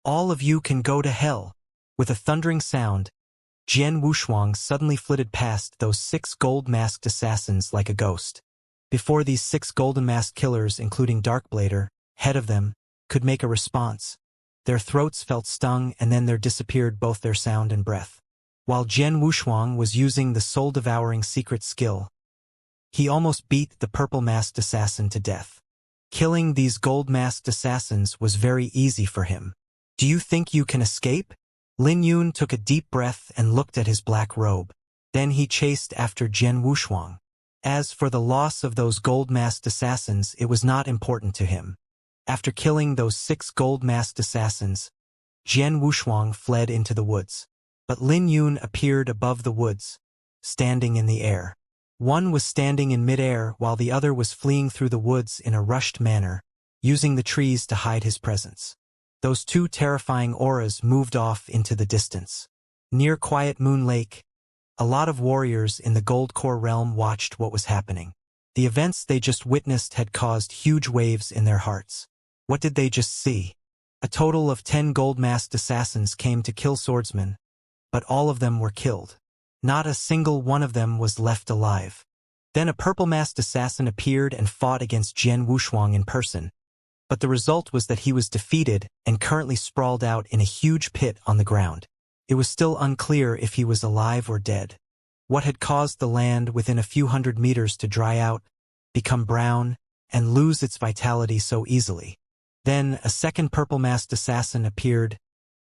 All of you can go to hell. With a thundering sound, Jian Wushuang suddenly flitted past those 6 gold-masked assassins like a ghost. Before these 6 golden-masked killers, including Darkblader, head of them, could make a response, their throats felt stung and then there disappeared both their sound and breath. While Jian Wushuang was using the soul-devouring secret skill, he almost beat the purple-masked assassin to death. Killing these gold-masked assassins was very easy for him. Do you think you can escape? Lin Yun took a deep breath and looked at his black robe. Then he chased after Jian Wushuang. As for the loss of those gold-masked assassins, it was not important to him. After killing those 6 gold-masked assassins, Jian Wushuang fled into the woods. But Lin Yun appeared above the woods, standing in the air. One was standing in mid-air while the other was fleeing through the woods in a rushed manner, using the trees to hide his presence. Those 2 terrifying auras moved off into the distance. Near Quiet Moon Lake, a lot of warriors in the Gold Core realm watched what was happening. The events they just witnessed had caused huge waves in their hearts. What did they just see? A total of 10 gold-masked assassins came to kill swordsmen, but all of them were killed. Not a single one of them was left alive. Then a purple-masked assassin appeared and fought against Jian Wushuang in person, but the result was that he was defeated and currently sprawled out in a huge pit on the ground. It was still unclear if he was alive or dead. What had caused the land within a few hundred meters to dry out, become brown, and lose its vitality so easily? Then a second purple-masked assassin appeared,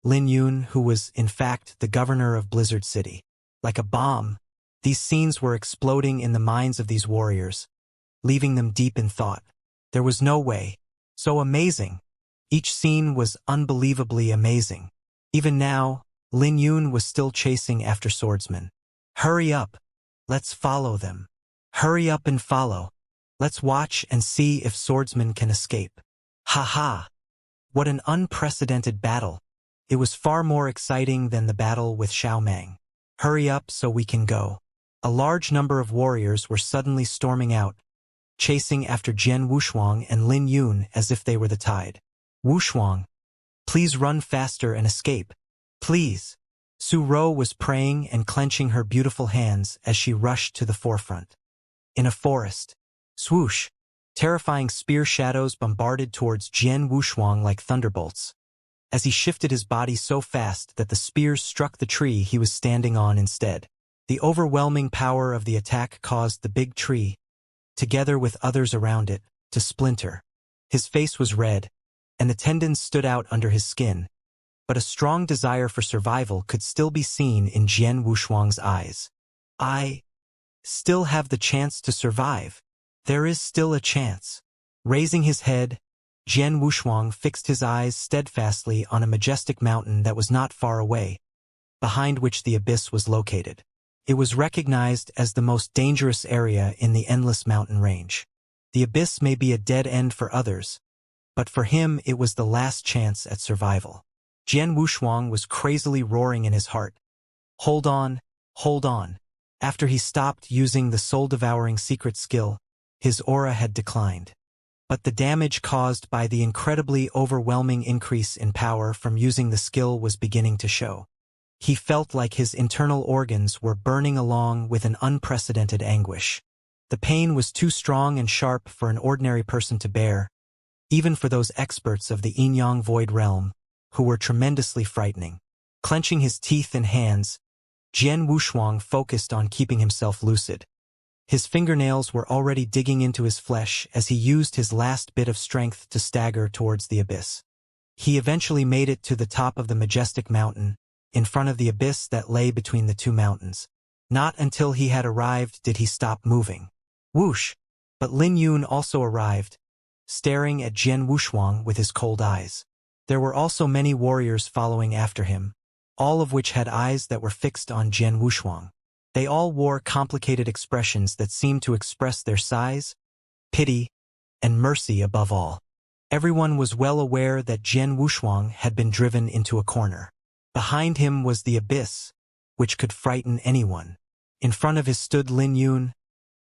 Lin Yun, who was, in fact, the governor of Blizzard City. Like a bomb, these scenes were exploding in the minds of these warriors, leaving them deep in thought. There was no way. So amazing. Each scene was unbelievably amazing. Even now, Lin Yun was still chasing after swordsmen. Hurry up. Let's follow them. Hurry up and follow. Let's watch and see if swordsmen can escape. Ha ha! What an unprecedented battle. It was far more exciting than the battle with Xiaomang. Hurry up so we can go. A large number of warriors were suddenly storming out, chasing after Jian Wushuang and Lin Yun as if they were the tide. Wushuang, please run faster and escape. Please. Su Ro was praying and clenching her beautiful hands as she rushed to the forefront. In a forest. Swoosh. Terrifying spear shadows bombarded towards Jian Wushuang like thunderbolts, as he shifted his body so fast that the spears struck the tree he was standing on instead. The overwhelming power of the attack caused the big tree, together with others around it, to splinter. His face was red, and the tendons stood out under his skin, but a strong desire for survival could still be seen in Jian Wushuang's eyes. I still have the chance to survive. There is still a chance. Raising his head, Jian Wushuang fixed his eyes steadfastly on a majestic mountain that was not far away, behind which the abyss was located. It was recognized as the most dangerous area in the endless mountain range. The abyss may be a dead end for others, but for him it was the last chance at survival. Jian Wushuang was crazily roaring in his heart. Hold on, hold on. After he stopped using the soul-devouring secret skill, his aura had declined. But the damage caused by the incredibly overwhelming increase in power from using the skill was beginning to show. He felt like his internal organs were burning along with an unprecedented anguish. The pain was too strong and sharp for an ordinary person to bear, even for those experts of the Yin-Yang Void Realm, who were tremendously frightening. Clenching his teeth and hands, Jian Wushuang focused on keeping himself lucid. His fingernails were already digging into his flesh as he used his last bit of strength to stagger towards the abyss. He eventually made it to the top of the majestic mountain, in front of the abyss that lay between the two mountains. Not until he had arrived did he stop moving. Whoosh! But Lin Yun also arrived, staring at Jian Wushuang with his cold eyes. There were also many warriors following after him, all of which had eyes that were fixed on Jian Wushuang. They all wore complicated expressions that seemed to express their size, pity, and mercy above all. Everyone was well aware that Jian Wushuang had been driven into a corner. Behind him was the abyss, which could frighten anyone. In front of him stood Lin Yun,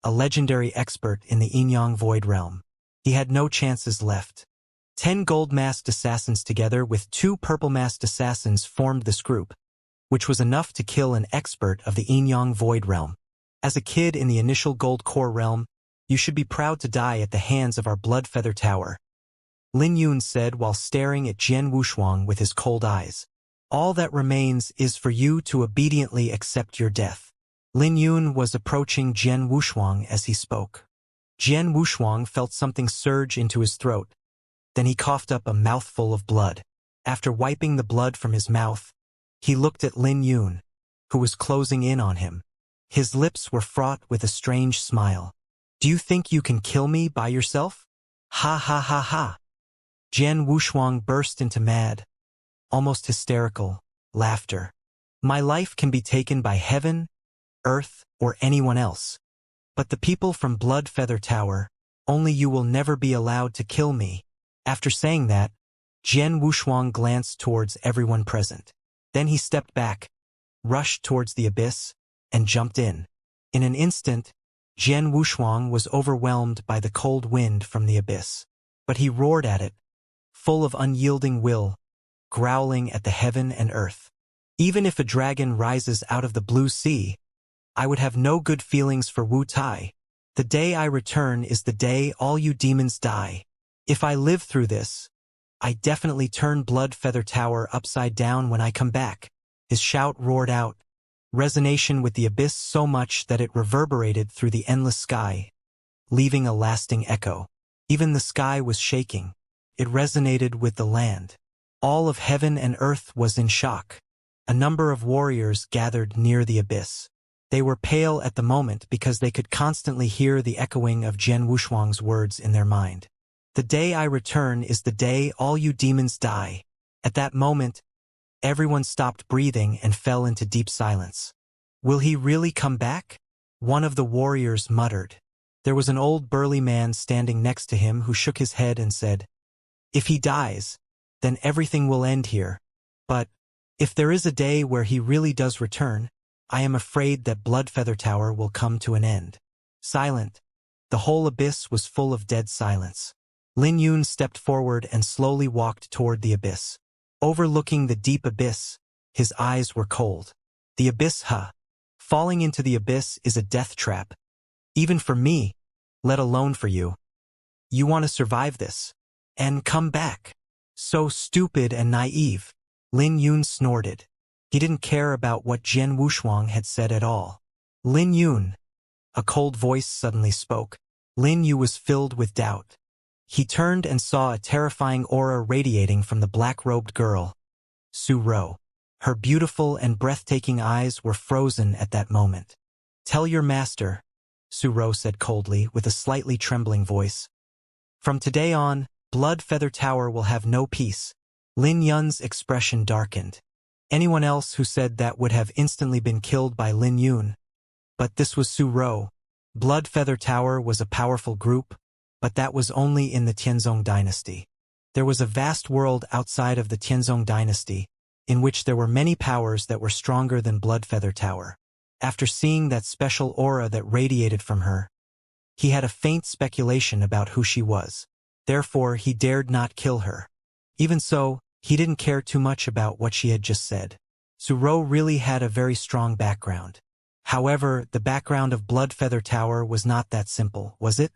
a legendary expert in the Yin-Yang Void Realm. He had no chances left. 10 gold-masked assassins together with 2 purple-masked assassins formed this group, which was enough to kill an expert of the Yin-Yang Void Realm. As a kid in the initial Gold Core Realm, you should be proud to die at the hands of our Blood Feather Tower, Lin Yun said while staring at Jian Wushuang with his cold eyes. All that remains is for you to obediently accept your death. Lin Yun was approaching Jian Wushuang as he spoke. Jian Wushuang felt something surge into his throat. Then he coughed up a mouthful of blood. After wiping the blood from his mouth, he looked at Lin Yun, who was closing in on him. His lips were fraught with a strange smile. Do you think you can kill me by yourself? Ha ha ha ha. Jian Wushuang burst into mad, almost hysterical, laughter. My life can be taken by heaven, earth, or anyone else. But the people from Blood Feather Tower, only you will never be allowed to kill me. After saying that, Jian Wushuang glanced towards everyone present. Then he stepped back, rushed towards the abyss, and jumped in. In an instant, Jian Wushuang was overwhelmed by the cold wind from the abyss. But he roared at it, full of unyielding will, growling at the heaven and earth. Even if a dragon rises out of the blue sea, I would have no good feelings for Wu Tai. The day I return is the day all you demons die. If I live through this, I definitely turn Blood Feather Tower upside down when I come back. His shout roared out, resonation with the abyss so much that it reverberated through the endless sky, leaving a lasting echo. Even the sky was shaking. It resonated with the land. All of heaven and earth was in shock. A number of warriors gathered near the abyss. They were pale at the moment because they could constantly hear the echoing of Jian Wushuang's words in their mind. The day I return is the day all you demons die. At that moment, everyone stopped breathing and fell into deep silence. Will he really come back? One of the warriors muttered. There was an old burly man standing next to him who shook his head and said, If he dies, then everything will end here. But if there is a day where he really does return, I am afraid that Blood Feather Tower will come to an end. Silent. The whole abyss was full of dead silence. Lin Yun stepped forward and slowly walked toward the abyss. Overlooking the deep abyss, his eyes were cold. The abyss, huh? Falling into the abyss is a death trap. Even for me, let alone for you. You want to survive this and come back. So stupid and naive. Lin Yun snorted. He didn't care about what Jian Wushuang had said at all. Lin Yun. A cold voice suddenly spoke. Lin Yu was filled with doubt. He turned and saw a terrifying aura radiating from the black-robed girl, Su Ro. Her beautiful and breathtaking eyes were frozen at that moment. Tell your master, Su Ro said coldly with a slightly trembling voice. From today on, Blood Feather Tower will have no peace. Lin Yun's expression darkened. Anyone else who said that would have instantly been killed by Lin Yun. But this was Su Ro. Blood Feather Tower was a powerful group, but that was only in the Tianzong dynasty. There was a vast world outside of the Tianzong dynasty, in which there were many powers that were stronger than Blood Feather Tower. After seeing that special aura that radiated from her, he had a faint speculation about who she was. Therefore, he dared not kill her. Even so, he didn't care too much about what she had just said. Su Ro really had a very strong background. However, the background of Blood Feather Tower was not that simple, was it?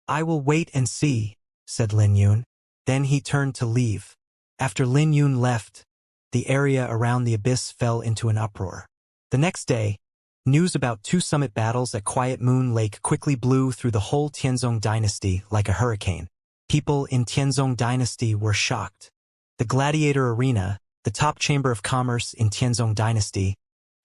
I will wait and see, said Lin Yun. Then he turned to leave. After Lin Yun left, the area around the abyss fell into an uproar. The next day, news about 2 summit battles at Quiet Moon Lake quickly blew through the whole Tianzong dynasty like a hurricane. People in Tianzong dynasty were shocked. The Gladiator Arena, the top chamber of commerce in Tianzong dynasty,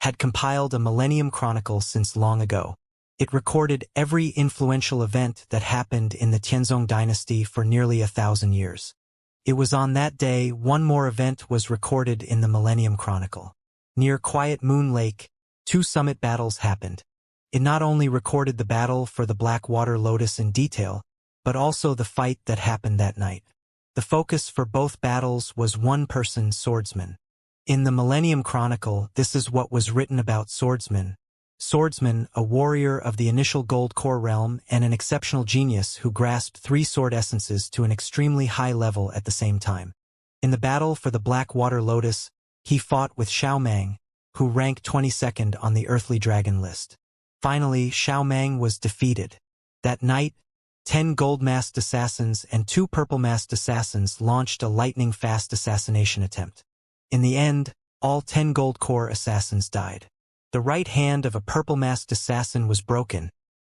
had compiled a Millennium Chronicle since long ago. It recorded every influential event that happened in the Tianzong dynasty for nearly 1,000 years. It was on that day one more event was recorded in the Millennium Chronicle. Near Quiet Moon Lake, 2 summit battles happened. It not only recorded the battle for the Blackwater Lotus in detail, but also the fight that happened that night. The focus for both battles was one-person swordsman. In the Millennium Chronicle, this is what was written about swordsmen. Swordsman, a warrior of the initial gold core realm and an exceptional genius who grasped 3 sword essences to an extremely high level at the same time. In the battle for the Black Water Lotus, he fought with Xiao Mang, who ranked 22nd on the Earthly Dragon list. Finally, Xiao Mang was defeated. That night, 10 gold-masked assassins and 2 purple-masked assassins launched a lightning-fast assassination attempt. In the end, all 10 gold core assassins died. The right hand of a purple-masked assassin was broken,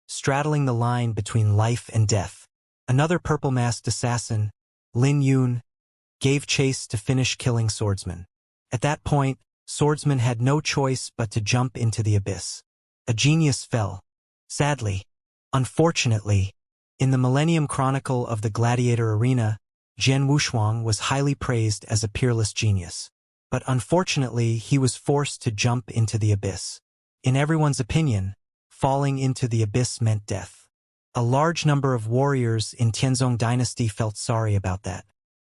straddling the line between life and death. Another purple-masked assassin, Lin Yun, gave chase to finish killing Swordsman. At that point, Swordsman had no choice but to jump into the abyss. A genius fell. Sadly, unfortunately, in the Millennium Chronicle of the Gladiator Arena, Jian Wushuang was highly praised as a peerless genius. But unfortunately, he was forced to jump into the abyss. In everyone's opinion, falling into the abyss meant death. A large number of warriors in Tianzong dynasty felt sorry about that.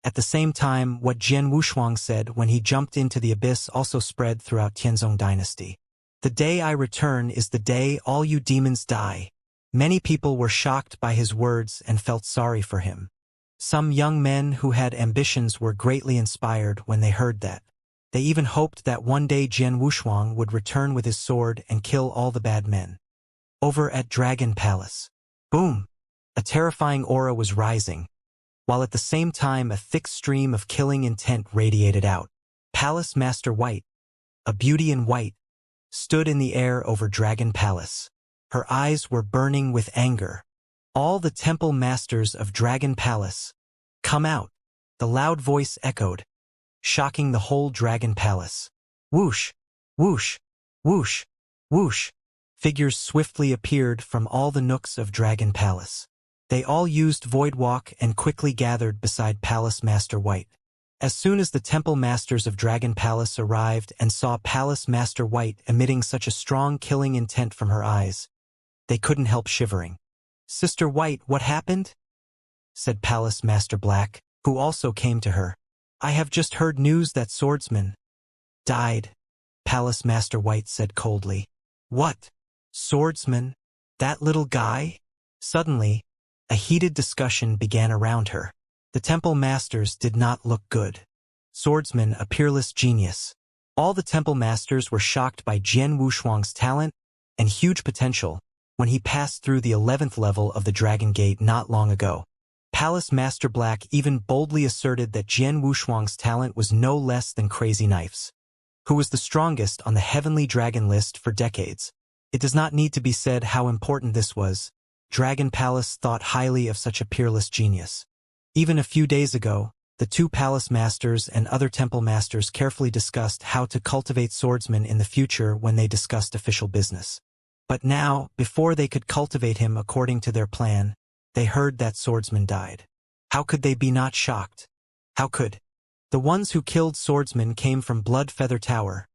At the same time, what Jian Wushuang said when he jumped into the abyss also spread throughout Tianzong dynasty. The day I return is the day all you demons die. Many people were shocked by his words and felt sorry for him. Some young men who had ambitions were greatly inspired when they heard that. They even hoped that one day Jian Wushuang would return with his sword and kill all the bad men. Over at Dragon Palace. Boom! A terrifying aura was rising, while at the same time a thick stream of killing intent radiated out. Palace Master White, a beauty in white, stood in the air over Dragon Palace. Her eyes were burning with anger. All the temple masters of Dragon Palace, come out! The loud voice echoed, shocking the whole Dragon Palace. Whoosh! Whoosh! Whoosh! Whoosh! Figures swiftly appeared from all the nooks of Dragon Palace. They all used Void Walk and quickly gathered beside Palace Master White. As soon as the temple masters of Dragon Palace arrived and saw Palace Master White emitting such a strong killing intent from her eyes, they couldn't help shivering. "Sister White, what happened?" said Palace Master Black, who also came to her. "I have just heard news that Swordsman died," Palace Master White said coldly. "What? Swordsman? That little guy?" Suddenly, a heated discussion began around her. The temple masters did not look good. Swordsman, a peerless genius. All the temple masters were shocked by Jian Wushuang's talent and huge potential when he passed through the 11th level of the Dragon Gate not long ago. Palace Master Black even boldly asserted that Jian Wushuang's talent was no less than Crazy Knife's, who was the strongest on the Heavenly Dragon list for decades. It does not need to be said how important this was. Dragon Palace thought highly of such a peerless genius. Even a few days ago, the 2 palace masters and other temple masters carefully discussed how to cultivate swordsmen in the future when they discussed official business. But now, before they could cultivate him according to their plan, they heard that Swordsman died. How could they be not shocked? How could? The ones who killed Swordsman came from Blood Feather Tower.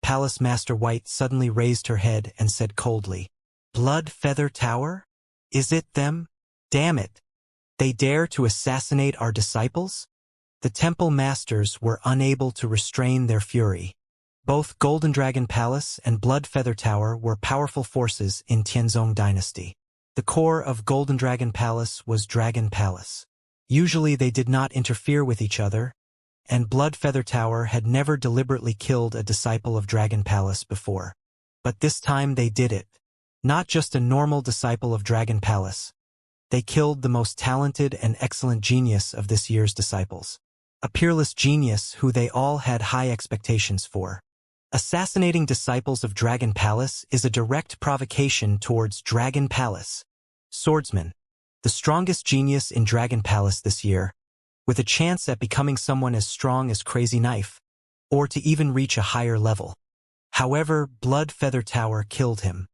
Palace Master White suddenly raised her head and said coldly, "Blood Feather Tower? Is it them? Damn it! They dare to assassinate our disciples?" The temple masters were unable to restrain their fury. Both Golden Dragon Palace and Blood Feather Tower were powerful forces in Tianzong dynasty. The core of Golden Dragon Palace was Dragon Palace. Usually they did not interfere with each other, and Blood Feather Tower had never deliberately killed a disciple of Dragon Palace before. But this time they did it. Not just a normal disciple of Dragon Palace. They killed the most talented and excellent genius of this year's disciples. A peerless genius who they all had high expectations for. Assassinating disciples of Dragon Palace is a direct provocation towards Dragon Palace. Swordsman, the strongest genius in Dragon Palace this year, with a chance at becoming someone as strong as Crazy Knife, or to even reach a higher level. However, Blood Feather Tower killed him.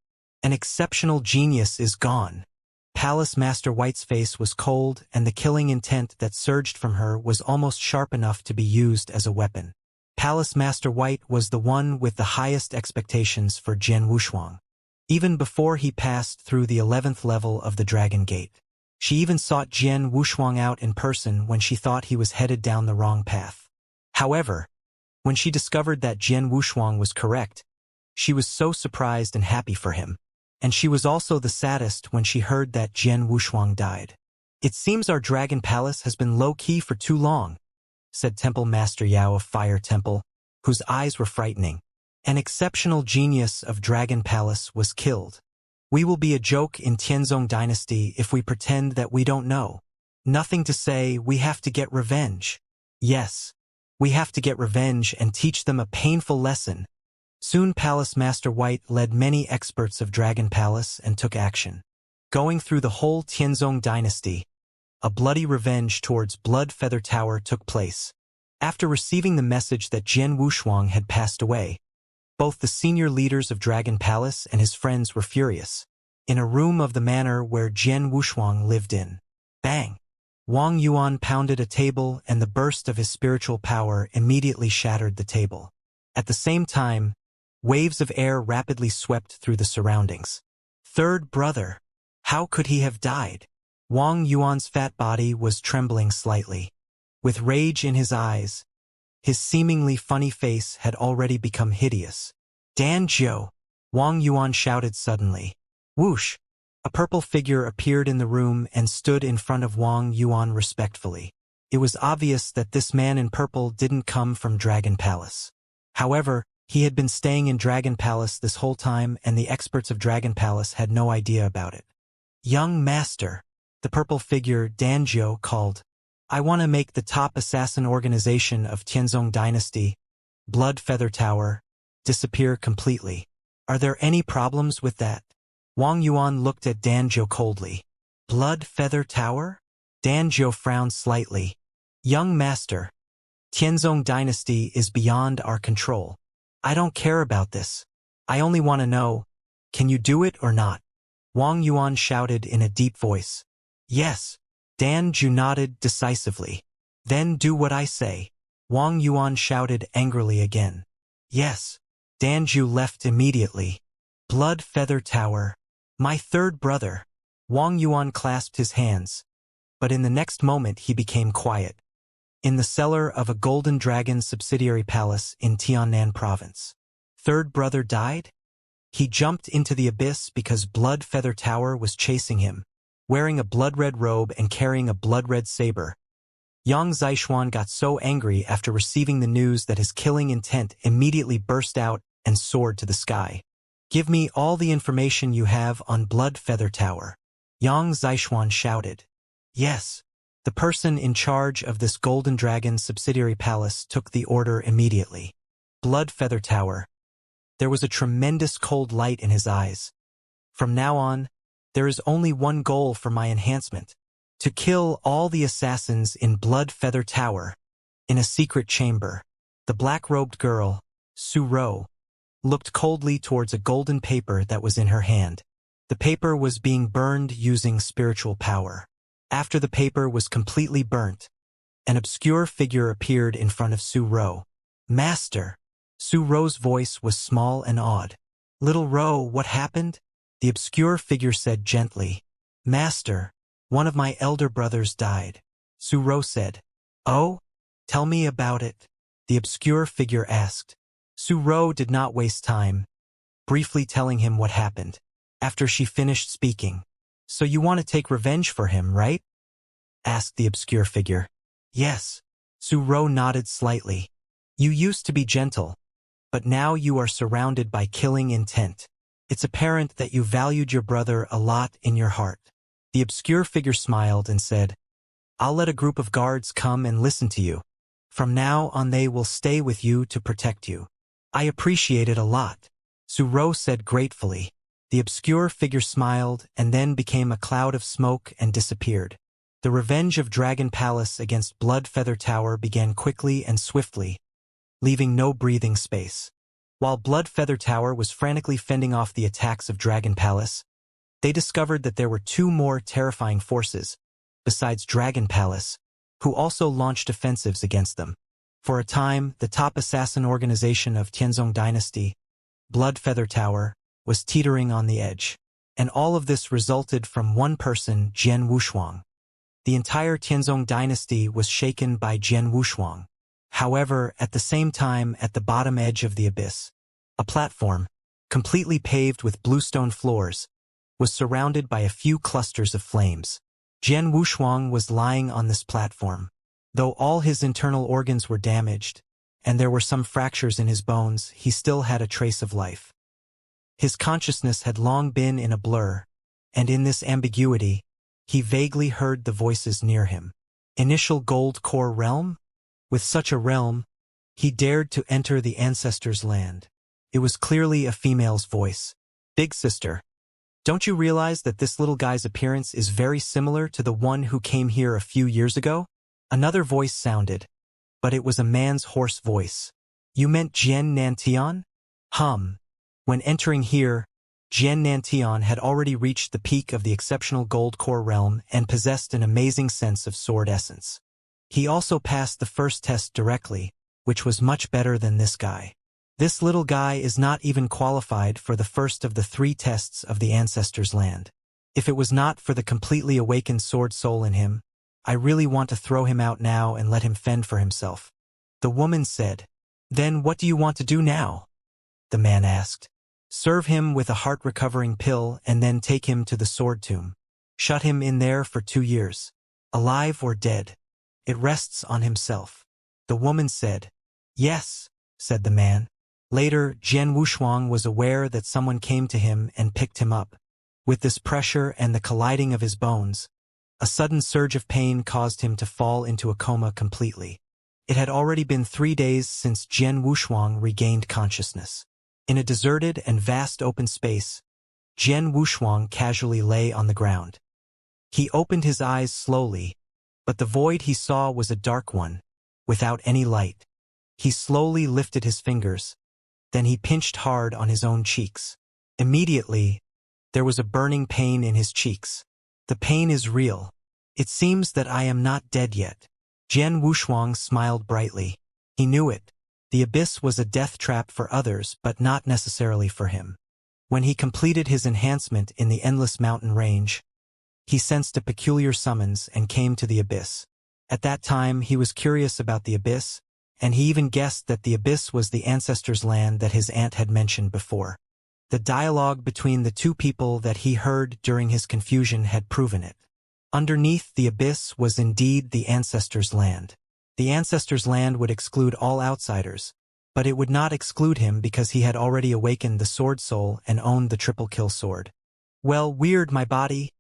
An exceptional genius is gone. Palace Master White's face was cold, and the killing intent that surged from her was almost sharp enough to be used as a weapon. Palace Master White was the one with the highest expectations for Jian Wushuang. Even before he passed through the 11th level of the Dragon Gate. She even sought Jian Wushuang out in person when she thought he was headed down the wrong path. However, when she discovered that Jian Wushuang was correct, She was so surprised and happy for him. And she was also the saddest when she heard that Jian Wushuang died. "It seems our Dragon Palace has been low-key for too long," said Temple Master Yao of Fire Temple, whose eyes were frightening. "An exceptional genius of Dragon Palace was killed. We will be a joke in Tianzong Dynasty if we pretend that we don't know. Nothing to say, we have to get revenge. Yes, we have to get revenge and teach them a painful lesson." Soon Palace Master White led many experts of Dragon Palace and took action. Going through the whole Tianzong Dynasty, a bloody revenge towards Blood Feather Tower took place. After receiving the message that Jian Wushuang had passed away, both the senior leaders of Dragon Palace and his friends were furious. In a room of the manor where Jian Wushuang lived in, bang! Wang Yuan pounded a table, and the burst of his spiritual power immediately shattered the table. At the same time, waves of air rapidly swept through the surroundings. Third brother. How could he have died? Wang Yuan's fat body was trembling slightly. With rage in his eyes, his seemingly funny face had already become hideous. "Dan Zhou!" Wang Yuan shouted suddenly. Whoosh! A purple figure appeared in the room and stood in front of Wang Yuan respectfully. It was obvious that this man in purple didn't come from Dragon Palace. However, he had been staying in Dragon Palace this whole time, and the experts of Dragon Palace had no idea about it. "Young Master," the purple figure Danjiu called, "I want to make the top assassin organization of Tianzong Dynasty, Blood Feather Tower, disappear completely. Are there any problems with that?" Wang Yuan looked at Danjiu coldly. "Blood Feather Tower?" Danjiu frowned slightly. "Young Master, Tianzong Dynasty is beyond our control. I don't care about this. I only want to know, can you do it or not?" Wang Yuan shouted in a deep voice. "Yes." Danjiu nodded decisively. "Then do what I say." Wang Yuan shouted angrily again. "Yes." Danjiu left immediately. "Blood Feather Tower. My third brother." Wang Yuan clasped his hands, but in the next moment he became quiet. In the cellar of a Golden Dragon subsidiary palace in Tiannan province. Third brother died? He jumped into the abyss because Blood Feather Tower was chasing him, wearing a blood-red robe and carrying a blood-red saber. Yang Zixuan got so angry after receiving the news that his killing intent immediately burst out and soared to the sky. "Give me all the information you have on Blood Feather Tower," Yang Zixuan shouted. "Yes." The person in charge of this Golden Dragon subsidiary palace took the order immediately. Blood Feather Tower. There was a tremendous cold light in his eyes. "From now on, there is only one goal for my enhancement. To kill all the assassins in Blood Feather Tower." In a secret chamber, the black-robed girl, Su Ro, looked coldly towards a golden paper that was in her hand. The paper was being burned using spiritual power. After the paper was completely burnt, an obscure figure appeared in front of Su Ro. "Master." Su Ro's voice was small and awed. "Little Ro, what happened?" The obscure figure said gently. "Master, one of my elder brothers died." Su Ro said. "Oh? Tell me about it," the obscure figure asked. Su Ro did not waste time, briefly telling him what happened. After she finished speaking, "So you want to take revenge for him, right?" asked the obscure figure. "Yes." Su Ro nodded slightly. "You used to be gentle, but now you are surrounded by killing intent. It's apparent that you valued your brother a lot in your heart." The obscure figure smiled and said, "I'll let a group of guards come and listen to you. From now on they will stay with you to protect you." "I appreciate it a lot," Su Ro said gratefully. The obscure figure smiled and then became a cloud of smoke and disappeared. The revenge of Dragon Palace against Blood Feather Tower began quickly and swiftly, leaving no breathing space. While Blood Feather Tower was frantically fending off the attacks of Dragon Palace, they discovered that there were two more terrifying forces, besides Dragon Palace, who also launched offensives against them. For a time, the top assassin organization of Tianzong Dynasty, Blood Feather Tower, was teetering on the edge. And all of this resulted from one person, Jian Wushuang. The entire Tianzong Dynasty was shaken by Jian Wushuang. However, at the same time, at the bottom edge of the abyss, a platform, completely paved with bluestone floors, was surrounded by a few clusters of flames. Jian Wushuang was lying on this platform. Though all his internal organs were damaged, and there were some fractures in his bones, he still had a trace of life. His consciousness had long been in a blur, and in this ambiguity, he vaguely heard the voices near him. Initial gold core realm? With such a realm, he dared to enter the ancestors' land. It was clearly a female's voice. Big sister, don't you realize that this little guy's appearance is very similar to the one who came here a few years ago? Another voice sounded, but it was a man's hoarse voice. You meant Jian Nantian? When entering here, Jian Nantian had already reached the peak of the exceptional gold core realm and possessed an amazing sense of sword essence. He also passed the first test directly, which was much better than this guy. This little guy is not even qualified for the first of the 3 tests of the ancestors' land. If it was not for the completely awakened sword soul in him, I really want to throw him out now and let him fend for himself. The woman said. Then what do you want to do now? The man asked. Serve him with a heart-recovering pill and then take him to the sword tomb. Shut him in there for 2 years. Alive or dead. It rests on himself. The woman said. Yes, said the man. Later, Jian Wushuang was aware that someone came to him and picked him up. With this pressure and the colliding of his bones, a sudden surge of pain caused him to fall into a coma completely. It had already been 3 days since Jian Wushuang regained consciousness. In a deserted and vast open space, Jian Wushuang casually lay on the ground. He opened his eyes slowly, but the void he saw was a dark one, without any light. He slowly lifted his fingers. Then he pinched hard on his own cheeks. Immediately, there was a burning pain in his cheeks. The pain is real. It seems that I am not dead yet. Jian Wushuang smiled brightly. He knew it. The abyss was a death trap for others, but not necessarily for him. When he completed his enhancement in the endless mountain range, he sensed a peculiar summons and came to the abyss. At that time, he was curious about the abyss, and he even guessed that the abyss was the ancestors' land that his aunt had mentioned before. The dialogue between the 2 people that he heard during his confusion had proven it. Underneath the abyss was indeed the ancestors' land. The ancestors' land would exclude all outsiders, but it would not exclude him because he had already awakened the sword soul and owned the triple kill sword. Well, weird, my body.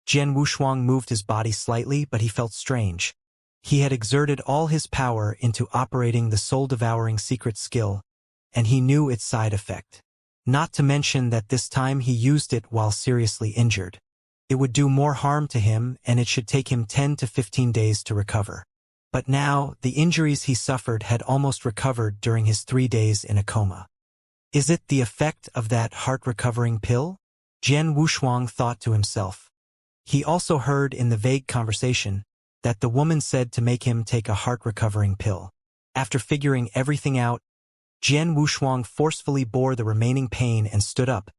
Jian Wushuang moved his body slightly, but he felt strange. He had exerted all his power into operating the soul-devouring secret skill, and he knew its side effect. Not to mention that this time he used it while seriously injured. It would do more harm to him, and it should take him 10 to 15 days to recover. But now, the injuries he suffered had almost recovered during his 3 days in a coma. Is it the effect of that heart-recovering pill? Jian Wushuang thought to himself. He also heard in the vague conversation that the woman said to make him take a heart-recovering pill. After figuring everything out, Jian Wushuang forcefully bore the remaining pain and stood up,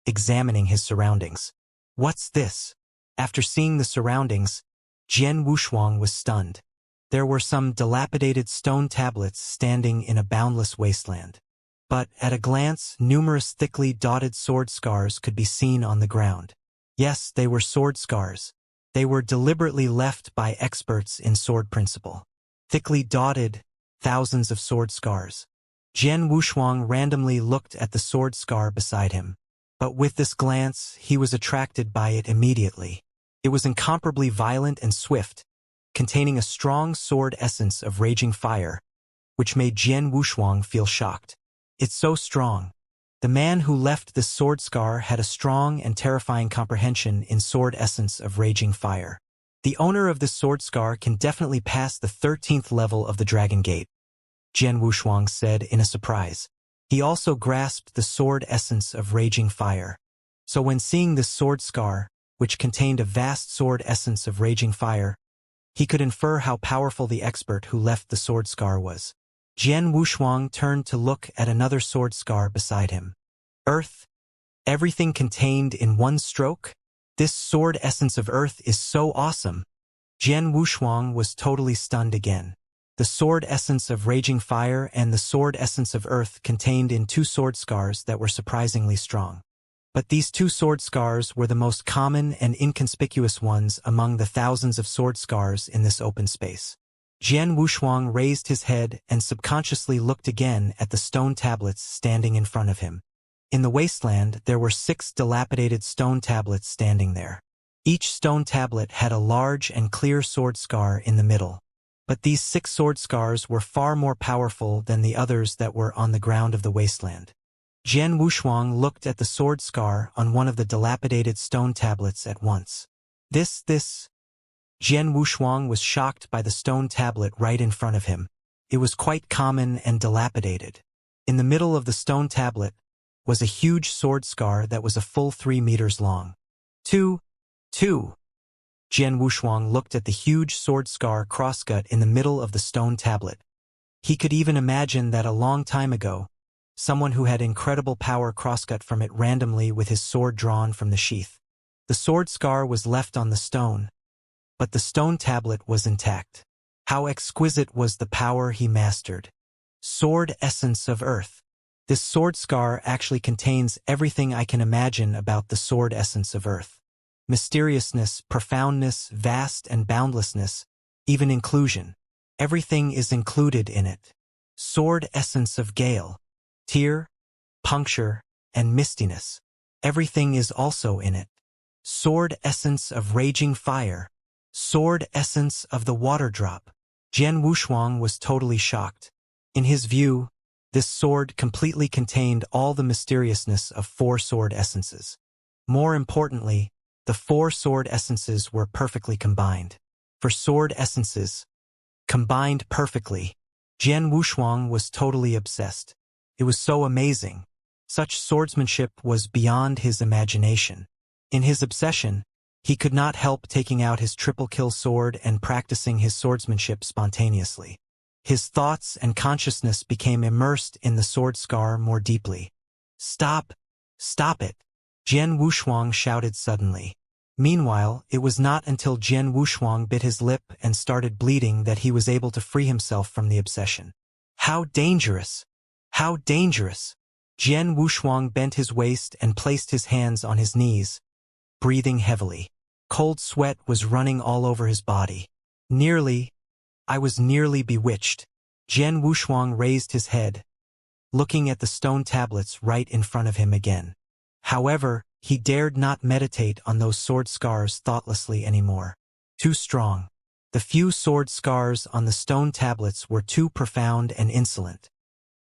examining his surroundings. What's this? After seeing the surroundings, Jian Wushuang was stunned. There were some dilapidated stone tablets standing in a boundless wasteland. But, at a glance, numerous thickly dotted sword scars could be seen on the ground. Yes, they were sword scars. They were deliberately left by experts in sword principle. Thickly dotted, thousands of sword scars. Jian Wushuang randomly looked at the sword scar beside him. But with this glance, he was attracted by it immediately. It was incomparably violent and swift, containing a strong sword essence of raging fire, which made Jian Wushuang feel shocked. It's so strong. The man who left this sword scar had a strong and terrifying comprehension in sword essence of raging fire. The owner of this sword scar can definitely pass the 13th level of the Dragon Gate, Jian Wushuang said in a surprise. He also grasped the sword essence of raging fire. So when seeing this sword scar, which contained a vast sword essence of raging fire, he could infer how powerful the expert who left the sword scar was. Jian Wushuang turned to look at another sword scar beside him. Earth? Everything contained in one stroke? This sword essence of earth is so awesome. Jian Wushuang was totally stunned again. the sword essence of raging fire and the sword essence of earth contained in two sword scars that were surprisingly strong. But these two sword scars were the most common and inconspicuous ones among the thousands of sword scars in this open space. Jian Wushuang raised his head and subconsciously looked again at the stone tablets standing in front of him. In the wasteland, there were 6 dilapidated stone tablets standing there. Each stone tablet had a large and clear sword scar in the middle. But these 6 sword scars were far more powerful than the others that were on the ground of the wasteland. Jian Wushuang looked at the sword scar on one of the dilapidated stone tablets at once. This. Jian Wushuang was shocked by the stone tablet right in front of him. It was quite common and dilapidated. In the middle of the stone tablet was a huge sword scar that was a full 3 meters long. Two. Jian Wushuang looked at the huge sword scar crosscut in the middle of the stone tablet. He could even imagine that a long time ago, someone who had incredible power crosscut from it randomly with his sword drawn from the sheath. The sword scar was left on the stone, but the stone tablet was intact. How exquisite was the power he mastered. Sword essence of earth. This sword scar actually contains everything I can imagine about the sword essence of earth. Mysteriousness, profoundness, vast and boundlessness, even inclusion. Everything is included in it. Sword essence of gale. Tear, puncture, and mistiness. Everything is also in it. Sword essence of raging fire. Sword essence of the water drop. Jian Wushuang was totally shocked. In his view, this sword completely contained all the mysteriousness of 4 sword essences. More importantly, the 4 sword essences were perfectly combined. For sword essences, combined perfectly, Jian Wushuang was totally obsessed. It was so amazing. Such swordsmanship was beyond his imagination. In his obsession, he could not help taking out his triple-kill sword and practicing his swordsmanship spontaneously. His thoughts and consciousness became immersed in the sword scar more deeply. Stop! Stop it! Jian Wushuang shouted suddenly. Meanwhile, it was not until Jian Wushuang bit his lip and started bleeding that he was able to free himself from the obsession. How dangerous! How dangerous! Jian Wushuang bent his waist and placed his hands on his knees, breathing heavily. Cold sweat was running all over his body. I was nearly bewitched. Jian Wushuang raised his head, looking at the stone tablets right in front of him again. However, he dared not meditate on those sword scars thoughtlessly anymore. Too strong. The few sword scars on the stone tablets were too profound and insolent.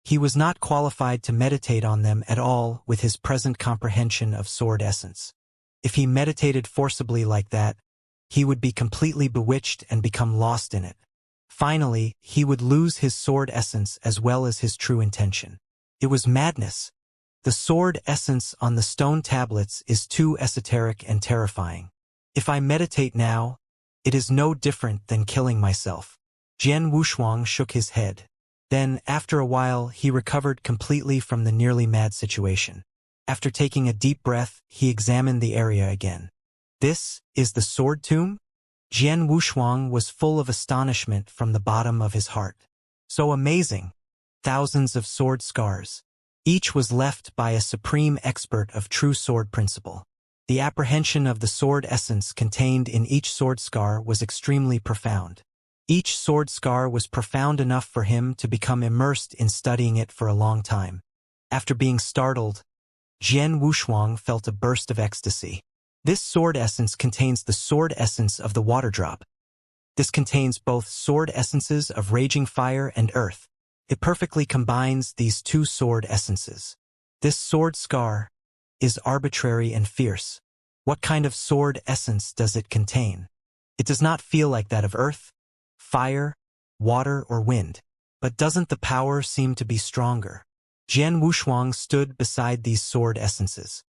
He was not qualified to meditate on them at all with his present comprehension of sword essence. If he meditated forcibly like that, he would be completely bewitched and become lost in it. Finally, he would lose his sword essence as well as his true intention. It was madness. The sword essence on the stone tablets is too esoteric and terrifying. If I meditate now, it is no different than killing myself. Jian Wushuang shook his head. Then, after a while, he recovered completely from the nearly mad situation. After taking a deep breath, he examined the area again. This is the sword tomb? Jian Wushuang was full of astonishment from the bottom of his heart. So amazing! Thousands of sword scars. Each was left by a supreme expert of true sword principle. The apprehension of the sword essence contained in each sword scar was extremely profound. Each sword scar was profound enough for him to become immersed in studying it for a long time. After being startled, Jian Wushuang felt a burst of ecstasy. This sword essence contains the sword essence of the water drop. This contains both sword essences of raging fire and earth. It perfectly combines these 2 sword essences. This sword scar is arbitrary and fierce. What kind of sword essence does it contain? It does not feel like that of earth, fire, water, or wind. But doesn't the power seem to be stronger? Jian Wushuang stood beside these sword essences.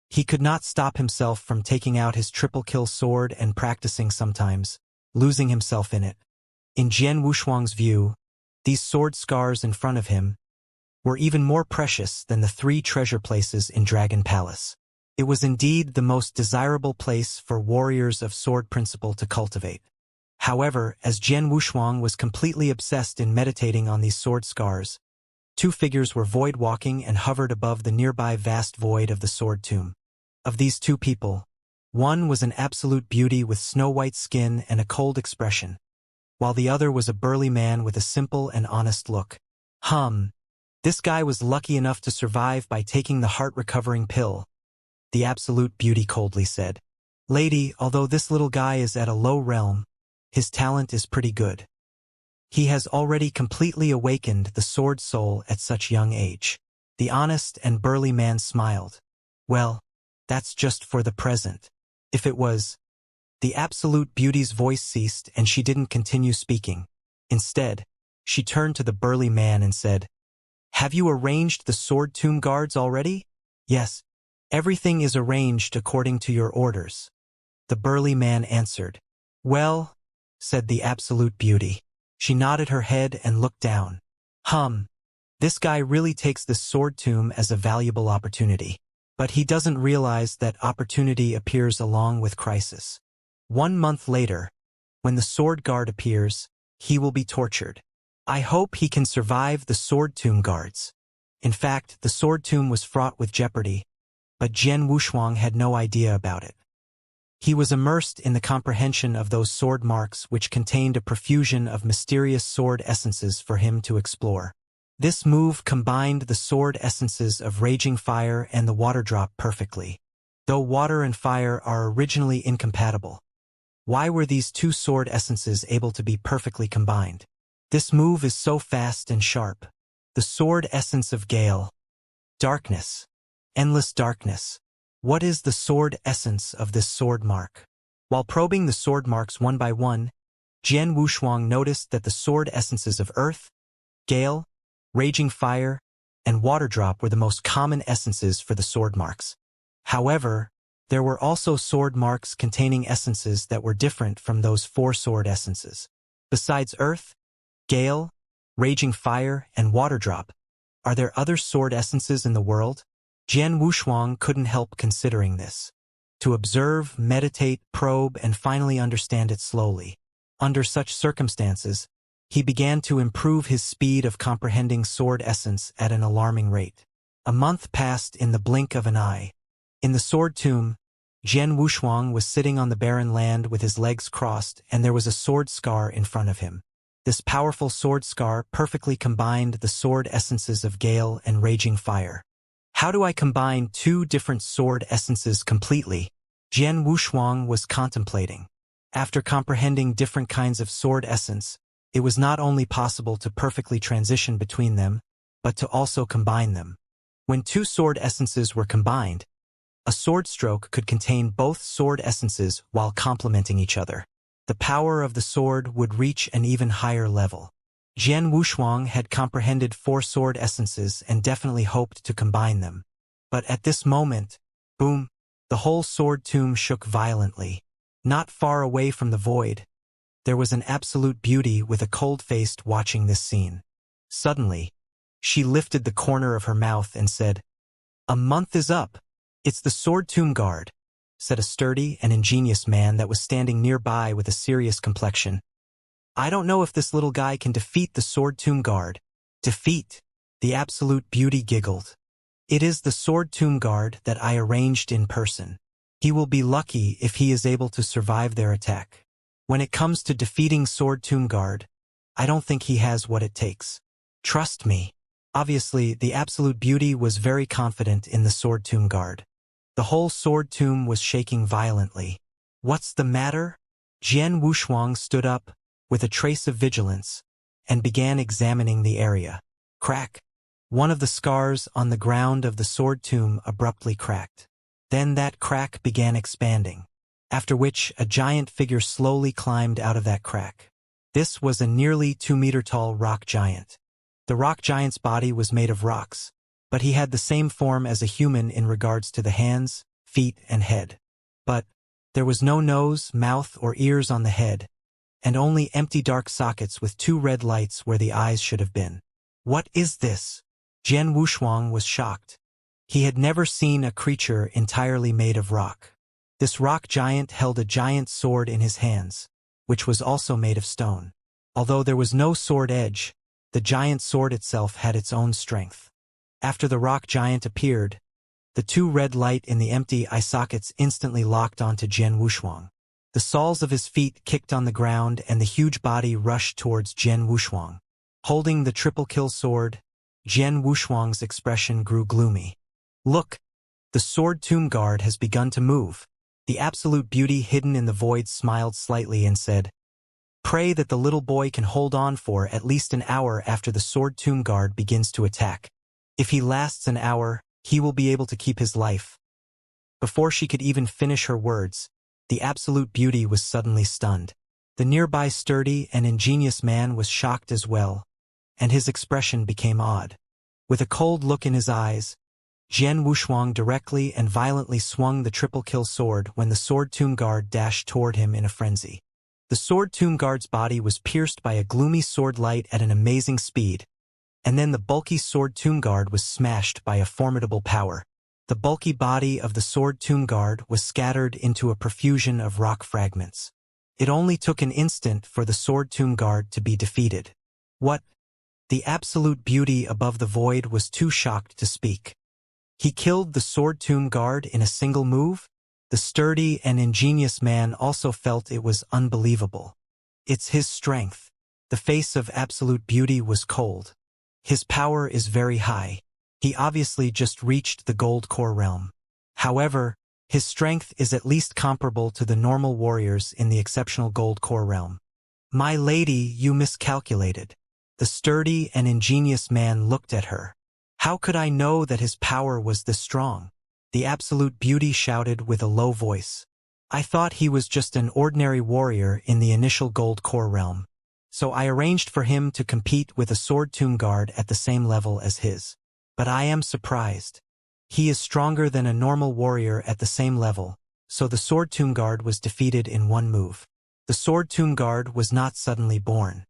He could not stop himself from taking out his triple-kill sword and practicing sometimes, losing himself in it. In Jian Wushuang's view, these sword scars in front of him were even more precious than the 3 treasure places in Dragon Palace. It was indeed the most desirable place for warriors of sword principle to cultivate. However, as Jian Wushuang was completely obsessed in meditating on these sword scars, two figures were void-walking and hovered above the nearby vast void of the sword tomb. Of these two people, one was an absolute beauty with snow-white skin and a cold expression, while the other was a burly man with a simple and honest look. This guy was lucky enough to survive by taking the heart-recovering pill, the absolute beauty coldly said. Lady, although this little guy is at a low realm, his talent is pretty good. He has already completely awakened the sword soul at such young age. The honest and burly man smiled. Well, that's just for the present. If it was... The absolute beauty's voice ceased and she didn't continue speaking. Instead, she turned to the burly man and said, "Have you arranged the sword tomb guards already?" "Yes. Everything is arranged according to your orders," the burly man answered. "Well," said the absolute beauty. She nodded her head and looked down. This guy really takes this sword tomb as a valuable opportunity. But he doesn't realize that opportunity appears along with crisis. 1 month later, when the sword guard appears, he will be tortured. I hope he can survive the sword tomb guards. In fact, the sword tomb was fraught with jeopardy, but Jian Wushuang had no idea about it. He was immersed in the comprehension of those sword marks which contained a profusion of mysterious sword essences for him to explore. This move combined the sword essences of raging fire and the water drop perfectly. Though water and fire are originally incompatible, why were these two sword essences able to be perfectly combined? This move is so fast and sharp. The sword essence of gale. Darkness. Endless darkness. What is the sword essence of this sword mark? While probing the sword marks one by one, Jian Wushuang noticed that the sword essences of earth, gale, raging fire, and water drop were the most common essences for the sword marks. However, there were also sword marks containing essences that were different from those 4 sword essences. Besides earth, gale, raging fire, and water drop, are there other sword essences in the world? Jian Wushuang couldn't help considering this. To observe, meditate, probe, and finally understand it slowly. Under such circumstances, he began to improve his speed of comprehending sword essence at an alarming rate. A month passed in the blink of an eye. In the sword tomb, Jian Wushuang was sitting on the barren land with his legs crossed, and there was a sword scar in front of him. This powerful sword scar perfectly combined the sword essences of gale and raging fire. How do I combine 2 different sword essences completely? Jian Wushuang was contemplating. After comprehending different kinds of sword essence, it was not only possible to perfectly transition between them, but to also combine them. When 2 sword essences were combined, a sword stroke could contain both sword essences while complementing each other. The power of the sword would reach an even higher level. Jian Wushuang had comprehended 4 sword essences and definitely hoped to combine them. But at this moment, boom, the whole sword tomb shook violently. Not far away from the void, there was an absolute beauty with a cold-faced watching this scene. Suddenly, she lifted the corner of her mouth and said, "A month is up. It's the sword tomb guard," said a sturdy and ingenious man that was standing nearby with a serious complexion. "I don't know if this little guy can defeat the sword tomb guard." "Defeat?" The absolute beauty giggled. "It is the sword tomb guard that I arranged in person. He will be lucky if he is able to survive their attack. When it comes to defeating sword tomb guard, I don't think he has what it takes. Trust me." Obviously, the absolute beauty was very confident in the sword tomb guard. The whole sword tomb was shaking violently. "What's the matter?" Jian Wushuang stood up, with a trace of vigilance, and began examining the area. Crack! One of the scars on the ground of the sword tomb abruptly cracked. Then that crack began expanding, after which a giant figure slowly climbed out of that crack. This was a nearly 2-meter-tall rock giant. The rock giant's body was made of rocks, but he had the same form as a human in regards to the hands, feet, and head. But there was no nose, mouth, or ears on the head, and only empty dark sockets with 2 red lights where the eyes should have been. "What is this?" Jian Wushuang was shocked. He had never seen a creature entirely made of rock. This rock giant held a giant sword in his hands, which was also made of stone. Although there was no sword edge, the giant sword itself had its own strength. After the rock giant appeared, the two red light in the empty eye sockets instantly locked onto Jian Wushuang. The soles of his feet kicked on the ground and the huge body rushed towards Jian Wushuang. Holding the triple kill sword, Jian Wushuang's expression grew gloomy. Look, the sword tomb guard has begun to move. The absolute beauty hidden in the void smiled slightly and said, "Pray that the little boy can hold on for at least an hour after the sword tomb guard begins to attack. If he lasts an hour, he will be able to keep his life." Before she could even finish her words, the absolute beauty was suddenly stunned. The nearby sturdy and ingenious man was shocked as well, and his expression became odd. With a cold look in his eyes, Jian Wushuang directly and violently swung the triple kill sword when the sword tomb guard dashed toward him in a frenzy. The sword tomb guard's body was pierced by a gloomy sword light at an amazing speed, and then the bulky sword tomb guard was smashed by a formidable power. The bulky body of the sword tomb guard was scattered into a profusion of rock fragments. It only took an instant for the sword tomb guard to be defeated. What? The absolute beauty above the void was too shocked to speak. He killed the sword tomb guard in a single move? The sturdy and ingenious man also felt it was unbelievable. It's his strength. The face of absolute beauty was cold. His power is very high. He obviously just reached the gold core realm. However, his strength is at least comparable to the normal warriors in the exceptional gold core realm. My lady, you miscalculated. The sturdy and ingenious man looked at her. How could I know that his power was this strong? The absolute beauty shouted with a low voice. I thought he was just an ordinary warrior in the initial gold core realm. So I arranged for him to compete with a sword tomb guard at the same level as his. But I am surprised. He is stronger than a normal warrior at the same level, so the sword tomb guard was defeated in one move. The sword tomb guard was not suddenly born.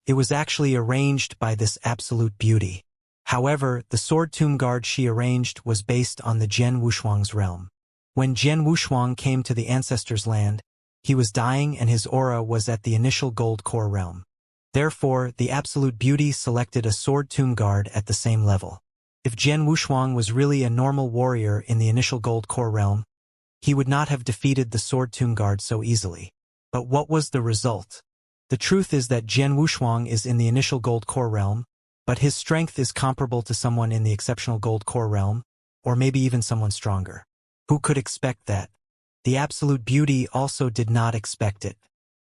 It was actually arranged by this absolute beauty. However, the sword tomb guard she arranged was based on the Jian Wushuang's realm. When Jian Wushuang came to the ancestors' land, he was dying and his aura was at the initial gold core realm. Therefore, the absolute beauty selected a sword tomb guard at the same level. If Jian Wushuang was really a normal warrior in the initial gold core realm, he would not have defeated the sword tomb guard so easily. But what was the result? The truth is that Jian Wushuang is in the initial gold core realm, but his strength is comparable to someone in the exceptional gold core realm, or maybe even someone stronger. Who could expect that? The absolute beauty also did not expect it.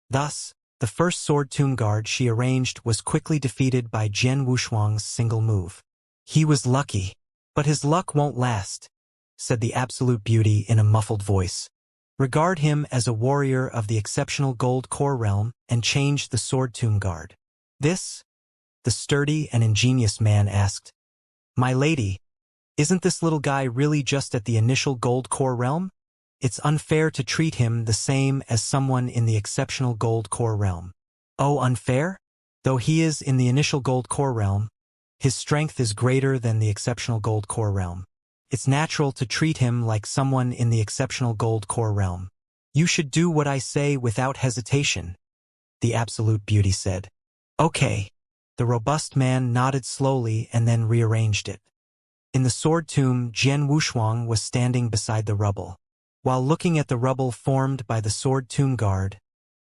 Thus, the first sword tomb guard she arranged was quickly defeated by Jian Wushuang's single move. He was lucky, but his luck won't last, said the absolute beauty in a muffled voice. Regard him as a warrior of the exceptional gold core realm and change the sword tomb guard. This? The sturdy and ingenious man asked. My lady, isn't this little guy really just at the initial gold core realm? It's unfair to treat him the same as someone in the exceptional gold core realm. Oh, unfair? Though he is in the initial gold core realm, his strength is greater than the exceptional gold core realm. It's natural to treat him like someone in the exceptional gold core realm. You should do what I say without hesitation, the absolute beauty said. Okay. The robust man nodded slowly and then rearranged it. In the sword tomb, Jian Wushuang was standing beside the rubble. While looking at the rubble formed by the sword tomb guard,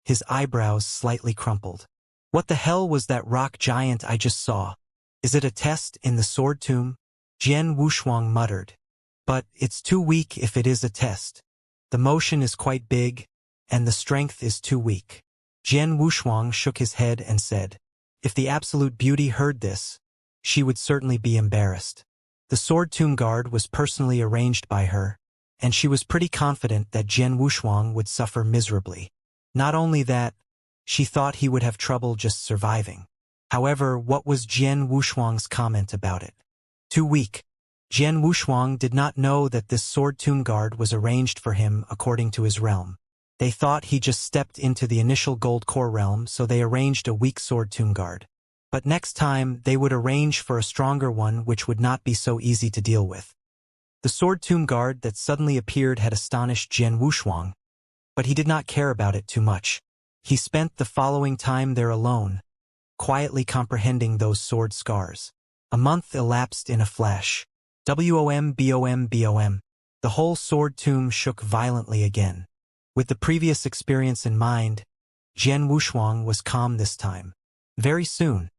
his eyebrows slightly crumpled. What the hell was that rock giant I just saw? Is it a test in the sword tomb? Jian Wushuang muttered. But it's too weak if it is a test. The motion is quite big, and the strength is too weak. Jian Wushuang shook his head and said, if the absolute beauty heard this, she would certainly be embarrassed. The sword tomb guard was personally arranged by her, and she was pretty confident that Jian Wushuang would suffer miserably. Not only that, she thought he would have trouble just surviving. However, what was Jian Wushuang's comment about it? Too weak. Jian Wushuang did not know that this sword tomb guard was arranged for him according to his realm. They thought he just stepped into the initial gold core realm, so they arranged a weak sword tomb guard. But next time, they would arrange for a stronger one which would not be so easy to deal with. The sword tomb guard that suddenly appeared had astonished Jian Wushuang, but he did not care about it too much. He spent the following time there alone, quietly comprehending those sword scars. A month elapsed in a flash. Wom bom bom. The whole sword tomb shook violently again. With the previous experience in mind, Jian Wushuang was calm this time. Very soon,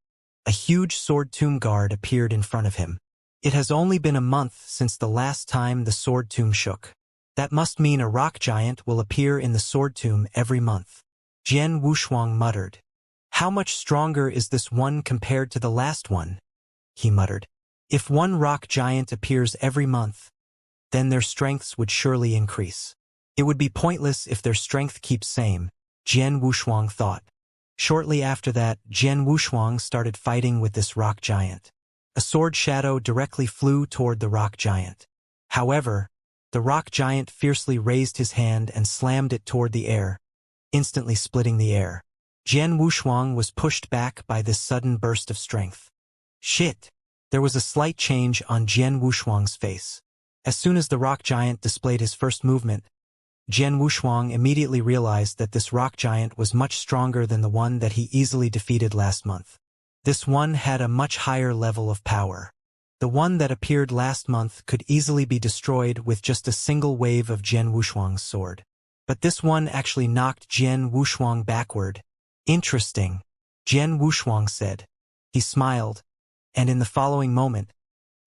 a huge sword tomb guard appeared in front of him. It has only been a month since the last time the sword tomb shook. That must mean a rock giant will appear in the sword tomb every month. Jian Wushuang muttered. How much stronger is this one compared to the last one? He muttered. If one rock giant appears every month, then their strengths would surely increase. It would be pointless if their strength keeps same, Jian Wushuang thought. Shortly after that, Jian Wushuang started fighting with this rock giant. A sword shadow directly flew toward the rock giant. However, the rock giant fiercely raised his hand and slammed it toward the air, instantly splitting the air. Jian Wushuang was pushed back by this sudden burst of strength. Shit! There was a slight change on Jian Wushuang's face. As soon as the rock giant displayed his first movement, Jian Wushuang immediately realized that this rock giant was much stronger than the one that he easily defeated last month. This one had a much higher level of power. The one that appeared last month could easily be destroyed with just a single wave of Jian Wushuang's sword. But this one actually knocked Jian Wushuang backward. Interesting, Jian Wushuang said. He smiled, and in the following moment,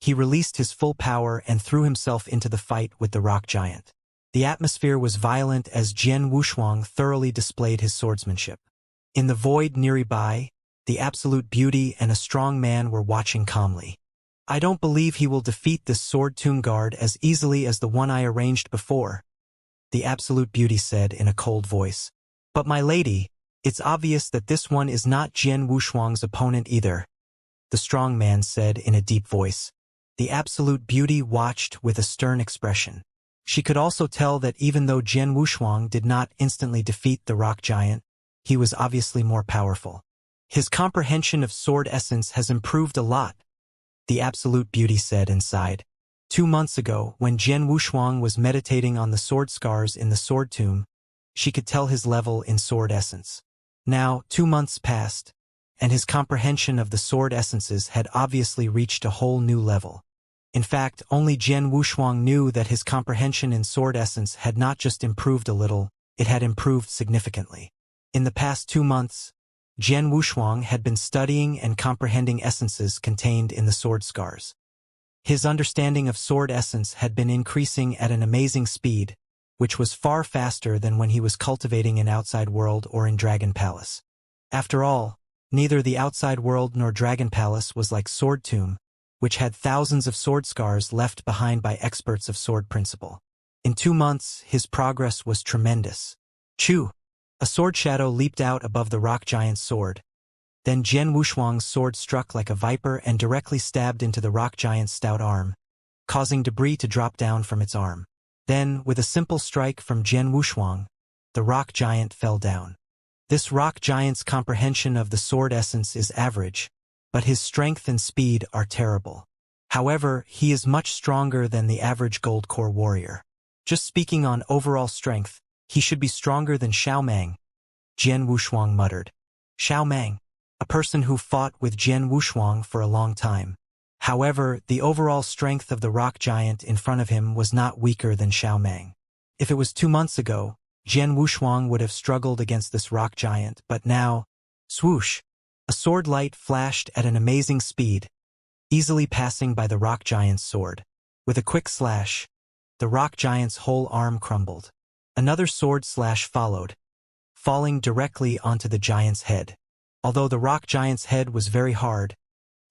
he released his full power and threw himself into the fight with the rock giant. The atmosphere was violent as Jian Wushuang thoroughly displayed his swordsmanship. In the void nearby, the absolute beauty and a strong man were watching calmly. I don't believe he will defeat this sword tomb guard as easily as the one I arranged before, the absolute beauty said in a cold voice. But my lady, it's obvious that this one is not Jian Wushuang's opponent either, the strong man said in a deep voice. The absolute beauty watched with a stern expression. She could also tell that even though Jian Wushuang did not instantly defeat the rock giant, he was obviously more powerful. His comprehension of sword essence has improved a lot, the absolute beauty said and sighed. 2 months ago, when Jian Wushuang was meditating on the sword scars in the sword tomb, she could tell his level in sword essence. Now, 2 months passed, and his comprehension of the sword essences had obviously reached a whole new level. In fact, only Jian Wushuang knew that his comprehension in sword essence had not just improved a little, it had improved significantly. In the past 2 months, Jian Wushuang had been studying and comprehending essences contained in the sword scars. His understanding of sword essence had been increasing at an amazing speed, which was far faster than when he was cultivating in Outside World or in Dragon Palace. After all, neither the Outside World nor Dragon Palace was like Sword Tomb, which had thousands of sword scars left behind by experts of sword principle. In 2 months, his progress was tremendous. Chew! A sword shadow leaped out above the rock giant's sword. Then Jian Wushuang's sword struck like a viper and directly stabbed into the rock giant's stout arm, causing debris to drop down from its arm. Then, with a simple strike from Jian Wushuang, the rock giant fell down. This rock giant's comprehension of the sword essence is average, but his strength and speed are terrible. However, he is much stronger than the average gold core warrior. Just speaking on overall strength, he should be stronger than Xiao Mang, Jian Wushuang muttered. Xiao Mang, a person who fought with Jian Wushuang for a long time. However, the overall strength of the rock giant in front of him was not weaker than Xiao Mang. If it was 2 months ago, Jian Wushuang would have struggled against this rock giant, but now, swoosh! A sword light flashed at an amazing speed, easily passing by the rock giant's sword. With a quick slash, the rock giant's whole arm crumbled. Another sword slash followed, falling directly onto the giant's head. Although the rock giant's head was very hard,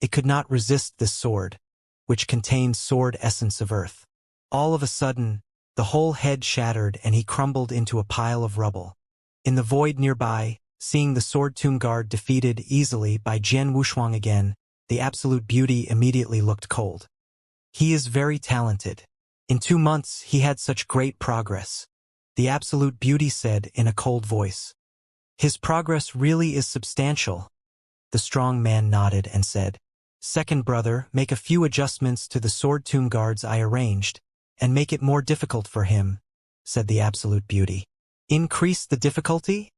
it could not resist this sword, which contained sword essence of earth. All of a sudden, the whole head shattered and he crumbled into a pile of rubble. In the void nearby, seeing the sword tomb guard defeated easily by Jian Wushuang again, the absolute beauty immediately looked cold. He is very talented. In 2 months he had such great progress, the absolute beauty said in a cold voice. His progress really is substantial. The strong man nodded and said, Second brother, make a few adjustments to the sword tomb guards I arranged, and make it more difficult for him, said the absolute beauty. Increase the difficulty?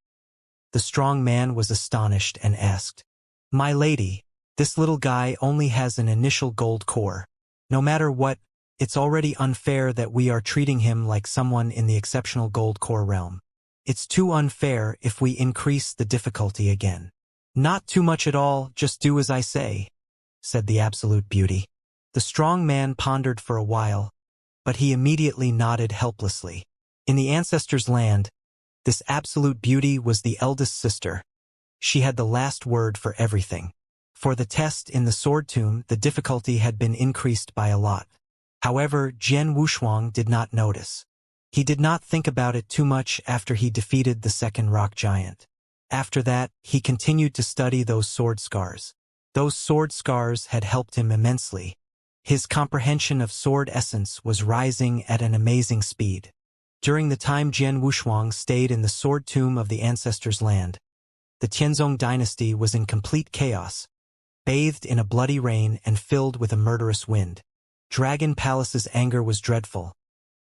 The strong man was astonished and asked, "My lady, this little guy only has an initial gold core. No matter what, it's already unfair that we are treating him like someone in the exceptional gold core realm. It's too unfair if we increase the difficulty again." "Not too much at all, just do as I say," said the absolute beauty. The strong man pondered for a while, but he immediately nodded helplessly. In the ancestors' land, this absolute beauty was the eldest sister. She had the last word for everything. For the test in the sword tomb, the difficulty had been increased by a lot. However, Jian Wushuang did not notice. He did not think about it too much after he defeated the second rock giant. After that, he continued to study those sword scars. Those sword scars had helped him immensely. His comprehension of sword essence was rising at an amazing speed. During the time Jian Wushuang stayed in the sword tomb of the ancestors' land, the Tianzong dynasty was in complete chaos, bathed in a bloody rain and filled with a murderous wind. Dragon Palace's anger was dreadful,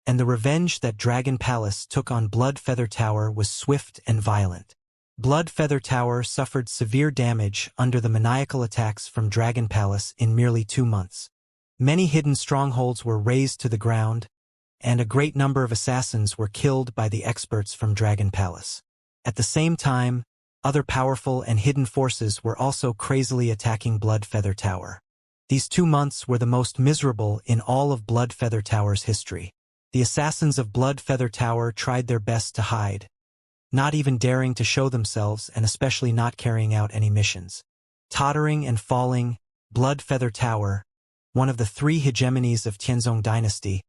and the revenge that Dragon Palace took on Blood Feather Tower was swift and violent. Blood Feather Tower suffered severe damage under the maniacal attacks from Dragon Palace in merely 2 months. Many hidden strongholds were razed to the ground, and a great number of assassins were killed by the experts from Dragon Palace. At the same time, other powerful and hidden forces were also crazily attacking Blood Feather Tower. These 2 months were the most miserable in all of Blood Feather Tower's history. The assassins of Blood Feather Tower tried their best to hide, not even daring to show themselves and especially not carrying out any missions. Tottering and falling, Blood Feather Tower, one of the 3 hegemonies of Tianzong dynasty,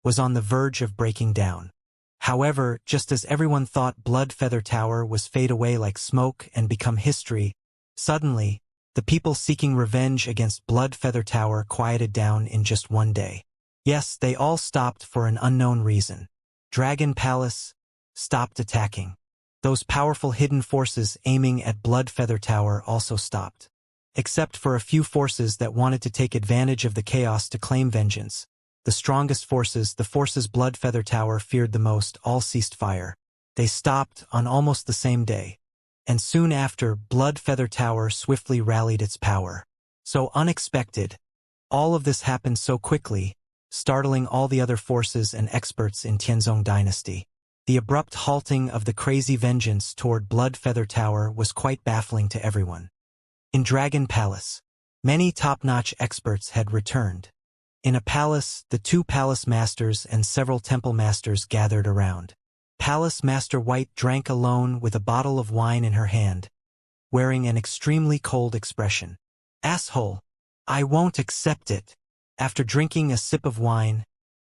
was on the verge of breaking down. However, just as everyone thought Blood Feather Tower was fade away like smoke and become history, suddenly, the people seeking revenge against Blood Feather Tower quieted down in just 1 day. Yes, they all stopped for an unknown reason. Dragon Palace stopped attacking. Those powerful hidden forces aiming at Blood Feather Tower also stopped. Except for a few forces that wanted to take advantage of the chaos to claim vengeance. The strongest forces, the forces Blood Feather Tower feared the most, all ceased fire. They stopped on almost the same day. And soon after, Blood Feather Tower swiftly rallied its power. So unexpected. All of this happened so quickly, startling all the other forces and experts in Tianzong dynasty. The abrupt halting of the crazy vengeance toward Blood Feather Tower was quite baffling to everyone. In Dragon Palace, many top-notch experts had returned. In a palace, the 2 palace masters and several temple masters gathered around. Palace Master White drank alone with a bottle of wine in her hand, wearing an extremely cold expression. "Asshole! I won't accept it." After drinking a sip of wine,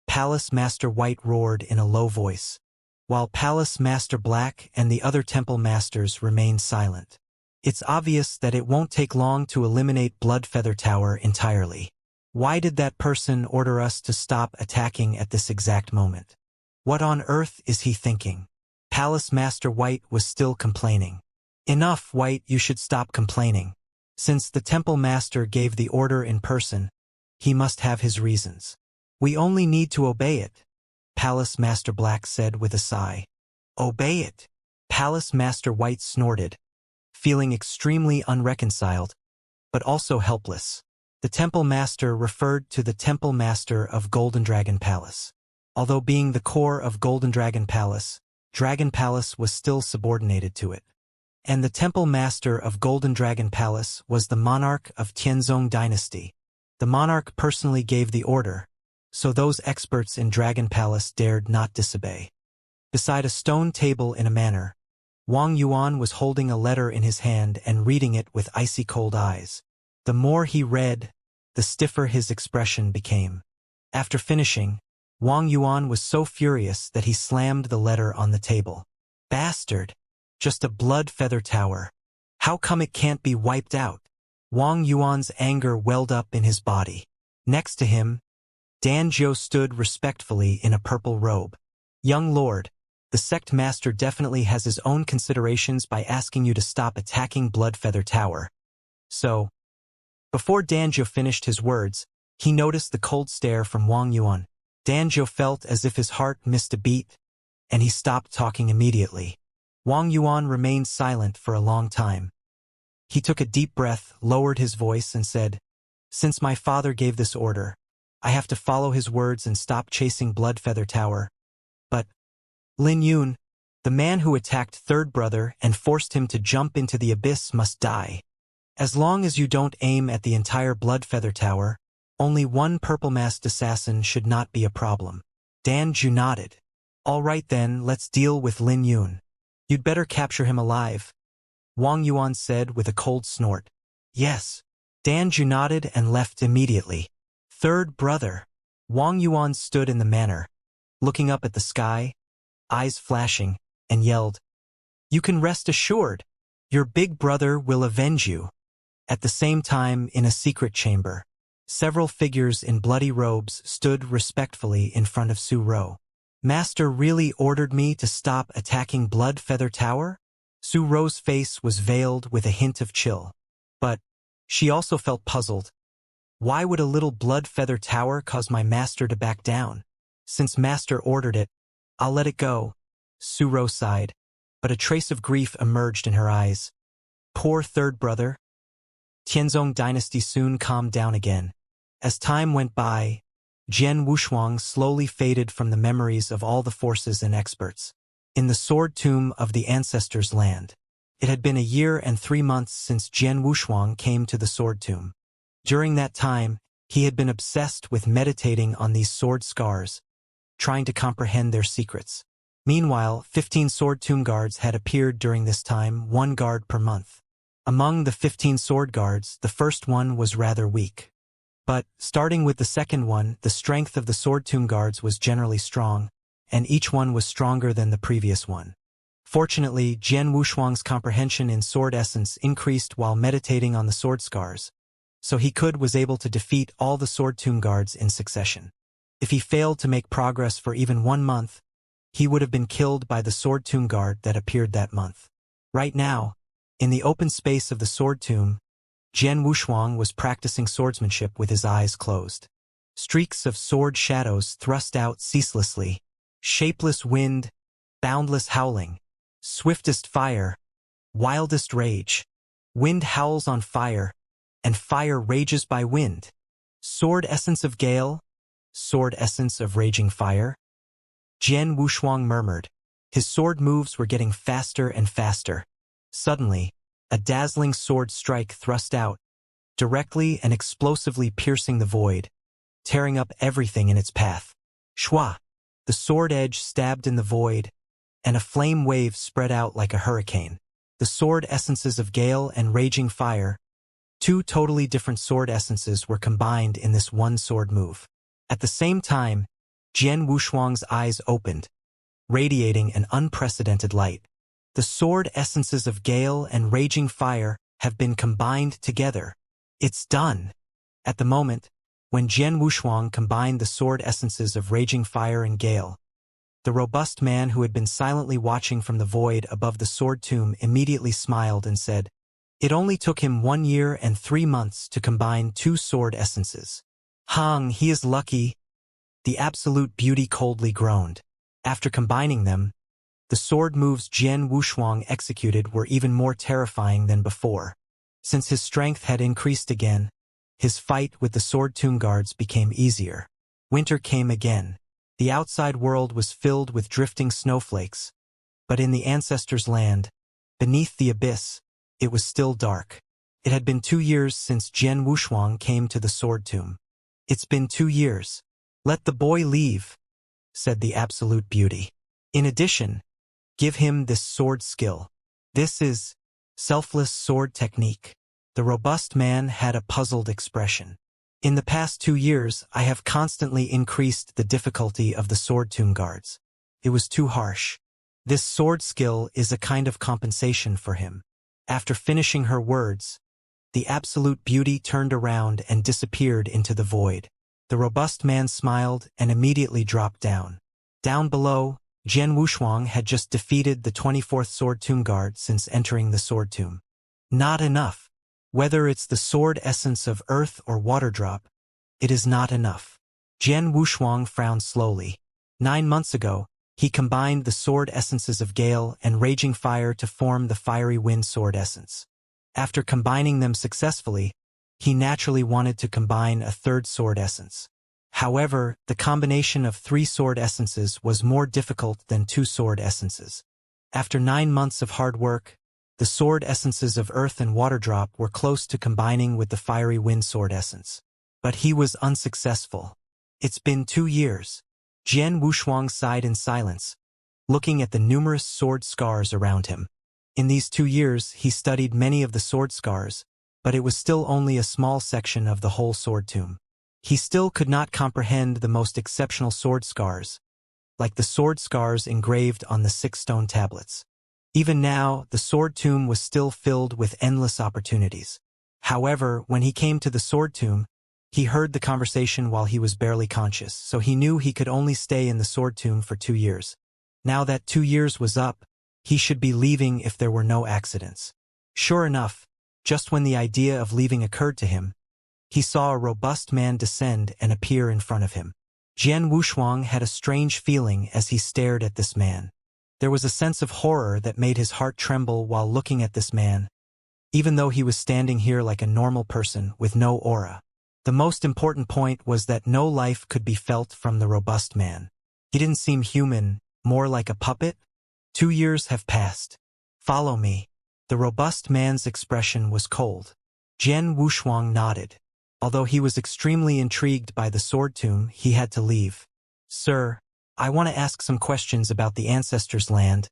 Palace Master White roared in a low voice, while Palace Master Black and the other temple masters remained silent. It's obvious that it won't take long to eliminate Blood Feather Tower entirely. Why did that person order us to stop attacking at this exact moment? What on earth is he thinking? Palace Master White was still complaining. "Enough, White, you should stop complaining. Since the temple master gave the order in person, he must have his reasons. We only need to obey it," Palace Master Black said with a sigh. "Obey it?" Palace Master White snorted, feeling extremely unreconciled, but also helpless. The Temple Master referred to the Temple Master of Golden Dragon Palace. Although being the core of Golden Dragon Palace was still subordinated to it. And the Temple Master of Golden Dragon Palace was the monarch of Tianzong dynasty. The monarch personally gave the order, so those experts in Dragon Palace dared not disobey. Beside a stone table in a manor, Wang Yuan was holding a letter in his hand and reading it with icy cold eyes. The more he read, the stiffer his expression became. After finishing, Wang Yuan was so furious that he slammed the letter on the table. "Bastard! Just a Blood Feather Tower. How come it can't be wiped out?" Wang Yuan's anger welled up in his body. Next to him, Danjiu stood respectfully in a purple robe. "Young lord, the sect master definitely has his own considerations by asking you to stop attacking Blood Feather Tower. So..." Before Danjiu finished his words, he noticed the cold stare from Wang Yuan. Danjiu felt as if his heart missed a beat, and he stopped talking immediately. Wang Yuan remained silent for a long time. He took a deep breath, lowered his voice, and said, "Since my father gave this order, I have to follow his words and stop chasing Bloodfeather Tower. But, Lin Yun, the man who attacked third brother and forced him to jump into the abyss must die. As long as you don't aim at the entire Bloodfeather Tower, only one purple-masked assassin should not be a problem." Dan Ju nodded. "All right then, let's deal with Lin Yun. You'd better capture him alive," Wang Yuan said with a cold snort. "Yes." Dan Ju nodded and left immediately. Third brother. Wang Yuan stood in the manor, looking up at the sky, eyes flashing, and yelled, "You can rest assured. Your big brother will avenge you." At the same time, in a secret chamber, several figures in bloody robes stood respectfully in front of Su Ro. "Master really ordered me to stop attacking Bloodfeather Tower?" Su Ro's face was veiled with a hint of chill. But she also felt puzzled. Why would a little Bloodfeather Tower cause my master to back down? Since master ordered it, I'll let it go. Su Ro sighed, but a trace of grief emerged in her eyes. Poor third brother. Tianzong dynasty soon calmed down again. As time went by, Jian Wushuang slowly faded from the memories of all the forces and experts. In the sword tomb of the ancestors' land, it had been a year and 3 months since Jian Wushuang came to the sword tomb. During that time, he had been obsessed with meditating on these sword scars, trying to comprehend their secrets. Meanwhile, 15 sword tomb guards had appeared during this time, 1 guard per month. Among the 15 sword guards, the first one was rather weak. But, starting with the second one, the strength of the sword tomb guards was generally strong, and each one was stronger than the previous one. Fortunately, Jian Wushuang's comprehension in sword essence increased while meditating on the sword scars, so he was able to defeat all the sword tomb guards in succession. If he failed to make progress for even 1 month, he would have been killed by the sword tomb guard that appeared that month. Right now, in the open space of the sword tomb, Jian Wushuang was practicing swordsmanship with his eyes closed. Streaks of sword shadows thrust out ceaselessly. Shapeless wind, boundless howling, swiftest fire, wildest rage. Wind howls on fire, and fire rages by wind. Sword essence of gale, sword essence of raging fire. Jian Wushuang murmured. His sword moves were getting faster and faster. Suddenly, a dazzling sword strike thrust out, directly and explosively piercing the void, tearing up everything in its path. Shwa! The sword edge stabbed in the void, and a flame wave spread out like a hurricane. The sword essences of gale and raging fire, 2 totally different sword essences, were combined in this one sword move. At the same time, Jian Wushuang's eyes opened, radiating an unprecedented light. The sword essences of gale and raging fire have been combined together. It's done. At the moment, when Jian Wushuang combined the sword essences of raging fire and gale, the robust man who had been silently watching from the void above the sword tomb immediately smiled and said, "It only took him 1 year and 3 months to combine 2 sword essences. Hang, he is lucky." The absolute beauty coldly groaned. After combining them, the sword moves Jian Wushuang executed were even more terrifying than before. Since his strength had increased again, his fight with the sword tomb guards became easier. Winter came again. The outside world was filled with drifting snowflakes, but in the ancestors' land, beneath the abyss, it was still dark. It had been 2 years since Jian Wushuang came to the sword tomb. "It's been 2 years. Let the boy leave," said the absolute beauty. "In addition, give him this sword skill. This is selfless sword technique." The robust man had a puzzled expression. "In the past 2 years, I have constantly increased the difficulty of the sword tomb guards. It was too harsh. This sword skill is a kind of compensation for him." After finishing her words, the absolute beauty turned around and disappeared into the void. The robust man smiled and immediately dropped down. Down below, Jian Wushuang had just defeated the 24th sword tomb guard since entering the sword tomb. Not enough. Whether it's the sword essence of earth or water drop, it is not enough. Jian Wushuang frowned slowly. 9 months ago, He combined the sword essences of Gale and Raging Fire to form the Fiery Wind sword essence. After combining them successfully, he naturally wanted to combine a third sword essence. However, the combination of 3 sword essences was more difficult than 2 sword essences. After 9 months of hard work, the sword essences of Earth and Waterdrop were close to combining with the Fiery Wind sword essence. But he was unsuccessful. It's been 2 years. Jian Wushuang sighed in silence, looking at the numerous sword scars around him. In these 2 years, he studied many of the sword scars, but it was still only a small section of the whole sword tomb. He still could not comprehend the most exceptional sword scars, like the sword scars engraved on the 6 stone tablets. Even now, the sword tomb was still filled with endless opportunities. However, when he came to the sword tomb, he heard the conversation while he was barely conscious, so he knew he could only stay in the sword tomb for 2 years. Now that 2 years was up, he should be leaving if there were no accidents. Sure enough, just when the idea of leaving occurred to him, he saw a robust man descend and appear in front of him. Jian Wushuang had a strange feeling as he stared at this man. There was a sense of horror that made his heart tremble while looking at this man, even though he was standing here like a normal person with no aura. The most important point was that no life could be felt from the robust man. He didn't seem human, more like a puppet. 2 years have passed. Follow me. The robust man's expression was cold. Jian Wushuang nodded. Although he was extremely intrigued by the sword tomb, he had to leave. Sir, I want to ask some questions about the ancestors' land.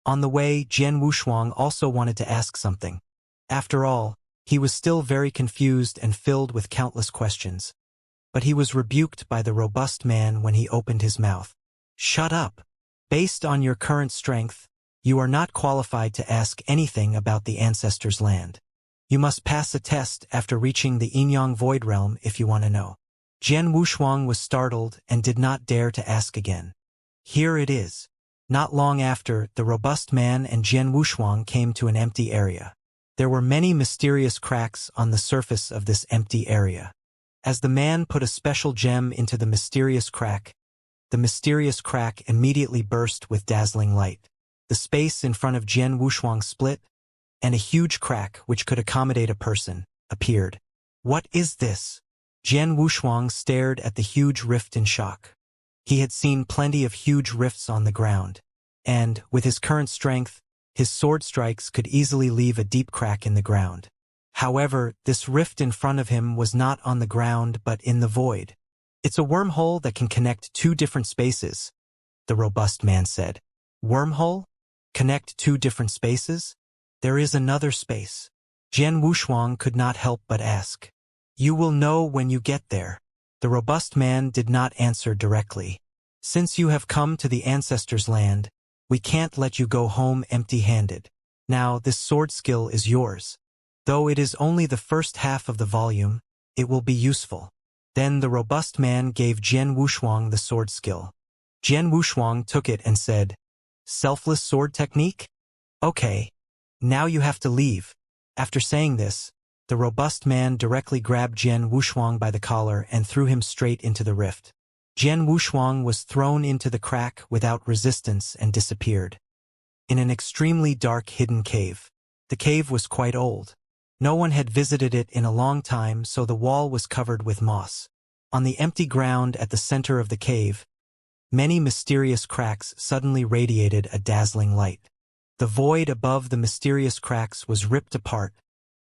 On the way, Jian Wushuang also wanted to ask something. After all, he was still very confused and filled with countless questions. But he was rebuked by the robust man when he opened his mouth. Shut up. Based on your current strength, you are not qualified to ask anything about the ancestors' land. You must pass a test after reaching the Yinyang Void Realm if you want to know. Jian Wushuang was startled and did not dare to ask again. Here it is. Not long after, the robust man and Jian Wushuang came to an empty area. There were many mysterious cracks on the surface of this empty area. As the man put a special gem into the mysterious crack immediately burst with dazzling light. The space in front of Jian Wushuang split, and a huge crack, which could accommodate a person, appeared. What is this? Jian Wushuang stared at the huge rift in shock. He had seen plenty of huge rifts on the ground, and, with his current strength, his sword strikes could easily leave a deep crack in the ground. However, this rift in front of him was not on the ground but in the void. It's a wormhole that can connect 2 different spaces, the robust man said. Wormhole? Connect 2 different spaces? There is another space. Jian Wushuang could not help but ask. You will know when you get there. The robust man did not answer directly. Since you have come to the ancestors' land, we can't let you go home empty-handed. Now, this sword skill is yours. Though it is only the first half of the volume, it will be useful. Then the robust man gave Jian Wushuang the sword skill. Jian Wushuang took it and said, Selfless sword technique? Okay. Now you have to leave. After saying this, the robust man directly grabbed Jian Wushuang by the collar and threw him straight into the rift. Jian Wushuang was thrown into the crack without resistance and disappeared. In an extremely dark hidden cave. The cave was quite old. No one had visited it in a long time, so the wall was covered with moss. On the empty ground at the center of the cave, many mysterious cracks suddenly radiated a dazzling light. The void above the mysterious cracks was ripped apart,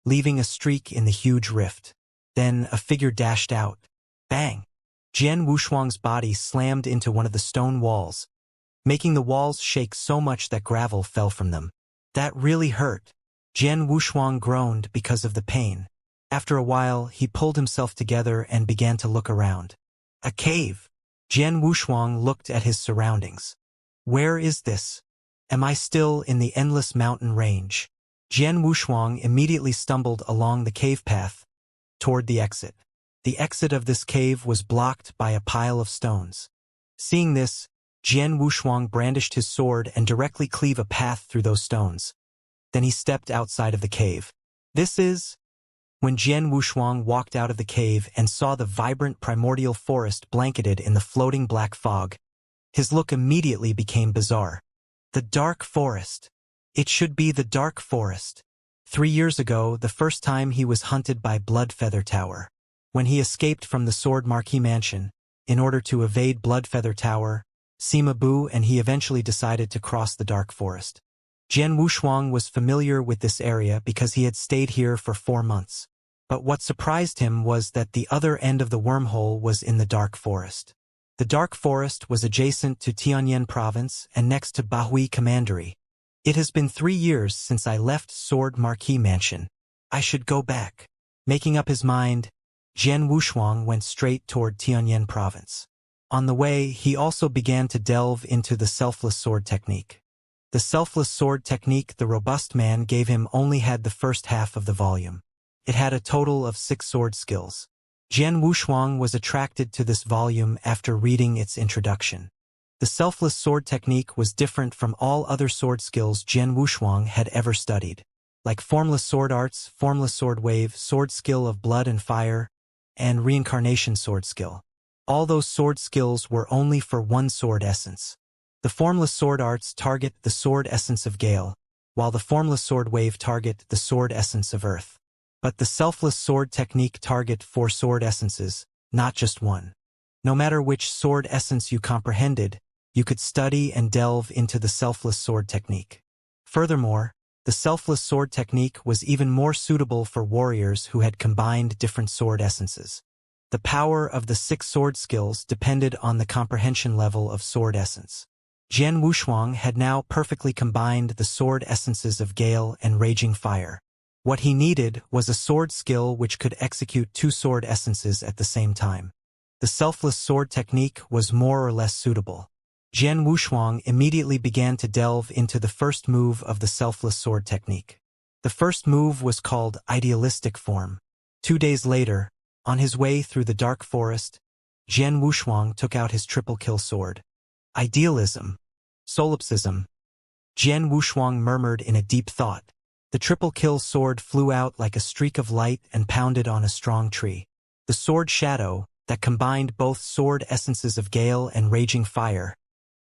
leaving a streak in the huge rift. Then a figure dashed out. Bang! Jian Wushuang's body slammed into one of the stone walls, making the walls shake so much that gravel fell from them. That really hurt. Jian Wushuang groaned because of the pain. After a while, he pulled himself together and began to look around. A cave. Jian Wushuang looked at his surroundings. Where is this? Am I still in the endless mountain range? Jian Wushuang immediately stumbled along the cave path toward the exit. The exit of this cave was blocked by a pile of stones. Seeing this, Jian Wushuang brandished his sword and directly cleaved a path through those stones. Then he stepped outside of the cave. This is... When Jian Wushuang walked out of the cave and saw the vibrant primordial forest blanketed in the floating black fog, His look immediately became bizarre. The dark forest. It should be the dark forest. 3 years ago, the first time he was hunted by Bloodfeather Tower. When he escaped from the Sword Marquis Mansion, in order to evade Bloodfeather Tower, Sima Bu and he eventually decided to cross the dark forest. Jian Wushuang was familiar with this area because he had stayed here for 4 months. But what surprised him was that the other end of the wormhole was in the dark forest. The dark forest was adjacent to Tianyan province and next to Bahui Commandery. It has been 3 years since I left Sword Marquis Mansion. I should go back. Making up his mind, Jian Wushuang went straight toward Tianyan province. On the way, he also began to delve into the selfless sword technique. The selfless sword technique the robust man gave him only had the first half of the volume. It had a total of 6 sword skills. Jian Wushuang was attracted to this volume after reading its introduction. The selfless sword technique was different from all other sword skills Jian Wushuang had ever studied, like formless sword arts, formless sword wave, sword skill of blood and fire, and reincarnation sword skill. All those sword skills were only for one sword essence. The formless sword arts target the sword essence of Gale, while the formless sword wave target the sword essence of Earth. But the selfless sword technique target 4 sword essences, not just one. No matter which sword essence you comprehended, you could study and delve into the selfless sword technique. Furthermore, the selfless sword technique was even more suitable for warriors who had combined different sword essences. The power of the 6 sword skills depended on the comprehension level of sword essence. Jian Wushuang had now perfectly combined the sword essences of Gale and Raging Fire. What he needed was a sword skill which could execute 2 sword essences at the same time. The selfless sword technique was more or less suitable. Jian Wushuang immediately began to delve into the first move of the selfless sword technique. The first move was called Idealistic Form. 2 days later, on his way through the dark forest, Jian Wushuang took out his triple kill sword. Idealism. Solipsism. Jian Wushuang murmured in a deep thought. The triple kill sword flew out like a streak of light and pounded on a strong tree. The sword shadow, that combined both sword essences of Gale and Raging Fire,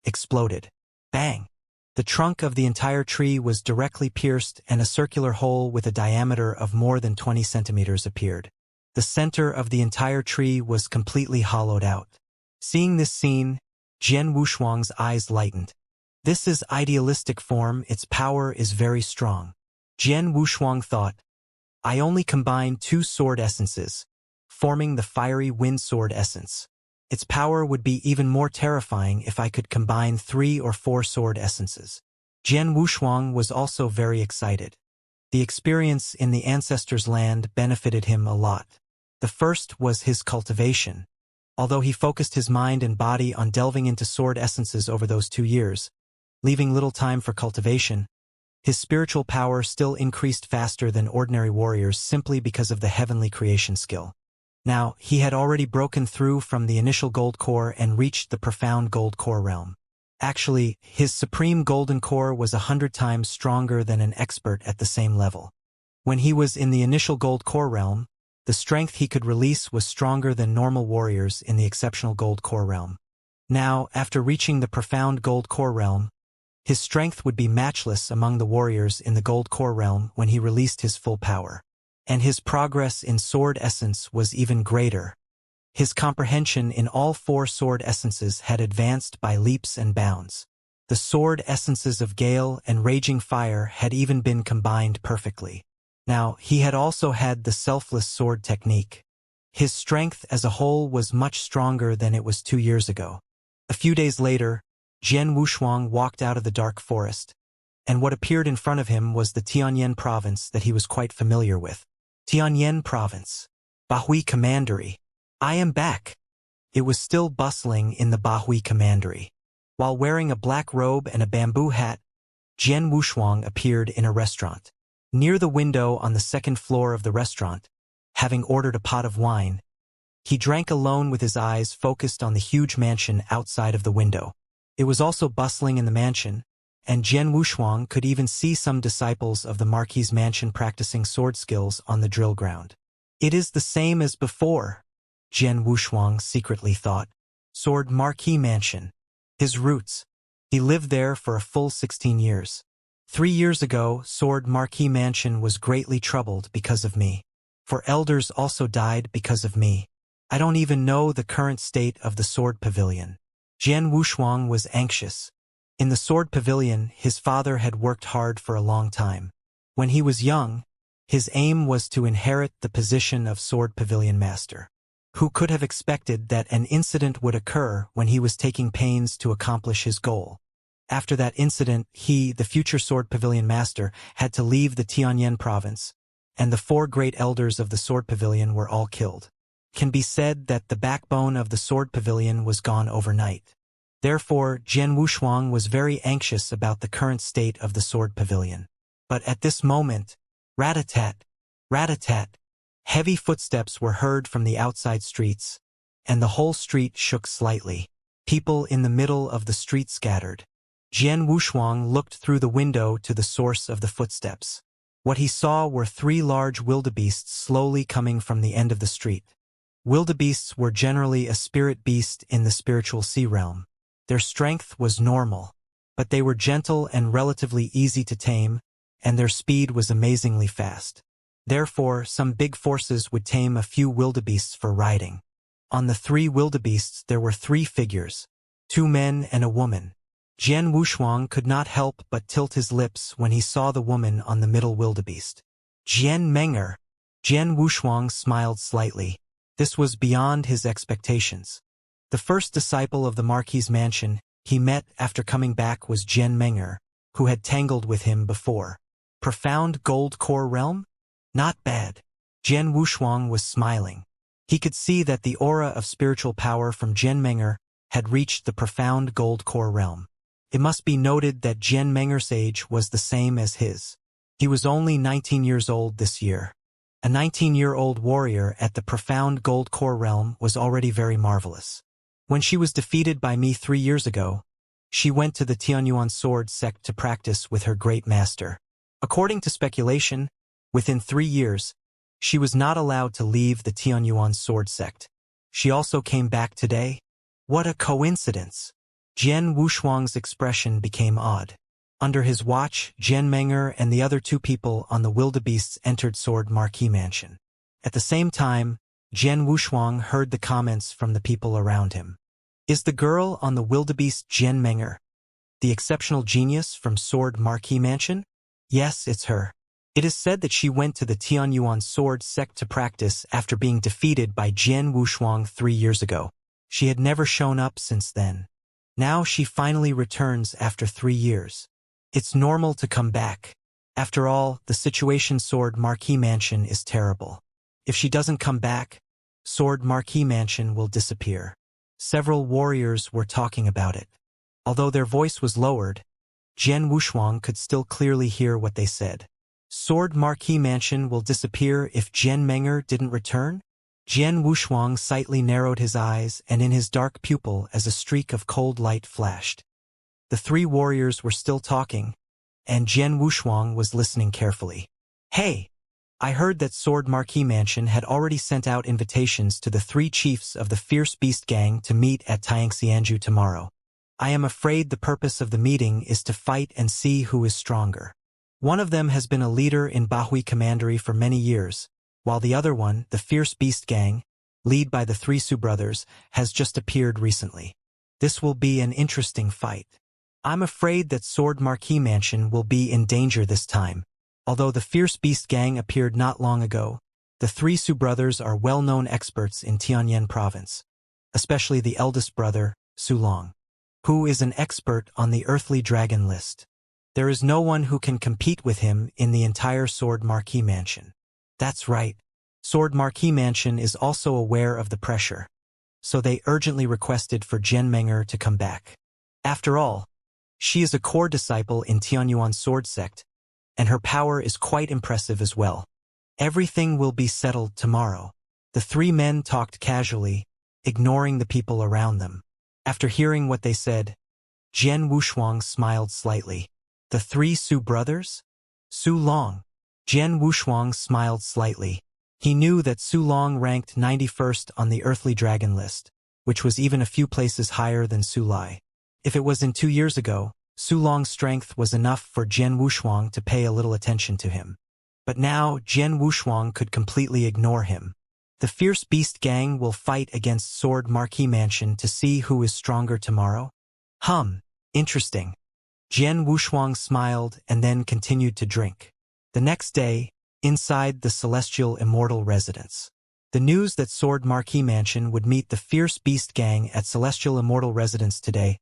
exploded. Bang! The trunk of the entire tree was directly pierced and a circular hole with a diameter of more than 20 centimeters appeared. The center of the entire tree was completely hollowed out. Seeing this scene, Jian Wushuang's eyes lightened. This is idealistic form, its power is very strong. Jian Wushuang thought, I only combine 2 sword essences, forming the fiery wind sword essence. Its power would be even more terrifying if I could combine 3 or 4 sword essences. Jian Wushuang was also very excited. The experience in the ancestors' land benefited him a lot. The first was his cultivation. Although he focused his mind and body on delving into sword essences over those 2 years, leaving little time for cultivation, his spiritual power still increased faster than ordinary warriors simply because of the heavenly creation skill. Now, he had already broken through from the initial gold core and reached the profound gold core realm. Actually, his supreme golden core was 100 times stronger than an expert at the same level. When he was in the initial gold core realm, the strength he could release was stronger than normal warriors in the exceptional gold core realm. Now, after reaching the profound gold core realm, his strength would be matchless among the warriors in the gold core realm when he released his full power. And his progress in sword essence was even greater. His comprehension in all 4 sword essences had advanced by leaps and bounds. The sword essences of Gale and Raging Fire had even been combined perfectly. Now, he had also had the selfless sword technique. His strength as a whole was much stronger than it was 2 years ago. A few days later, Jian Wushuang walked out of the dark forest, and what appeared in front of him was the Tianyan province that he was quite familiar with. Tianyan province. Bahui Commandery. I am back. It was still bustling in the Bahui Commandery. While wearing a black robe and a bamboo hat, Jian Wushuang appeared in a restaurant. Near the window on the 2nd floor of the restaurant, having ordered a pot of wine, he drank alone with his eyes focused on the huge mansion outside of the window. It was also bustling in the mansion, and Jian Wushuang could even see some disciples of the Marquis' mansion practicing sword skills on the drill ground. It is the same as before, Jian Wushuang secretly thought. Sword Marquis Mansion. His roots. He lived there for a full 16 years. 3 years ago, Sword Marquee Mansion was greatly troubled because of me. 4 elders also died because of me. I don't even know the current state of the Sword Pavilion. Jian Wushuang was anxious. In the Sword Pavilion, his father had worked hard for a long time. When he was young, his aim was to inherit the position of Sword Pavilion Master. Who could have expected that an incident would occur when he was taking pains to accomplish his goal? After that incident, he, the future Sword Pavilion Master, had to leave the Tianyan province, and the 4 great elders of the Sword Pavilion were all killed. Can be said that the backbone of the Sword Pavilion was gone overnight. Therefore, Jian Wushuang was very anxious about the current state of the Sword Pavilion. But at this moment, rat-a-tat, rat-a-tat, heavy footsteps were heard from the outside streets, and the whole street shook slightly. People in the middle of the street scattered. Jian Wushuang looked through the window to the source of the footsteps. What he saw were 3 large wildebeests slowly coming from the end of the street. Wildebeests were generally a spirit beast in the spiritual sea realm. Their strength was normal, but they were gentle and relatively easy to tame, and their speed was amazingly fast. Therefore, some big forces would tame a few wildebeests for riding. On the 3 wildebeests there were 3 figures, 2 men and a woman. Jian Wushuang could not help but tilt his lips when he saw the woman on the middle wildebeest. Jian Menger. Jian Wushuang smiled slightly. This was beyond his expectations. The first disciple of the Marquis's mansion he met after coming back was Jian Menger, who had tangled with him before. Profound gold core realm? Not bad. Jian Wushuang was smiling. He could see that the aura of spiritual power from Jian Menger had reached the profound gold core realm. It must be noted that Jian Menger's age was the same as his. He was only 19 years old this year. A 19-year-old warrior at the profound gold core realm was already very marvelous. When she was defeated by me 3 years ago, she went to the Tianyuan sword sect to practice with her great master. According to speculation, within 3 years, she was not allowed to leave the Tianyuan sword sect. She also came back today? What a coincidence! Jian Wushuang's expression became odd. Under his watch, Jian Menger and the other 2 people on the wildebeests entered Sword Marquee Mansion. At the same time, Jian Wushuang heard the comments from the people around him. Is the girl on the wildebeest Jian Menger the exceptional genius from Sword Marquee Mansion? Yes, it's her. It is said that she went to the Tianyuan sword sect to practice after being defeated by Jian Wushuang 3 years ago. She had never shown up since then. Now she finally returns after 3 years. It's normal to come back. After all, the situation Sword Marquee Mansion is terrible. If she doesn't come back, Sword Marquee Mansion will disappear. Several warriors were talking about it. Although their voice was lowered, Jian Wushuang could still clearly hear what they said. Sword Marquee Mansion will disappear if Jian Menger didn't return? Jian Wushuang slightly narrowed his eyes, and in his dark pupil as a streak of cold light flashed. The 3 warriors were still talking, and Jian Wushuang was listening carefully. Hey! I heard that Sword Marquee Mansion had already sent out invitations to the 3 chiefs of the Fierce Beast Gang to meet at Xianxia tomorrow. I am afraid the purpose of the meeting is to fight and see who is stronger. One of them has been a leader in Bahui Commandery for many years, while the other one, the Fierce Beast Gang, led by the 3 Su brothers, has just appeared recently. This will be an interesting fight. I'm afraid that Sword Marquee Mansion will be in danger this time. Although the Fierce Beast Gang appeared not long ago, the 3 Su brothers are well-known experts in Tianyan province, especially the eldest brother, Su Long, who is an expert on the earthly dragon list. There is no one who can compete with him in the entire Sword Marquee Mansion. That's right. Sword Marquee Mansion is also aware of the pressure, so they urgently requested for Jian Menger to come back. After all, she is a core disciple in Tianyuan sword sect, and her power is quite impressive as well. Everything will be settled tomorrow. The 3 men talked casually, ignoring the people around them. After hearing what they said, Jian Wushuang smiled slightly. The 3 Su brothers? Su Long. Jian Wushuang smiled slightly. He knew that Su Long ranked 91st on the earthly dragon list, which was even a few places higher than Su Lai. If it was in 2 years ago, Su Long's strength was enough for Jian Wushuang to pay a little attention to him. But now, Jian Wushuang could completely ignore him. The Fierce Beast Gang will fight against Sword Marquee Mansion to see who is stronger tomorrow? Interesting. Jian Wushuang smiled and then continued to drink. The next day, inside the Celestial Immortal residence. The news that Sword Marquee Mansion would meet the Fierce Beast Gang at Celestial Immortal residence today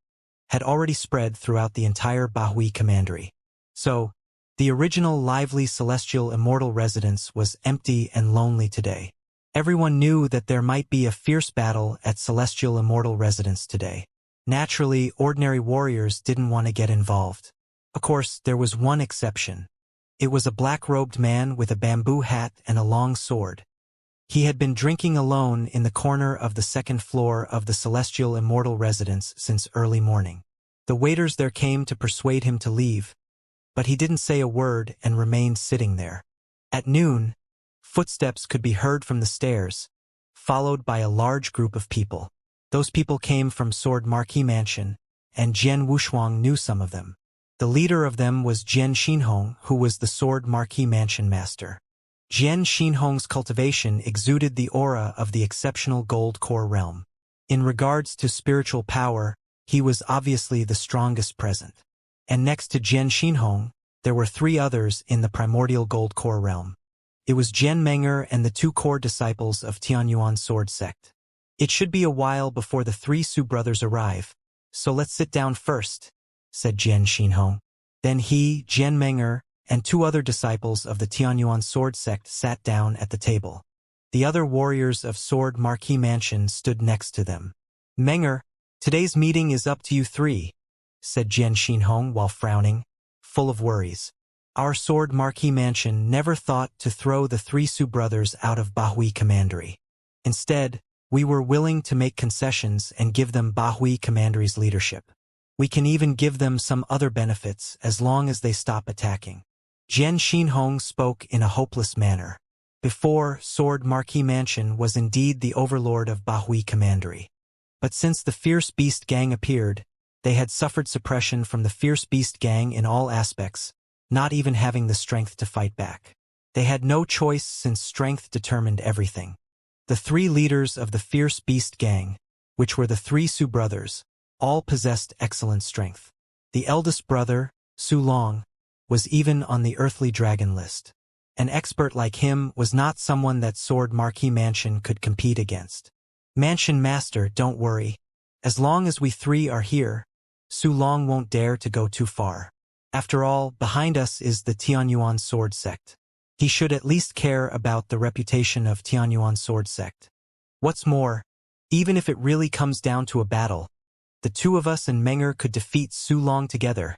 had already spread throughout the entire Bahui Commandery. So, the original lively Celestial Immortal residence was empty and lonely today. Everyone knew that there might be a fierce battle at Celestial Immortal residence today. Naturally, ordinary warriors didn't want to get involved. Of course, there was one exception. It was a black-robed man with a bamboo hat and a long sword. He had been drinking alone in the corner of the second floor of the Celestial Immortal residence since early morning. The waiters there came to persuade him to leave, but he didn't say a word and remained sitting there. At noon, footsteps could be heard from the stairs, followed by a large group of people. Those people came from Sword Marquee Mansion, and Jian Wushuang knew some of them. The leader of them was Jian Xinhong, who was the Sword Marquee Mansion master. Jian Xinhong's cultivation exuded the aura of the exceptional gold core realm. In regards to spiritual power, he was obviously the strongest present. And next to Jian Xinhong, there were 3 others in the primordial gold core realm. It was Jian Menger and the 2 core disciples of Tianyuan sword sect. It should be a while before the 3 Su brothers arrive, so let's sit down first, said Jian Xinhong. Then he, Jian Menger, and 2 other disciples of the Tianyuan sword sect sat down at the table. The other warriors of Sword Marquee Mansion stood next to them. Menger, today's meeting is up to you 3, said Jian Xinhong while frowning, full of worries. Our Sword Marquee Mansion never thought to throw the 3 Su brothers out of Bahui Commandery. Instead, we were willing to make concessions and give them Bahui Commandery's leadership. We can even give them some other benefits as long as they stop attacking. Jian Xinhong spoke in a hopeless manner. Before, Sword Marquee Mansion was indeed the overlord of Bahui Commandery. But since the Fierce Beast Gang appeared, they had suffered suppression from the Fierce Beast Gang in all aspects, not even having the strength to fight back. They had no choice since strength determined everything. The 3 leaders of the Fierce Beast Gang, which were the 3 Su brothers, all possessed excellent strength. The eldest brother, Su Long, was even on the earthly dragon list. An expert like him was not someone that Sword Marquee Mansion could compete against. Mansion Master, don't worry. As long as we 3 are here, Su Long won't dare to go too far. After all, behind us is the Tianyuan sword sect. He should at least care about the reputation of Tianyuan sword sect. What's more, even if it really comes down to a battle, the 2 of us and Menger could defeat Su Long together,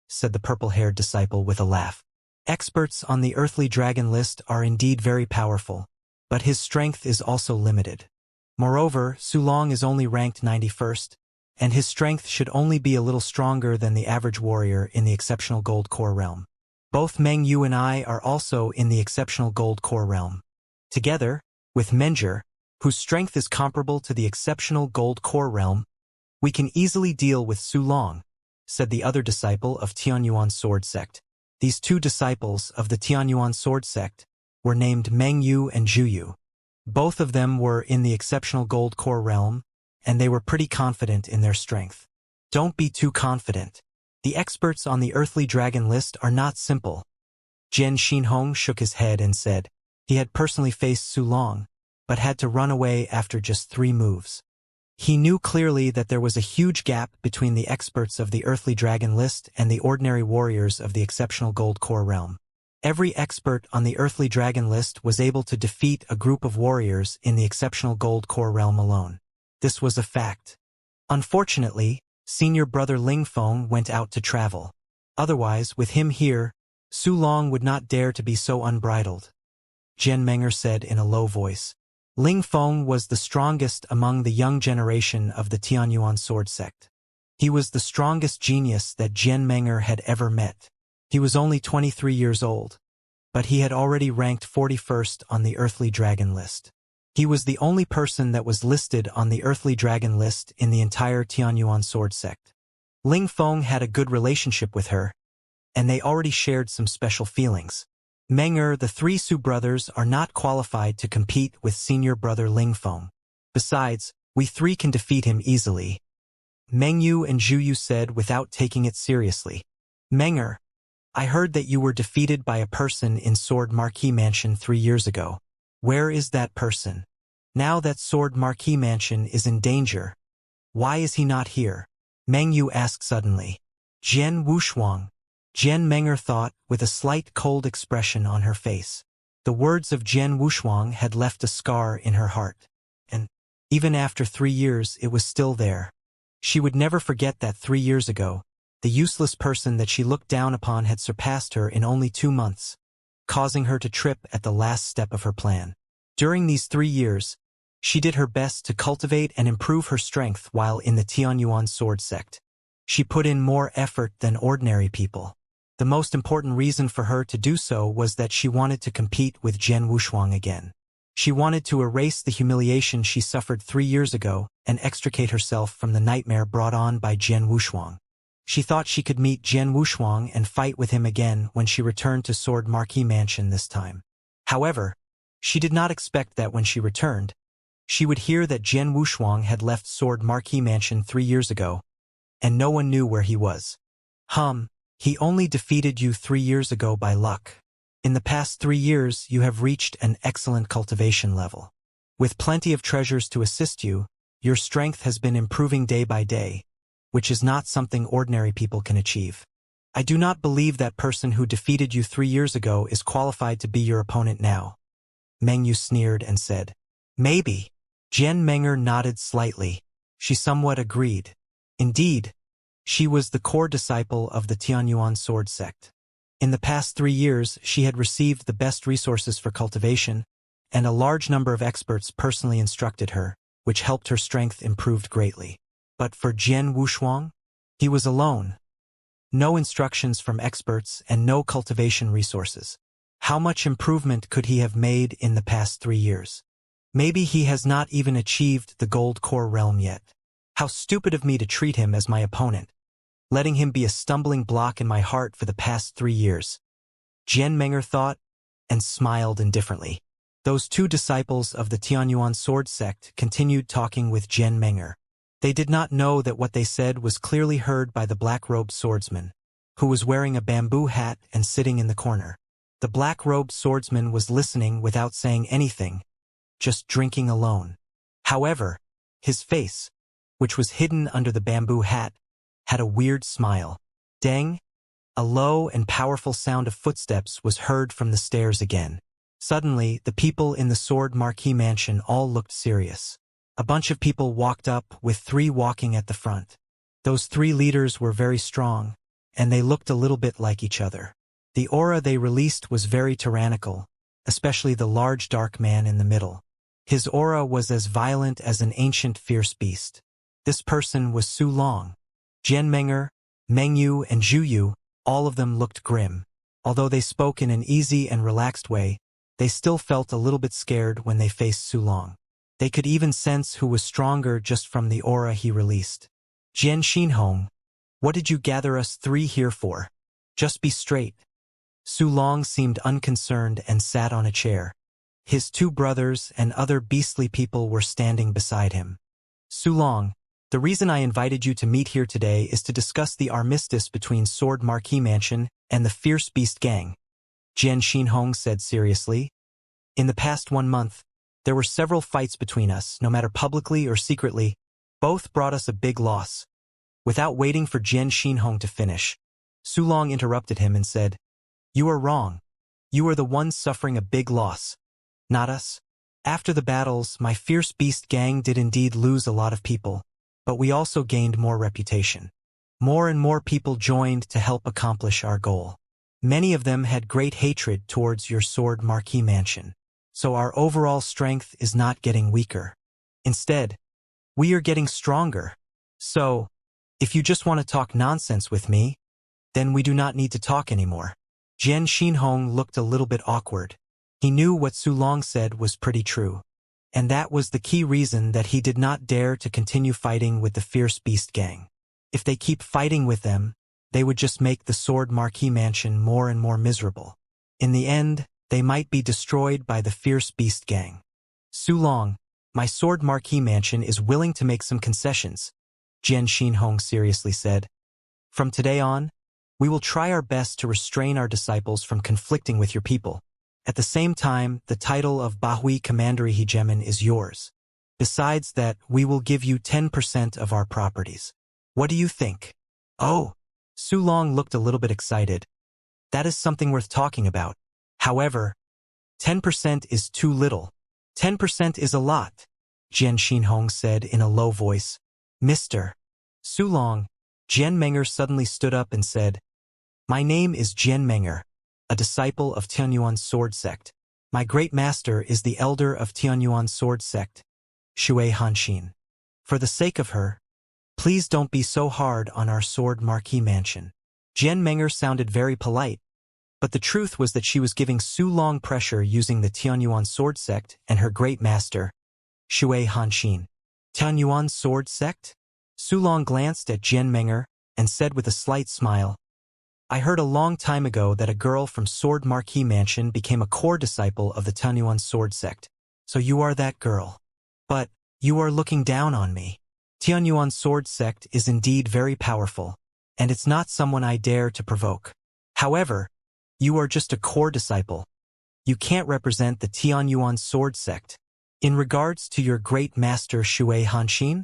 said the purple-haired disciple with a laugh. Experts on the earthly dragon list are indeed very powerful, but his strength is also limited. Moreover, Su Long is only ranked 91st, and his strength should only be a little stronger than the average warrior in the exceptional gold core realm. Both Meng Yu and I are also in the exceptional gold core realm. Together, with Menger, whose strength is comparable to the exceptional gold core realm, we can easily deal with Su Long, said the other disciple of Tianyuan sword sect. These 2 disciples of the Tianyuan sword sect were named Meng Yu and Zhu Yu. Both of them were in the exceptional gold core realm, and they were pretty confident in their strength. Don't be too confident. The experts on the earthly dragon list are not simple. Jian Xinhong shook his head and said he had personally faced Su Long, but had to run away after just 3 moves. He knew clearly that there was a huge gap between the experts of the earthly dragon list and the ordinary warriors of the exceptional gold core realm. Every expert on the earthly dragon list was able to defeat a group of warriors in the exceptional gold core realm alone. This was a fact. Unfortunately, senior brother Ling Feng went out to travel. Otherwise, with him here, Su Long would not dare to be so unbridled. Jian Menger said in a low voice. Ling Feng was the strongest among the young generation of the Tianyuan sword sect. He was the strongest genius that Jian Menger had ever met. He was only 23 years old, but he had already ranked 41st on the earthly dragon list. He was the only person that was listed on the earthly dragon list in the entire Tianyuan sword sect. Ling Feng had a good relationship with her, and they already shared some special feelings. Meng the three Su brothers are not qualified to compete with senior brother Ling Feng. Besides, we three can defeat him easily, Meng Yu and Zhu Yu said without taking it seriously. Meng, I heard that you were defeated by a person in Sword Marquee Mansion 3 years ago. Where is that person? Now that Sword Marquee Mansion is in danger, why is he not here? Meng Yu asked suddenly. Jian Wushuang. Jian Meng thought with a slight cold expression on her face. The words of Jian Wushuang had left a scar in her heart. And even after 3 years it was still there. She would never forget that 3 years ago, the useless person that she looked down upon had surpassed her in only 2 months, causing her to trip at the last step of her plan. During these 3 years, she did her best to cultivate and improve her strength while in the Tianyuan sword sect. She put in more effort than ordinary people. The most important reason for her to do so was that she wanted to compete with Jian Wushuang again. She wanted to erase the humiliation she suffered 3 years ago and extricate herself from the nightmare brought on by Jian Wushuang. She thought she could meet Jian Wushuang and fight with him again when she returned to Sword Marquee Mansion this time. However, she did not expect that when she returned, she would hear that Jian Wushuang had left Sword Marquee Mansion 3 years ago, and no one knew where he was. He only defeated you 3 years ago by luck. In the past 3 years you have reached an excellent cultivation level. With plenty of treasures to assist you, your strength has been improving day by day, which is not something ordinary people can achieve. I do not believe that person who defeated you 3 years ago is qualified to be your opponent now. Meng Yu sneered and said. Maybe. Jian Menger nodded slightly. She somewhat agreed. Indeed, she was the core disciple of the Tianyuan sword sect. In the past 3 years, she had received the best resources for cultivation, and a large number of experts personally instructed her, which helped her strength improved greatly. But for Jian Wushuang, he was alone. No instructions from experts and no cultivation resources. How much improvement could he have made in the past 3 years? Maybe he has not even achieved the gold core realm yet. How stupid of me to treat him as my opponent, letting him be a stumbling block in my heart for the past 3 years. Jian Menger thought, and smiled indifferently. Those 2 disciples of the Tianyuan sword sect continued talking with Jian Menger. They did not know that what they said was clearly heard by the black-robed swordsman, who was wearing a bamboo hat and sitting in the corner. The black-robed swordsman was listening without saying anything, just drinking alone. However, his face, which was hidden under the bamboo hat, had a weird smile. Deng! A low and powerful sound of footsteps was heard from the stairs again. Suddenly, the people in the Sword Marquee Mansion all looked serious. A bunch of people walked up, with 3 walking at the front. Those 3 leaders were very strong, and they looked a little bit like each other. The aura they released was very tyrannical, especially the large dark man in the middle. His aura was as violent as an ancient fierce beast. This person was Su Long. Jian Menger, Meng Yu, and Zhu Yu, all of them looked grim. Although they spoke in an easy and relaxed way, they still felt a little bit scared when they faced Su Long. They could even sense who was stronger just from the aura he released. Jian Xinhong, what did you gather us 3 here for? Just be straight. Su Long seemed unconcerned and sat on a chair. His 2 brothers and other beastly people were standing beside him. Su Long, the reason I invited you to meet here today is to discuss the armistice between Sword Marquee Mansion and the Fierce Beast Gang, Jian Xinhong said seriously. In the past 1 month, there were several fights between us, no matter publicly or secretly. Both brought us a big loss. Without waiting for Jian Xinhong to finish, Su Long interrupted him and said, You are wrong. You are the ones suffering a big loss, not us. After the battles, my Fierce Beast Gang did indeed lose a lot of people, but we also gained more reputation. More and more people joined to help accomplish our goal. Many of them had great hatred towards your Sword Marquee Mansion, so our overall strength is not getting weaker. Instead, we are getting stronger. So, if you just want to talk nonsense with me, then we do not need to talk anymore. Jian Xinhong looked a little bit awkward. He knew what Su Long said was pretty true, and that was the key reason that he did not dare to continue fighting with the Fierce Beast Gang. If they keep fighting with them, they would just make the Sword Marquis Mansion more and more miserable. In the end, they might be destroyed by the fierce beast gang. Su Long, my Sword Marquis Mansion is willing to make some concessions, Jian Xinhong seriously said. From today on, we will try our best to restrain our disciples from conflicting with your people. At the same time, the title of Bahui Commandery Hegemon is yours. Besides that, we will give you 10% of our properties. What do you think? Oh, Su Long looked a little bit excited. That is something worth talking about. However, 10% is too little. 10% is a lot, Jian Xinhong said in a low voice. Mr. Su Long, Jian Menger suddenly stood up and said, My name is Jian Menger, a disciple of Tianyuan Sword Sect. My great master is the elder of Tianyuan Sword Sect, Shui Hanxin. For the sake of her, please don't be so hard on our Sword Marquis Mansion. Jian Menger sounded very polite, but the truth was that she was giving Su Long pressure using the Tianyuan Sword Sect and her great master, Shui Hanxin. Tianyuan Sword Sect? Su Long glanced at Jian Menger and said with a slight smile, I heard a long time ago that a girl from Sword Marquis Mansion became a core disciple of the Tianyuan Sword Sect. So you are that girl. But you are looking down on me. Tianyuan Sword Sect is indeed very powerful, and it's not someone I dare to provoke. However, you are just a core disciple. You can't represent the Tianyuan Sword Sect. In regards to your great master Shui Hanxin?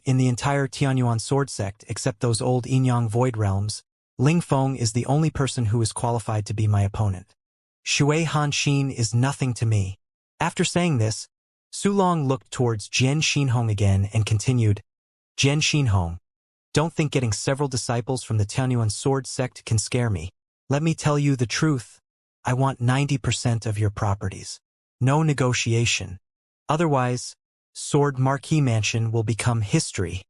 In the entire Tianyuan Sword Sect except those old Yinyang Void Realms, Ling Feng is the only person who is qualified to be my opponent. Shui Hanxin is nothing to me. After saying this, Su Long looked towards Jian Xinhong again and continued, Jian Xinhong, don't think getting several disciples from the Tianyuan Sword Sect can scare me. Let me tell you the truth. I want 90% of your properties. No negotiation. Otherwise, Sword Marquis Mansion will become history.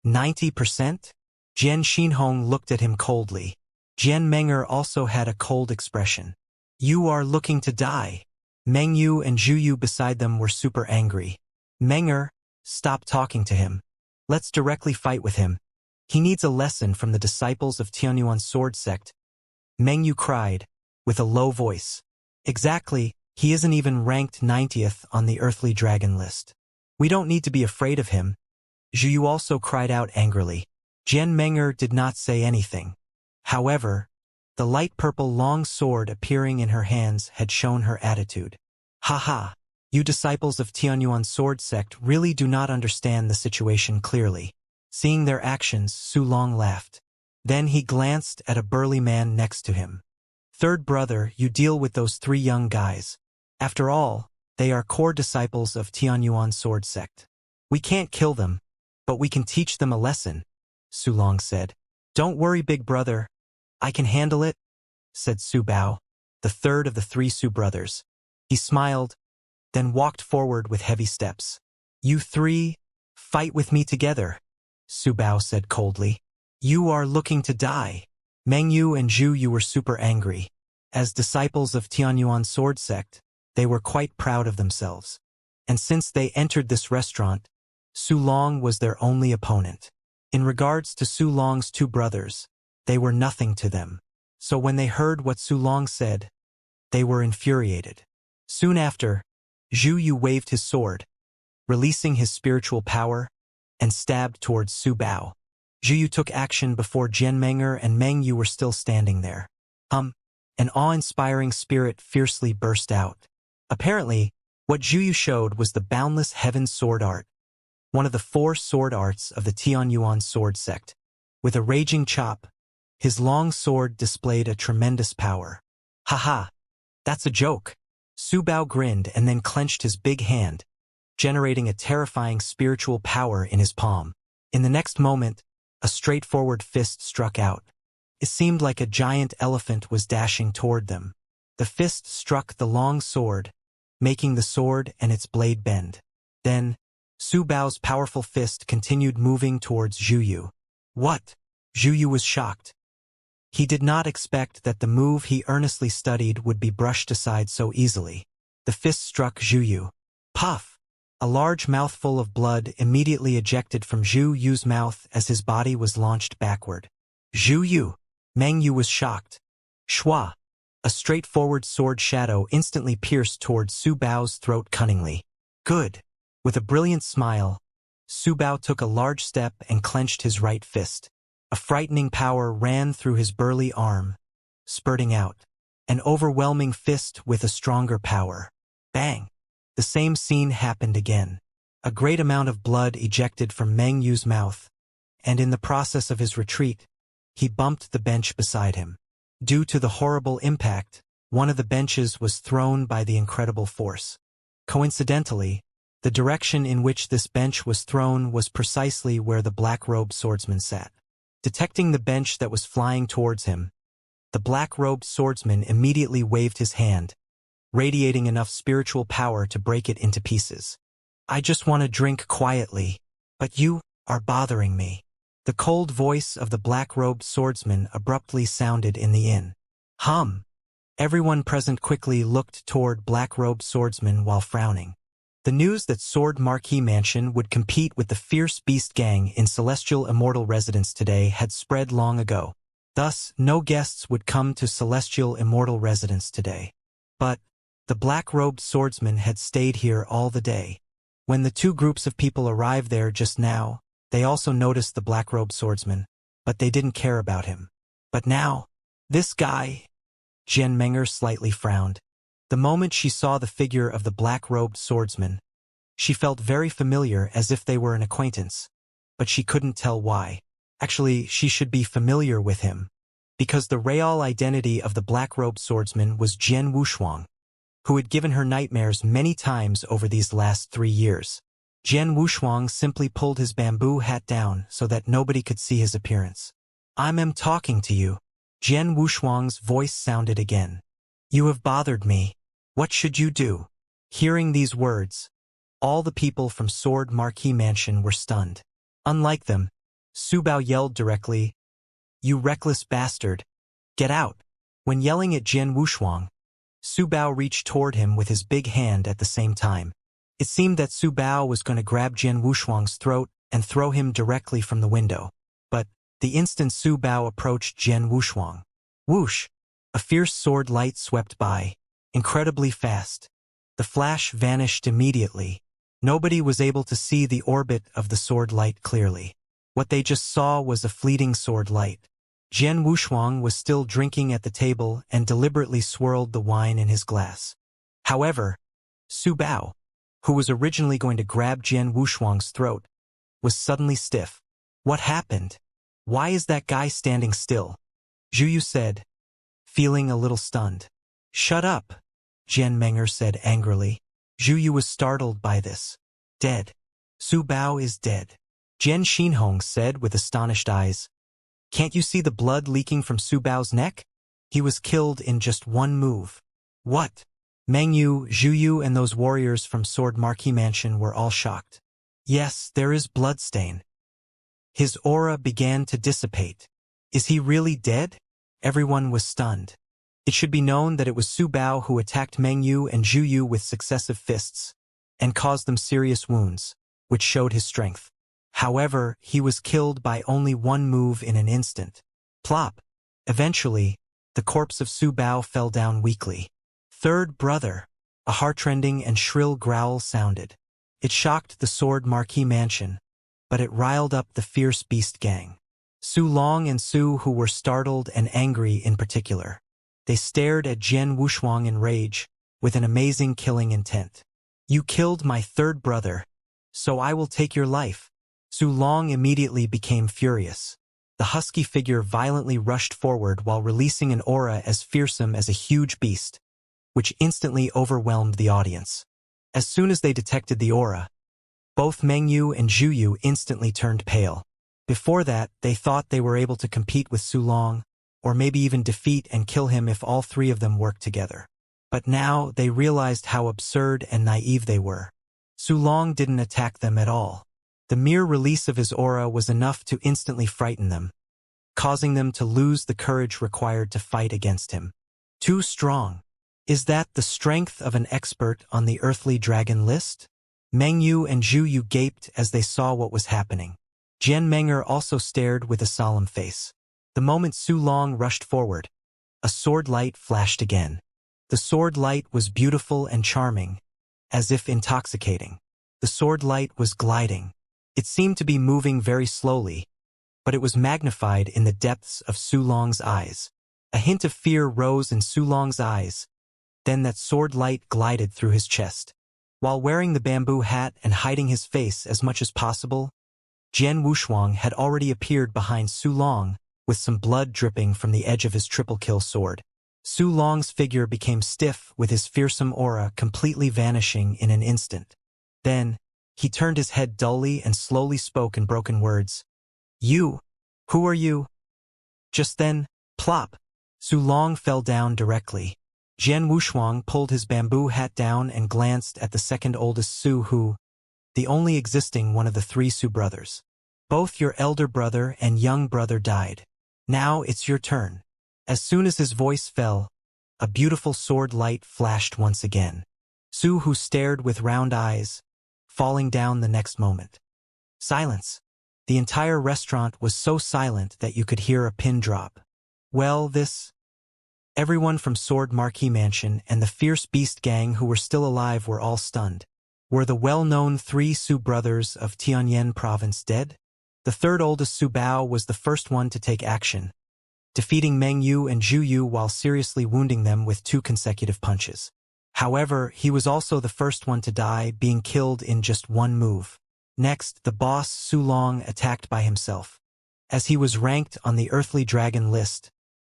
90%? Jian Xinhong looked at him coldly. Jian Menger also had a cold expression. You are looking to die. Meng Yu and Zhu Yu beside them were super angry. Menger, stop talking to him. Let's directly fight with him. He needs a lesson from the disciples of Tianyuan Sword Sect. Meng Yu cried, with a low voice. Exactly, he isn't even ranked 90th on the earthly dragon list. We don't need to be afraid of him. Zhu Yu also cried out angrily. Jian Menger did not say anything. However, the light purple long sword appearing in her hands had shown her attitude. Haha, you disciples of Tianyuan Sword Sect really do not understand the situation clearly. Seeing their actions, Su Long laughed. Then he glanced at a burly man next to him. Third brother, you deal with those three young guys. After all, they are core disciples of Tianyuan Sword Sect. We can't kill them, but we can teach them a lesson, Su Long said. Don't worry, big brother. I can handle it, said Su Bao, the third of the three Su brothers. He smiled, then walked forward with heavy steps. You three, fight with me together, Su Bao said coldly. You are looking to die. Meng Yu and Zhu Yu were super angry. As disciples of Tianyuan Sword Sect, they were quite proud of themselves. And since they entered this restaurant, Su Long was their only opponent. In regards to Su Long's two brothers, they were nothing to them. So when they heard what Su Long said, they were infuriated. Soon after, Zhu Yu waved his sword, releasing his spiritual power, and stabbed towards Su Bao. Zhu Yu took action before Jian Menger and Meng Yu were still standing there. An awe-inspiring spirit fiercely burst out. Apparently, what Zhu Yu showed was the boundless heaven sword art, one of the 4 sword arts of the Tianyuan Sword Sect. With a raging chop, his long sword displayed a tremendous power. Haha, that's a joke. Su Bao grinned and then clenched his big hand, generating a terrifying spiritual power in his palm. In the next moment, a straightforward fist struck out. It seemed like a giant elephant was dashing toward them. The fist struck the long sword, making the sword and its blade bend. Then, Su Bao's powerful fist continued moving towards Zhu Yu. What? Zhu Yu was shocked. He did not expect that the move he earnestly studied would be brushed aside so easily. The fist struck Zhu Yu. Puff! A large mouthful of blood immediately ejected from Zhu Yu's mouth as his body was launched backward. Zhu Yu! Meng Yu was shocked. Shua! A straightforward sword shadow instantly pierced toward Su Bao's throat cunningly. Good! With a brilliant smile, Su Bao took a large step and clenched his right fist. A frightening power ran through his burly arm, spurting out. An overwhelming fist with a stronger power. Bang! The same scene happened again. A great amount of blood ejected from Meng Yu's mouth, and in the process of his retreat, he bumped the bench beside him. Due to the horrible impact, one of the benches was thrown by the incredible force. Coincidentally, the direction in which this bench was thrown was precisely where the black-robed swordsman sat. Detecting the bench that was flying towards him, the black-robed swordsman immediately waved his hand, radiating enough spiritual power to break it into pieces. I just want to drink quietly, but you are bothering me. The cold voice of the black-robed swordsman abruptly sounded in the inn. Everyone present quickly looked toward black-robed swordsman while frowning. The news that Sword Marquee Mansion would compete with the Fierce Beast Gang in Celestial Immortal residence today had spread long ago. Thus, no guests would come to Celestial Immortal residence today. But the black-robed swordsman had stayed here all the day. When the two groups of people arrived there just now, they also noticed the black-robed swordsman, but they didn't care about him. But now, this guy... Jian Menger slightly frowned. The moment she saw the figure of the black-robed swordsman, she felt very familiar as if they were an acquaintance, but she couldn't tell why. Actually, she should be familiar with him, because the real identity of the black-robed swordsman was Jian Wushuang, who had given her nightmares many times over these last 3 years. Jian Wushuang simply pulled his bamboo hat down so that nobody could see his appearance. I'm talking to you. Jian Wushuang's voice sounded again. You have bothered me. What should you do? Hearing these words, all the people from Sword Marquee Mansion were stunned. Unlike them, Su Bao yelled directly, You reckless bastard! Get out! When yelling at Jian Wushuang, Su Bao reached toward him with his big hand at the same time. It seemed that Su Bao was going to grab Jian Wushuang's throat and throw him directly from the window. But the instant Su Bao approached Jian Wushuang, whoosh! A fierce sword light swept by, incredibly fast. The flash vanished immediately. Nobody was able to see the orbit of the sword light clearly. What they just saw was a fleeting sword light. Jian Wushuang was still drinking at the table and deliberately swirled the wine in his glass. However, Su Bao, who was originally going to grab Jian Wushuang's throat, was suddenly stiff. What happened? Why is that guy standing still? Zhu Yu said, feeling a little stunned. Shut up, Jian Menger said angrily. Zhu Yu was startled by this. Dead. Su Bao is dead. Jian Xinhong said with astonished eyes. Can't you see the blood leaking from Su Bao's neck? He was killed in just one move. What? Meng Yu, Zhu Yu and those warriors from Sword Marquee Mansion were all shocked. Yes, there is bloodstain. His aura began to dissipate. Is he really dead? Everyone was stunned. It should be known that it was Su Bao who attacked Meng Yu and Zhu Yu with successive fists, and caused them serious wounds, which showed his strength. However, he was killed by only one move in an instant. Plop! Eventually, the corpse of Su Bao fell down weakly. Third brother! A heartrending and shrill growl sounded. It shocked the Sword Marquee Mansion, but it riled up the Fierce Beast Gang. Su Long and Su Hu were startled and angry in particular. They stared at Jian Wushuang in rage, with an amazing killing intent. You killed my third brother, so I will take your life. Su Long immediately became furious. The husky figure violently rushed forward while releasing an aura as fearsome as a huge beast, which instantly overwhelmed the audience. As soon as they detected the aura, both Meng Yu and Zhu Yu instantly turned pale. Before that, they thought they were able to compete with Su Long, or maybe even defeat and kill him if all three of them worked together. But now they realized how absurd and naive they were. Su Long didn't attack them at all. The mere release of his aura was enough to instantly frighten them, causing them to lose the courage required to fight against him. Too strong. Is that the strength of an expert on the earthly dragon list? Meng Yu and Zhu Yu gaped as they saw what was happening. Jian Menger also stared with a solemn face. The moment Su Long rushed forward, a sword light flashed again. The sword light was beautiful and charming, as if intoxicating. The sword light was gliding. It seemed to be moving very slowly, but it was magnified in the depths of Su Long's eyes. A hint of fear rose in Su Long's eyes. Then that sword light glided through his chest. While wearing the bamboo hat and hiding his face as much as possible, Jian Wushuang had already appeared behind Su Long, with some blood dripping from the edge of his triple-kill sword. Su Long's figure became stiff with his fearsome aura completely vanishing in an instant. Then, he turned his head dully and slowly spoke in broken words. "You? Who are you?" Just then, plop! Su Long fell down directly. Jian Wushuang pulled his bamboo hat down and glanced at the second oldest Su who, the only existing one of the three Su brothers. "Both your elder brother and young brother died. Now it's your turn." As soon as his voice fell, a beautiful sword light flashed once again. Su who stared with round eyes, falling down the next moment. Silence. The entire restaurant was so silent that you could hear a pin drop. Well, this... Everyone from Sword Marquee Mansion and the Fierce Beast Gang who were still alive were all stunned. Were the well-known three Su brothers of Tianyan province dead? The third oldest Su Bao was the first one to take action, defeating Meng Yu and Zhu Yu while seriously wounding them with 2 consecutive punches. However, he was also the first one to die, being killed in just 1 move. Next, the boss Su Long attacked by himself. As he was ranked on the Earthly Dragon list,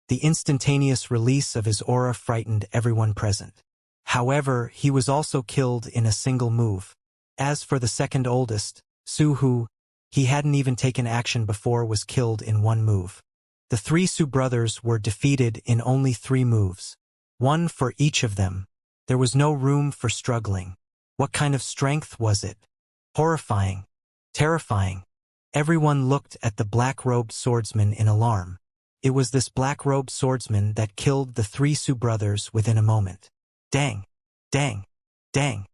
the instantaneous release of his aura frightened everyone present. However, he was also killed in a single move. As for the second oldest, Su who, he hadn't even taken action before, was killed in 1 move. The 3 Su brothers were defeated in only 3 moves. 1 for each of them. There was no room for struggling. What kind of strength was it? Horrifying. Terrifying. Everyone looked at the black-robed swordsman in alarm. It was this black-robed swordsman that killed the 3 Su brothers within a moment. Dang! Dang! Dang!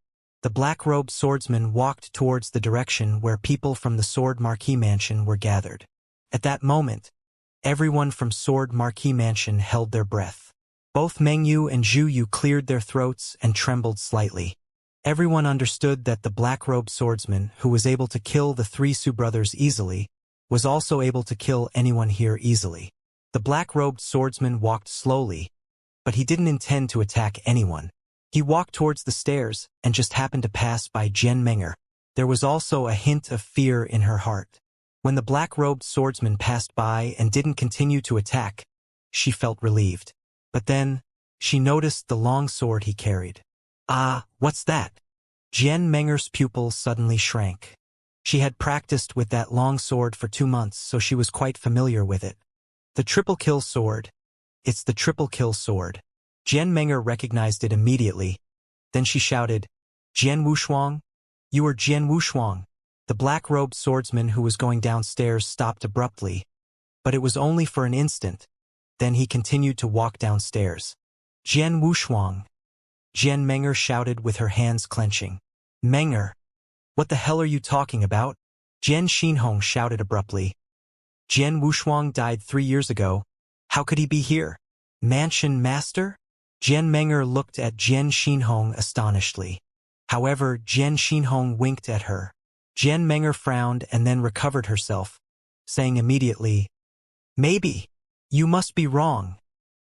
The black-robed swordsman walked towards the direction where people from the Sword Marquee Mansion were gathered. At that moment, everyone from Sword Marquee Mansion held their breath. Both Meng Yu and Zhu Yu cleared their throats and trembled slightly. Everyone understood that the black-robed swordsman, who was able to kill the 3 Su brothers easily, was also able to kill anyone here easily. The black-robed swordsman walked slowly, but he didn't intend to attack anyone. He walked towards the stairs and just happened to pass by Jian Menger. There was also a hint of fear in her heart. When the black-robed swordsman passed by and didn't continue to attack, she felt relieved. But then, she noticed the long sword he carried. Ah, what's that? Jian Menger's pupils suddenly shrank. She had practiced with that long sword for 2 months, so she was quite familiar with it. The triple-kill sword. It's the triple-kill sword. Jian Menger recognized it immediately. Then she shouted, "Jian Wushuang? You are Jian Wushuang." The black-robed swordsman who was going downstairs stopped abruptly, but it was only for an instant. Then he continued to walk downstairs. "Jian Wushuang." Jian Menger shouted with her hands clenching. "Menger, what the hell are you talking about?" Jian Xinhong shouted abruptly. "Jian Wushuang died 3 years ago. How could he be here? Mansion Master?" Jian Menger looked at Jian Xinhong astonishedly. However, Jian Xinhong winked at her. Jian Menger frowned and then recovered herself, saying immediately, "Maybe. You must be wrong."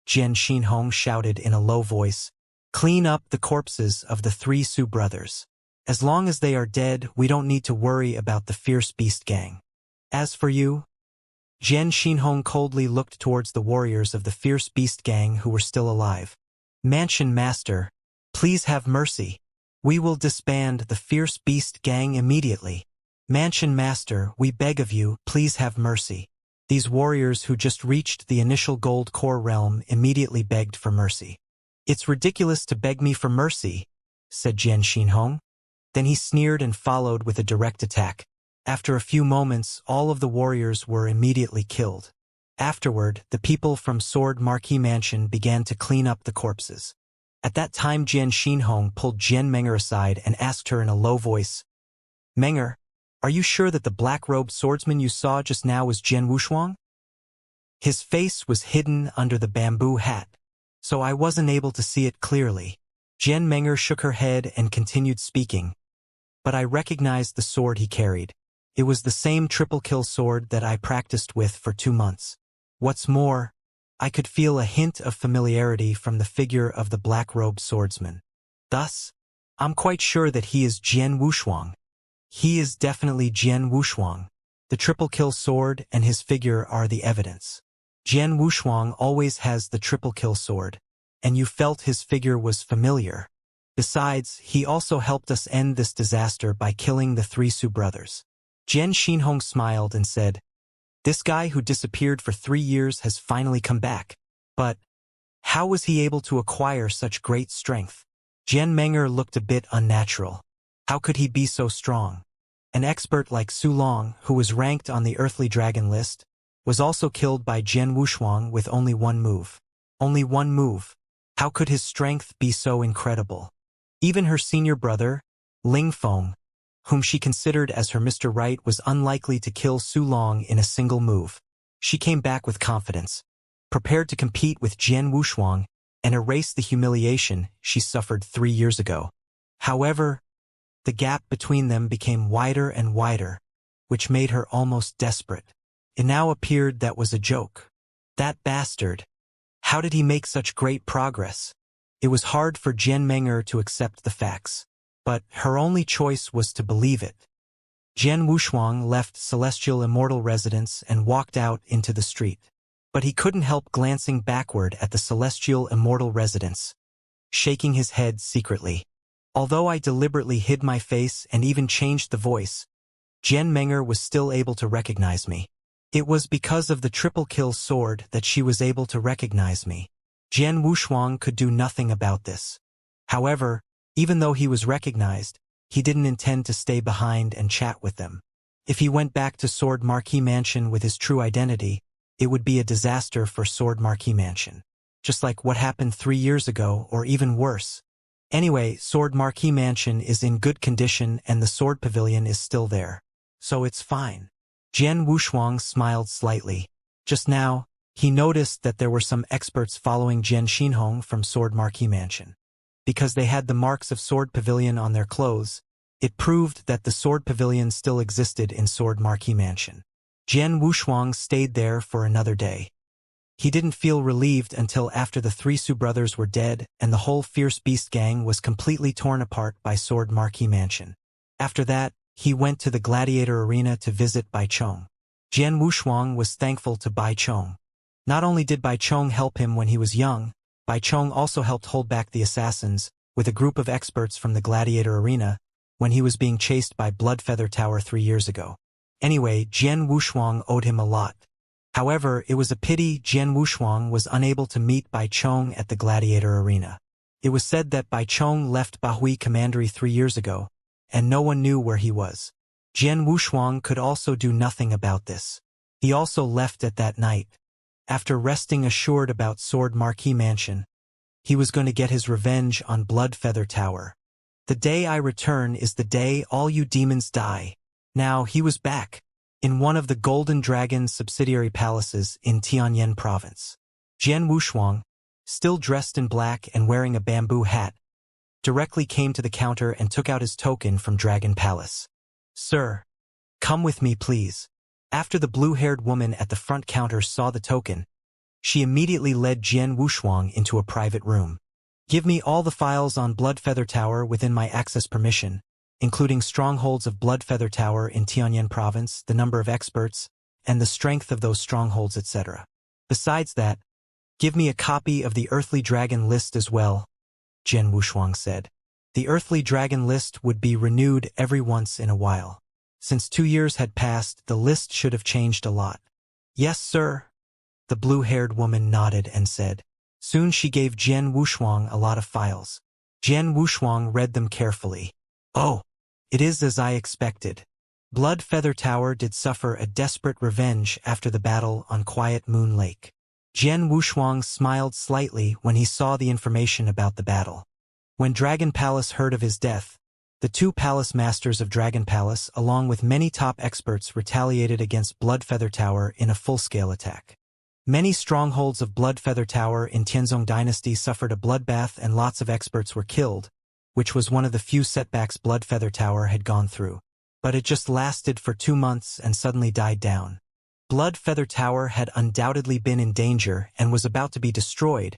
Jian Xinhong shouted in a low voice, "Clean up the corpses of the 3 Su brothers. As long as they are dead, we don't need to worry about the Fierce Beast Gang. As for you..." Jian Xinhong coldly looked towards the warriors of the Fierce Beast Gang who were still alive. "Mansion Master, please have mercy. We will disband the Fierce Beast Gang immediately. Mansion Master, we beg of you, please have mercy." These warriors who just reached the initial gold core realm immediately begged for mercy. "It's ridiculous to beg me for mercy," said Jian Xinhong. Then he sneered and followed with a direct attack. After a few moments, all of the warriors were immediately killed. Afterward, the people from Sword Marquee Mansion began to clean up the corpses. At that time, Jian Xinhong pulled Jian Menger aside and asked her in a low voice, Menger, are you sure that the black-robed swordsman you saw just now was Jian Wushuang? His face was hidden under the bamboo hat, so I wasn't able to see it clearly. Jian Menger shook her head and continued speaking, but I recognized the sword he carried. It was the same triple-kill sword that I practiced with for 2 months. What's more, I could feel a hint of familiarity from the figure of the black-robed swordsman. Thus, I'm quite sure that he is Jian Wushuang. He is definitely Jian Wushuang. The triple-kill sword and his figure are the evidence. Jian Wushuang always has the triple-kill sword, and you felt his figure was familiar. Besides, he also helped us end this disaster by killing the 3 Su brothers. Jian Xinhong smiled and said, "This guy who disappeared for 3 years has finally come back. But how was he able to acquire such great strength?" Jian Menger looked a bit unnatural. How could he be so strong? An expert like Su Long, who was ranked on the Earthly Dragon list, was also killed by Jian Wushuang with only 1 move. Only 1 move. How could his strength be so incredible? Even her senior brother, Ling Feng, whom she considered as her Mr. Right, was unlikely to kill Su Long in a single move. She came back with confidence, prepared to compete with Jian Wushuang and erase the humiliation she suffered 3 years ago. However, the gap between them became wider and wider, which made her almost desperate. It now appeared that was a joke. That bastard. How did he make such great progress? It was hard for Jian Menger to accept the facts, but her only choice was to believe it. Jian Wushuang left Celestial Immortal residence and walked out into the street. But he couldn't help glancing backward at the Celestial Immortal residence, shaking his head secretly. Although I deliberately hid my face and even changed the voice, Jian Menger was still able to recognize me. It was because of the triple-kill sword that she was able to recognize me. Jian Wushuang could do nothing about this. However, even though he was recognized, he didn't intend to stay behind and chat with them. If he went back to Sword Marquee Mansion with his true identity, it would be a disaster for Sword Marquee Mansion. Just like what happened 3 years ago, or even worse. Anyway, Sword Marquee Mansion is in good condition and the Sword Pavilion is still there. So it's fine. Jian Wushuang smiled slightly. Just now, he noticed that there were some experts following Jian Xinhong from Sword Marquee Mansion. Because they had the marks of Sword Pavilion on their clothes, it proved that the Sword Pavilion still existed in Sword Marquee Mansion. Jian Wushuang stayed there for another day. He didn't feel relieved until after the 3 Su brothers were dead and the whole Fierce Beast gang was completely torn apart by Sword Marquee Mansion. After that, he went to the Gladiator Arena to visit Bai Chong. Jian Wushuang was thankful to Bai Chong. Not only did Bai Chong help him when he was young, Bai Chong also helped hold back the assassins with a group of experts from the Gladiator Arena when he was being chased by Bloodfeather Tower 3 years ago. Anyway, Jian Wushuang owed him a lot. However, it was a pity Jian Wushuang was unable to meet Bai Chong at the Gladiator Arena. It was said that Bai Chong left Bahui Commandery 3 years ago, and no one knew where he was. Jian Wushuang could also do nothing about this. He also left at that night. After resting assured about Sword Marquee Mansion, he was going to get his revenge on Bloodfeather Tower. The day I return is the day all you demons die. Now he was back, in one of the Golden Dragon's subsidiary palaces in Tianyan province. Jian Wushuang, still dressed in black and wearing a bamboo hat, directly came to the counter and took out his token from Dragon Palace. "Sir, come with me please." After the blue-haired woman at the front counter saw the token, she immediately led Jian Wushuang into a private room. "Give me all the files on Bloodfeather Tower within my access permission, including strongholds of Bloodfeather Tower in Tianyan province, the number of experts, and the strength of those strongholds, etc. Besides that, give me a copy of the Earthly Dragon list as well," Jian Wushuang said. The Earthly Dragon list would be renewed every once in a while. Since 2 years had passed, the list should have changed a lot. "Yes, sir." The blue-haired woman nodded and said. Soon she gave Jian Wushuang a lot of files. Jian Wushuang read them carefully. "Oh, it is as I expected. Bloodfeather Tower did suffer a desperate revenge after the battle on Quiet Moon Lake." Jian Wushuang smiled slightly when he saw the information about the battle. When Dragon Palace heard of his death, The two palace masters of Dragon Palace, along with many top experts, retaliated against Bloodfeather Tower in a full-scale attack. Many strongholds of Bloodfeather Tower in Tianzong Dynasty suffered a bloodbath and lots of experts were killed, which was one of the few setbacks Bloodfeather Tower had gone through. But it just lasted for 2 months and suddenly died down. Bloodfeather Tower had undoubtedly been in danger and was about to be destroyed.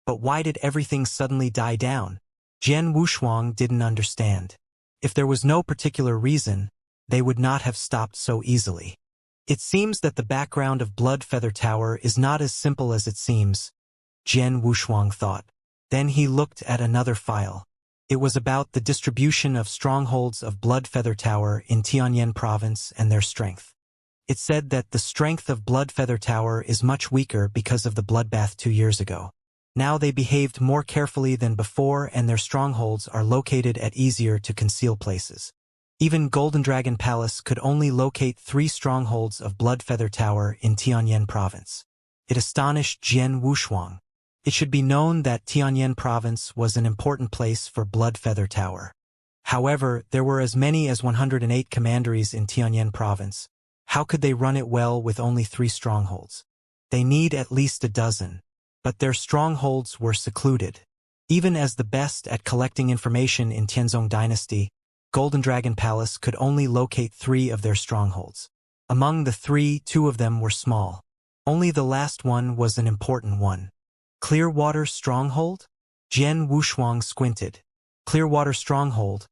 But why did everything suddenly die down? Jian Wushuang didn't understand. If there was no particular reason, they would not have stopped so easily. It seems that the background of Bloodfeather Tower is not as simple as it seems, Jian Wushuang thought. Then he looked at another file. It was about the distribution of strongholds of Bloodfeather Tower in Tianyan Province and their strength. It said that the strength of Bloodfeather Tower is much weaker because of the bloodbath 2 years ago. Now they behaved more carefully than before and their strongholds are located at easier to conceal places. Even Golden Dragon Palace could only locate 3 strongholds of Bloodfeather Tower in Tianyan Province. It astonished Jian Wushuang. It should be known that Tianyan Province was an important place for Bloodfeather Tower. However, there were as many as 108 commanderies in Tianyan Province. How could they run it well with only 3 strongholds? They need at least a dozen. But their strongholds were secluded. Even as the best at collecting information in Tianzong Dynasty, Golden Dragon Palace could only locate 3 of their strongholds. Among the 3, 2 of them were small. Only the last one was an important one. Clearwater Stronghold? Jian Wushuang squinted. Clearwater Stronghold,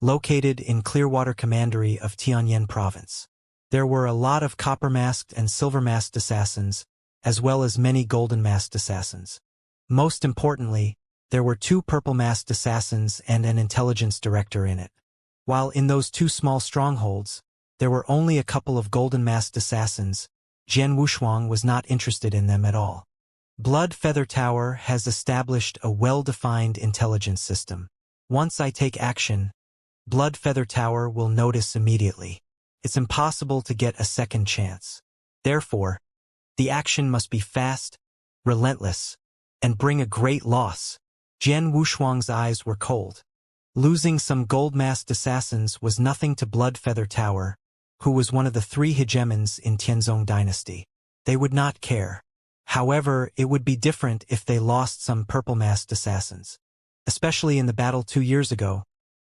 located in Clearwater Commandery of Tianyan Province. There were a lot of copper-masked and silver-masked assassins, as well as many golden-masked assassins. Most importantly, there were 2 purple-masked assassins and an intelligence director in it. While in those 2 small strongholds, there were only a couple of golden-masked assassins, Jian Wushuang was not interested in them at all. Bloodfeather Tower has established a well-defined intelligence system. Once I take action, Bloodfeather Tower will notice immediately. It's impossible to get a second chance. Therefore, the action must be fast, relentless, and bring a great loss. Jian Wushuang's eyes were cold. Losing some gold-masked assassins was nothing to Bloodfeather Tower, who was one of the 3 hegemons in Tianzong Dynasty. They would not care. However, it would be different if they lost some purple-masked assassins. Especially in the battle 2 years ago,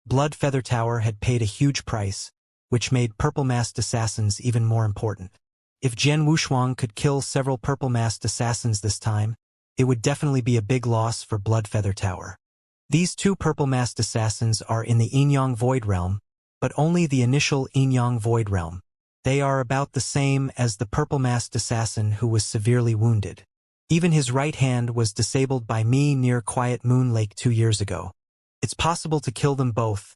Bloodfeather Tower had paid a huge price, which made purple-masked assassins even more important. If Jian Wushuang could kill several purple-masked assassins this time, it would definitely be a big loss for Bloodfeather Tower. These 2 purple-masked assassins are in the Yinyang Void Realm, but only the initial Yinyang Void Realm. They are about the same as the purple-masked assassin who was severely wounded. Even his right hand was disabled by me near Quiet Moon Lake 2 years ago. It's possible to kill them both,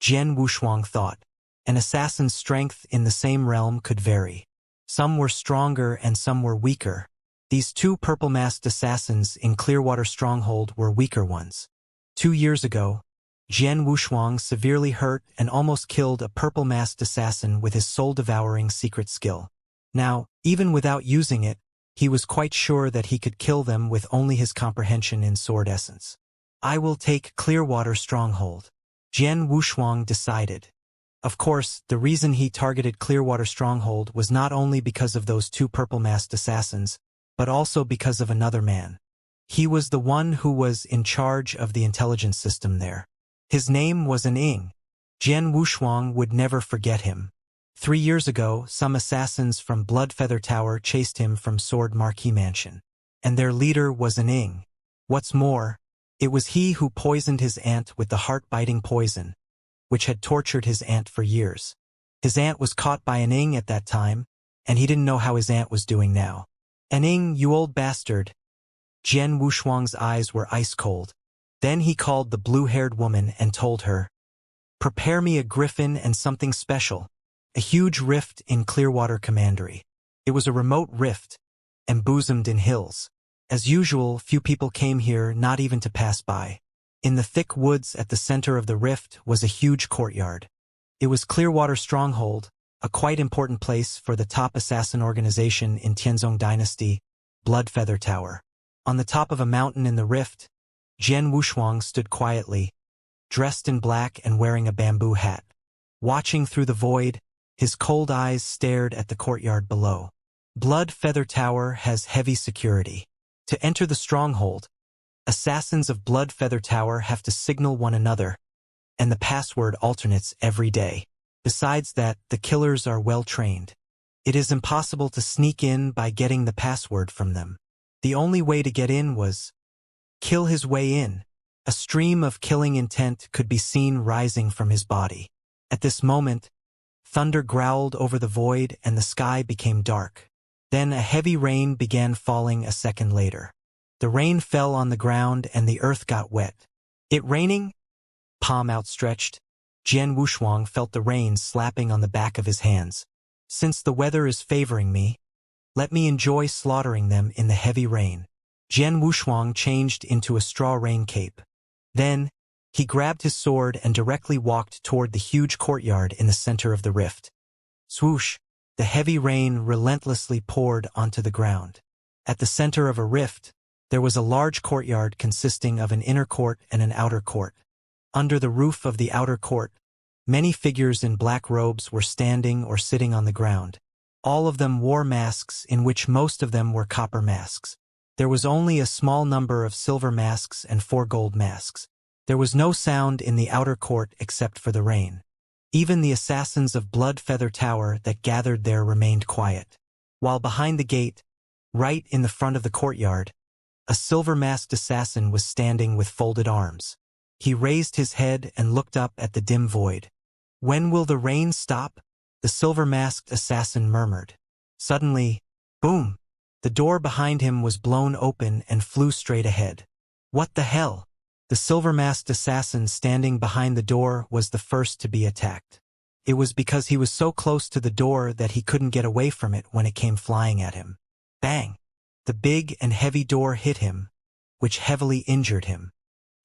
Jian Wushuang thought. An assassin's strength in the same realm could vary. Some were stronger and some were weaker. These 2 purple-masked assassins in Clearwater Stronghold were weaker ones. 2 years ago, Jian Wushuang severely hurt and almost killed a purple-masked assassin with his soul-devouring secret skill. Now, even without using it, he was quite sure that he could kill them with only his comprehension in sword essence. I will take Clearwater Stronghold, Jian Wushuang decided. Of course, the reason he targeted Clearwater Stronghold was not only because of those 2 purple-masked assassins, but also because of another man. He was the one who was in charge of the intelligence system there. His name was An Ying. Jian Wushuang would never forget him. 3 years ago, some assassins from Bloodfeather Tower chased him from Sword Marquee Mansion. And their leader was An Ying. What's more, it was he who poisoned his aunt with the heart-biting poison, which had tortured his aunt for years. His aunt was caught by An Ying at that time, and he didn't know how his aunt was doing now. An Ying, you old bastard. Jian Wushuang's eyes were ice-cold. Then he called the blue-haired woman and told her, "Prepare me a griffin and something special." A huge rift in Clearwater Commandery. It was a remote rift, embosomed in hills. As usual, few people came here, not even to pass by. In the thick woods at the center of the rift was a huge courtyard. It was Clearwater Stronghold, a quite important place for the top assassin organization in Tianzong Dynasty, Bloodfeather Tower. On the top of a mountain in the rift, Jian Wushuang stood quietly, dressed in black and wearing a bamboo hat. Watching through the void, his cold eyes stared at the courtyard below. Blood Feather Tower has heavy security. To enter the stronghold, assassins of Blood Feather Tower have to signal one another, and the password alternates every day. Besides that, the killers are well trained. It is impossible to sneak in by getting the password from them. The only way to get in was kill his way in. A stream of killing intent could be seen rising from his body. At this moment, thunder growled over the void and the sky became dark. Then a heavy rain began falling a second later. The rain fell on the ground and the earth got wet. It raining? Palm outstretched, Jian Wushuang felt the rain slapping on the back of his hands. Since the weather is favoring me, let me enjoy slaughtering them in the heavy rain. Jian Wushuang changed into a straw rain cape. Then, he grabbed his sword and directly walked toward the huge courtyard in the center of the rift. Swoosh! The heavy rain relentlessly poured onto the ground. At the center of a rift, there was a large courtyard consisting of an inner court and an outer court. Under the roof of the outer court, many figures in black robes were standing or sitting on the ground. All of them wore masks, in which most of them were copper masks. There was only a small number of silver masks and 4 gold masks. There was no sound in the outer court except for the rain. Even the assassins of Blood Feather Tower that gathered there remained quiet. While behind the gate, right in the front of the courtyard, a silver-masked assassin was standing with folded arms. He raised his head and looked up at the dim void. "When will the rain stop?" the silver-masked assassin murmured. Suddenly, boom! The door behind him was blown open and flew straight ahead. What the hell? The silver-masked assassin standing behind the door was the first to be attacked. It was because he was so close to the door that he couldn't get away from it when it came flying at him. Bang! The big and heavy door hit him, which heavily injured him.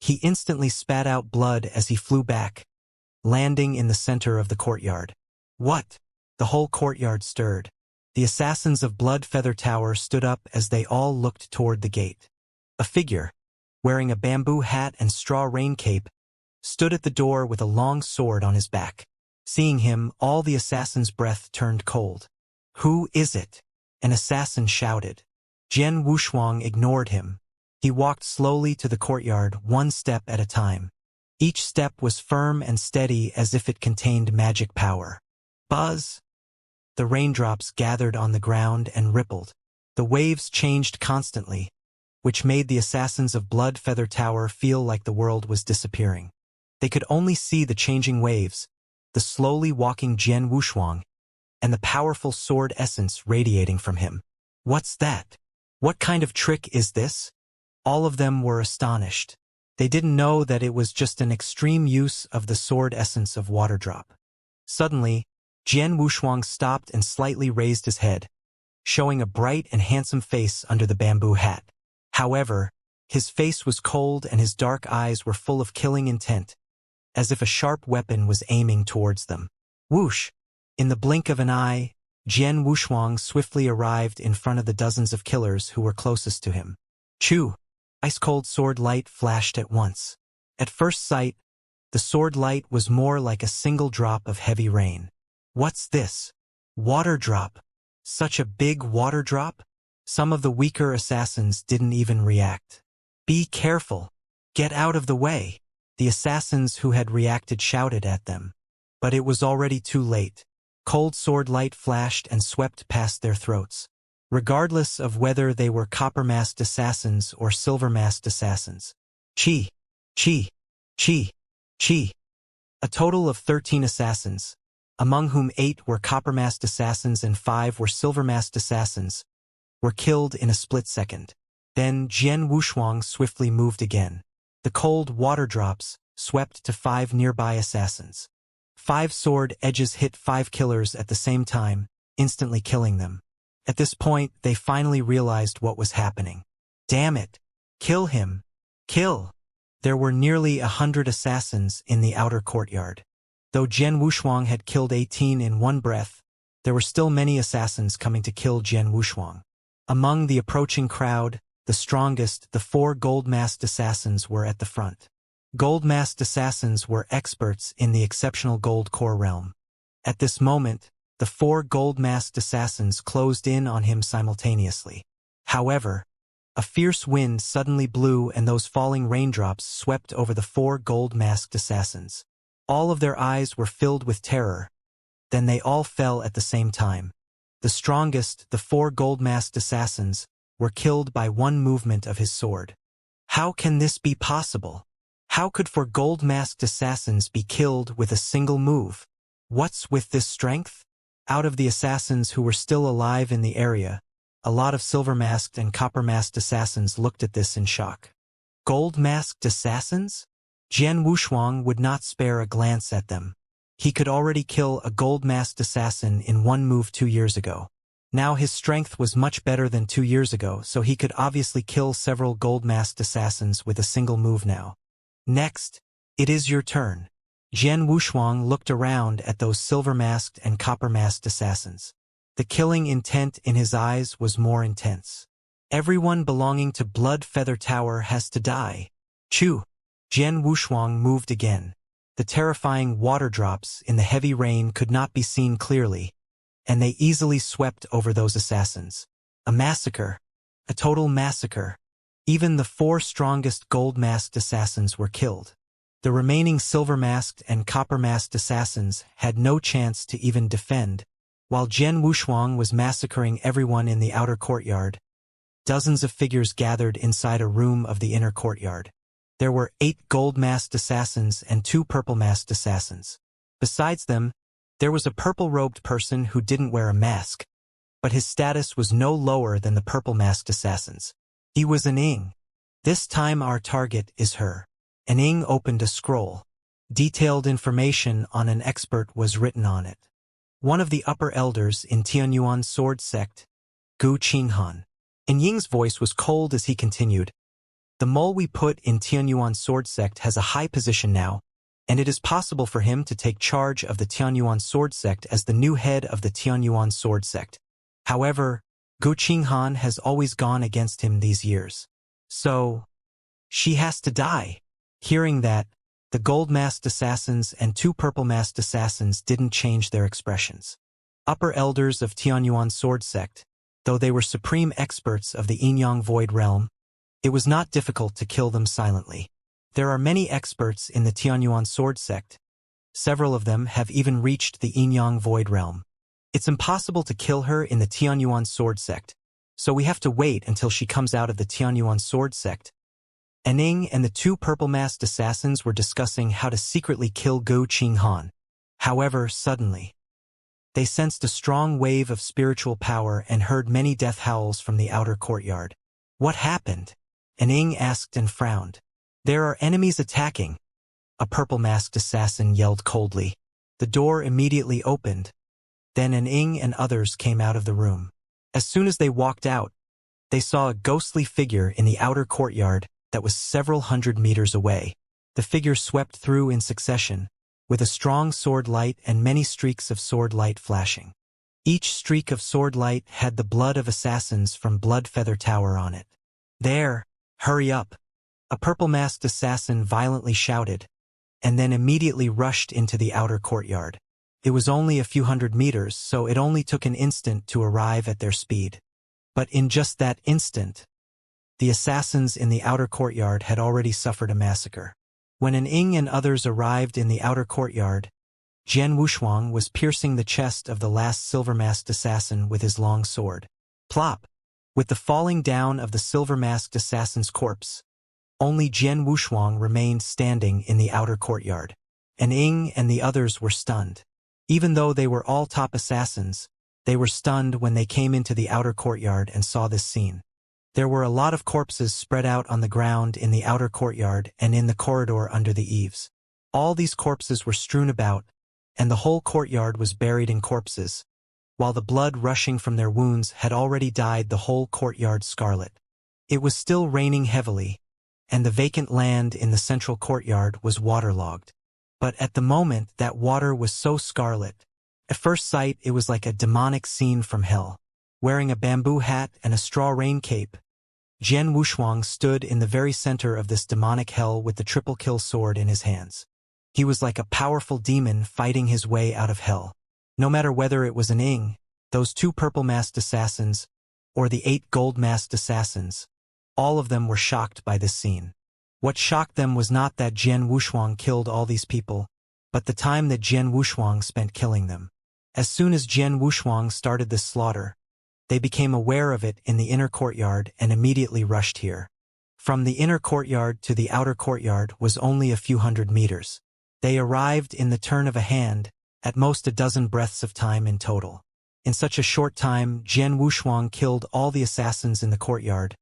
He instantly spat out blood as he flew back, landing in the center of the courtyard. What? The whole courtyard stirred. The assassins of Blood Feather Tower stood up as they all looked toward the gate. A figure, wearing a bamboo hat and straw rain cape, stood at the door with a long sword on his back. Seeing him, all the assassins' breath turned cold. "Who is it?" an assassin shouted. Jian Wushuang ignored him. He walked slowly to the courtyard, one step at a time. Each step was firm and steady as if it contained magic power. Buzz! The raindrops gathered on the ground and rippled. The waves changed constantly, which made the assassins of Blood Feather Tower feel like the world was disappearing. They could only see the changing waves, the slowly walking Jian Wushuang, and the powerful sword essence radiating from him. "What's that? What kind of trick is this?" All of them were astonished. They didn't know that it was just an extreme use of the sword essence of Waterdrop. Suddenly, Jian Wushuang stopped and slightly raised his head, showing a bright and handsome face under the bamboo hat. However, his face was cold and his dark eyes were full of killing intent, as if a sharp weapon was aiming towards them. Whoosh! In the blink of an eye, Jian Wushuang swiftly arrived in front of the dozens of killers who were closest to him. Chew! Ice-cold sword light flashed at once. At first sight, the sword light was more like a single drop of heavy rain. What's this? Water drop! Such a big water drop? Some of the weaker assassins didn't even react. "Be careful! Get out of the way!" The assassins who had reacted shouted at them. But it was already too late. Cold sword light flashed and swept past their throats. Regardless of whether they were copper-masked assassins or silver-masked assassins. Chi! Chi! Chi! Chi! A total of 13 assassins, among whom 8 were copper-masked assassins and 5 were silver-masked assassins, were killed in a split second. Then Jian Wushuang swiftly moved again. The cold water drops swept to 5 nearby assassins. 5 sword edges hit 5 killers at the same time, instantly killing them. At this point, they finally realized what was happening. Damn it! Kill him! Kill! There were nearly 100 assassins in the outer courtyard. Though Jian Wushuang had killed 18 in one breath, there were still many assassins coming to kill Jian Wushuang. Among the approaching crowd, the strongest, the 4 gold-masked assassins were at the front. Gold-masked assassins were experts in the exceptional gold core realm. At this moment, the 4 gold-masked assassins closed in on him simultaneously. However, a fierce wind suddenly blew and those falling raindrops swept over the 4 gold-masked assassins. All of their eyes were filled with terror. Then they all fell at the same time. The strongest, the 4 gold-masked assassins, were killed by one movement of his sword. How can this be possible? How could 4 gold-masked assassins be killed with a single move? What's with this strength? Out of the assassins who were still alive in the area, a lot of silver-masked and copper-masked assassins looked at this in shock. Gold-masked assassins? Jian Wushuang would not spare a glance at them. He could already kill a gold-masked assassin in one move 2 years ago. Now his strength was much better than 2 years ago, so he could obviously kill several gold-masked assassins with a single move now. Next, it is your turn. Jian Wushuang looked around at those silver-masked and copper-masked assassins. The killing intent in his eyes was more intense. Everyone belonging to Blood Feather Tower has to die. Chew! Jian Wushuang moved again. The terrifying water drops in the heavy rain could not be seen clearly, and they easily swept over those assassins. A massacre. A total massacre. Even the 4 strongest gold-masked assassins were killed. The remaining silver-masked and copper-masked assassins had no chance to even defend. While Jian Wushuang was massacring everyone in the outer courtyard, dozens of figures gathered inside a room of the inner courtyard. There were 8 gold-masked assassins and 2 purple-masked assassins. Besides them, there was a purple-robed person who didn't wear a mask, but his status was no lower than the purple-masked assassins. He was an Ing. This time our target is her. An Ing opened a scroll. Detailed information on an expert was written on it. One of the upper elders in Tianyuan sword sect, Gu Qinghan. And Ying's voice was cold as he continued. The mole we put in Tianyuan sword sect has a high position now, and it is possible for him to take charge of the Tianyuan sword sect as the new head of the Tianyuan sword sect. However, Gu Qinghan has always gone against him these years. So, she has to die. Hearing that, the gold-masked assassins and 2 purple-masked assassins didn't change their expressions. Upper elders of Tianyuan sword sect, though they were supreme experts of the Yin-Yang Void realm, it was not difficult to kill them silently. There are many experts in the Tianyuan sword sect. Several of them have even reached the Yin-Yang Void realm. It's impossible to kill her in the Tianyuan sword sect, so we have to wait until she comes out of the Tianyuan sword sect. Aning and the 2 purple-masked assassins were discussing how to secretly kill Gu Qinghan. However, suddenly, they sensed a strong wave of spiritual power and heard many death howls from the outer courtyard. What happened? Aning asked and frowned. There are enemies attacking. A purple-masked assassin yelled coldly. The door immediately opened. Then Aning and others came out of the room. As soon as they walked out, they saw a ghostly figure in the outer courtyard that was several hundred meters away. The figure swept through in succession, with a strong sword light and many streaks of sword light flashing. Each streak of sword light had the blood of assassins from Blood Feather Tower on it. There, hurry up! A purple-masked assassin violently shouted, and then immediately rushed into the outer courtyard. It was only a few hundred meters, so it only took an instant to arrive at their speed. But in just that instant, the assassins in the outer courtyard had already suffered a massacre. When an Ing and others arrived in the outer courtyard, Jian Wushuang was piercing the chest of the last silver-masked assassin with his long sword. Plop! With the falling down of the silver-masked assassin's corpse, only Jian Wushuang remained standing in the outer courtyard. An Ing and the others were stunned. Even though they were all top assassins, they were stunned when they came into the outer courtyard and saw this scene. There were a lot of corpses spread out on the ground in the outer courtyard and in the corridor under the eaves. All these corpses were strewn about, and the whole courtyard was buried in corpses, while the blood rushing from their wounds had already dyed the whole courtyard scarlet. It was still raining heavily, and the vacant land in the central courtyard was waterlogged. But at the moment that water was so scarlet, at first sight it was like a demonic scene from hell. Wearing a bamboo hat and a straw rain cape, Jian Wushuang stood in the very center of this demonic hell with the triple kill sword in his hands. He was like a powerful demon fighting his way out of hell. No matter whether it was an Ing, those 2 purple-masked assassins, or the 8 gold-masked assassins, all of them were shocked by this scene. What shocked them was not that Jian Wushuang killed all these people, but the time that Jian Wushuang spent killing them. As soon as Jian Wushuang started this slaughter, they became aware of it in the inner courtyard and immediately rushed here. From the inner courtyard to the outer courtyard was only a few hundred meters. They arrived in the turn of a hand, at most a dozen breaths of time in total. In such a short time, Jian Wushuang killed all the assassins in the courtyard,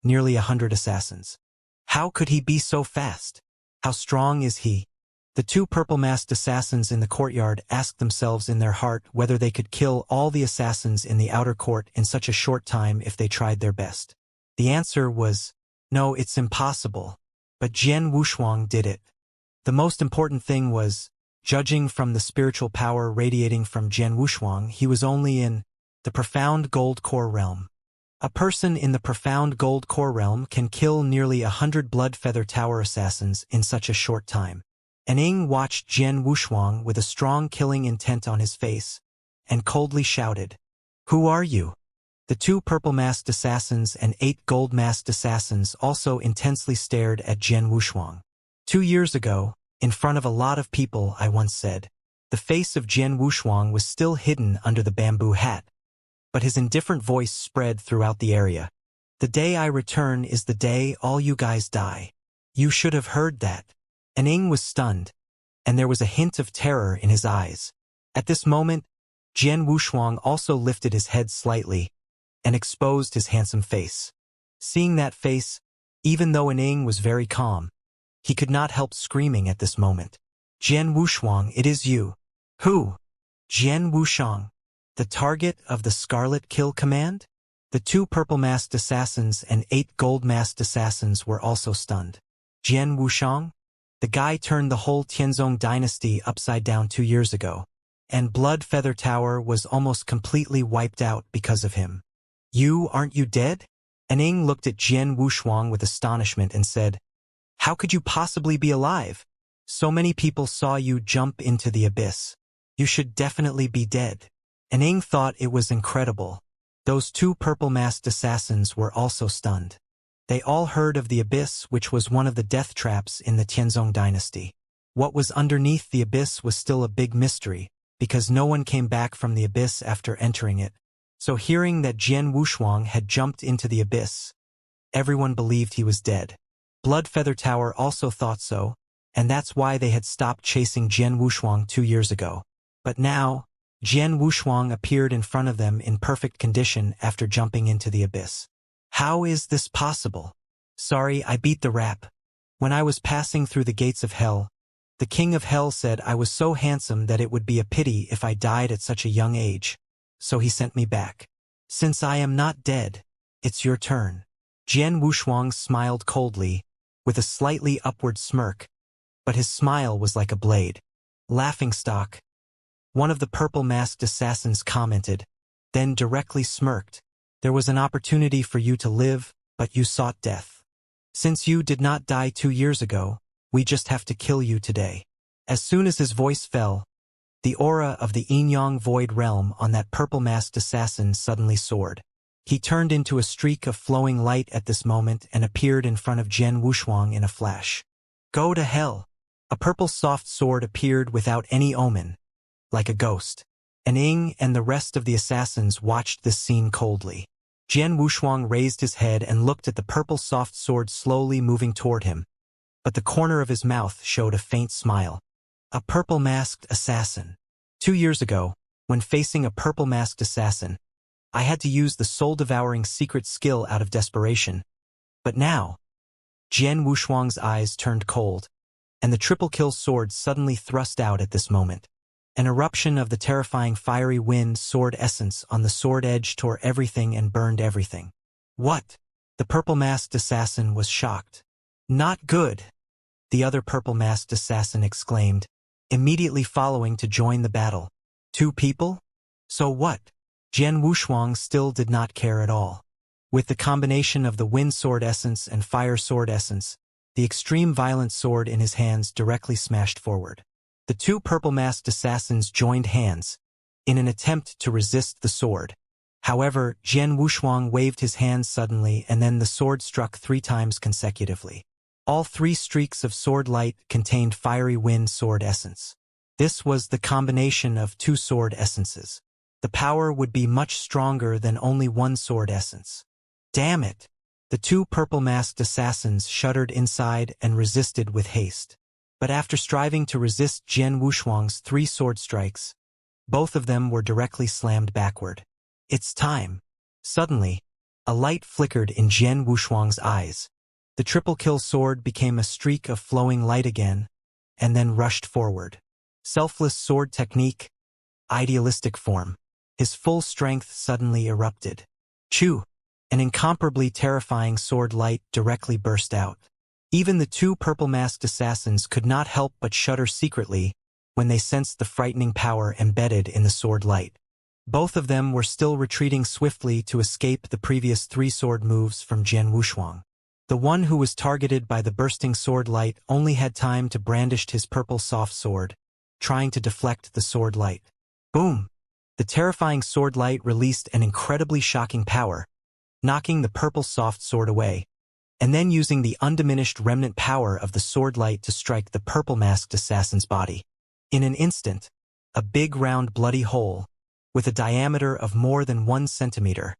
nearly 100 assassins. How could he be so fast? How strong is he? The 2 purple-masked assassins in the courtyard asked themselves in their heart whether they could kill all the assassins in the outer court in such a short time if they tried their best. The answer was, no, it's impossible. But Jian Wushuang did it. The most important thing was, judging from the spiritual power radiating from Jian Wushuang, he was only in the profound gold core realm. A person in the profound gold core realm can kill nearly 100 blood feather tower assassins in such a short time. An Ing watched Jian Wushuang with a strong killing intent on his face, and coldly shouted, "Who are you?" The 2 purple-masked assassins and 8 gold-masked assassins also intensely stared at Jian Wushuang. 2 years ago, in front of a lot of people, I once said. The face of Jian Wushuang was still hidden under the bamboo hat, but his indifferent voice spread throughout the area. The day I return is the day all you guys die. You should have heard that. An Ing was stunned, and there was a hint of terror in his eyes. At this moment, Jian Wushuang also lifted his head slightly and exposed his handsome face. Seeing that face, even though An Ing was very calm, he could not help screaming at this moment. Jian Wushuang, it is you. Who? Jian Wushuang, the target of the Scarlet Kill command? The 2 purple-masked assassins and 8 gold-masked assassins were also stunned. Jian Wushuang? The guy turned the whole Tianzong dynasty upside down 2 years ago, and Blood Feather Tower was almost completely wiped out because of him. Aren't you dead? An Ing looked at Jian Wushuang with astonishment and said, "How could you possibly be alive? So many people saw you jump into the abyss. You should definitely be dead." An Ing thought it was incredible. Those 2 purple-masked assassins were also stunned. They all heard of the abyss, which was one of the death traps in the Tianzong dynasty. What was underneath the abyss was still a big mystery, because no one came back from the abyss after entering it. So hearing that Jian Wushuang had jumped into the abyss, everyone believed he was dead. Blood Feather Tower also thought so, and that's why they had stopped chasing Jian Wushuang 2 years ago. But now, Jian Wushuang appeared in front of them in perfect condition after jumping into the abyss. How is this possible? Sorry, I beat the rap. When I was passing through the gates of hell, the king of hell said I was so handsome that it would be a pity if I died at such a young age, so he sent me back. Since I am not dead, it's your turn. Jian Wushuang smiled coldly, with a slightly upward smirk, but his smile was like a blade. Laughingstock. One of the purple-masked assassins commented, then directly smirked. There was an opportunity for you to live, but you sought death. Since you did not die 2 years ago, we just have to kill you today. As soon as his voice fell, the aura of the Yin-Yang Void Realm on that purple-masked assassin suddenly soared. He turned into a streak of flowing light at this moment and appeared in front of Jian Wushuang in a flash. Go to hell! A purple soft sword appeared without any omen, like a ghost. An Ing and the rest of the assassins watched this scene coldly. Jian Wushuang raised his head and looked at the purple soft sword slowly moving toward him, but the corner of his mouth showed a faint smile. A purple-masked assassin. 2 years ago, when facing a purple-masked assassin, I had to use the soul-devouring secret skill out of desperation. But now, Jian Wushuang's eyes turned cold, and the triple-kill sword suddenly thrust out at this moment. An eruption of the terrifying fiery wind sword essence on the sword edge tore everything and burned everything. What? The purple-masked assassin was shocked. Not good, the other purple-masked assassin exclaimed, immediately following to join the battle. 2 people? So what? Jian Wushuang still did not care at all. With the combination of the wind sword essence and fire sword essence, the extreme violent sword in his hands directly smashed forward. The two purple-masked assassins joined hands in an attempt to resist the sword. However, Jian Wushuang waved his hands suddenly and then the sword struck 3 times consecutively. All 3 streaks of sword light contained fiery wind sword essence. This was the combination of 2 sword essences. The power would be much stronger than only 1 sword essence. Damn it! The 2 purple-masked assassins shuddered inside and resisted with haste. But after striving to resist Jian Wushuang's 3 sword strikes, both of them were directly slammed backward. It's time. Suddenly, a light flickered in Jian Wushuang's eyes. The triple-kill sword became a streak of flowing light again, and then rushed forward. Selfless sword technique, idealistic form. His full strength suddenly erupted. Chew! An incomparably terrifying sword light directly burst out. Even the 2 purple-masked assassins could not help but shudder secretly when they sensed the frightening power embedded in the sword light. Both of them were still retreating swiftly to escape the previous 3 sword moves from Jian Wushuang. The one who was targeted by the bursting sword light only had time to brandish his purple soft sword, trying to deflect the sword light. Boom! The terrifying sword light released an incredibly shocking power, knocking the purple soft sword away, and then using the undiminished remnant power of the sword light to strike the purple-masked assassin's body. In an instant, a big round bloody hole, with a diameter of more than 1 centimeter,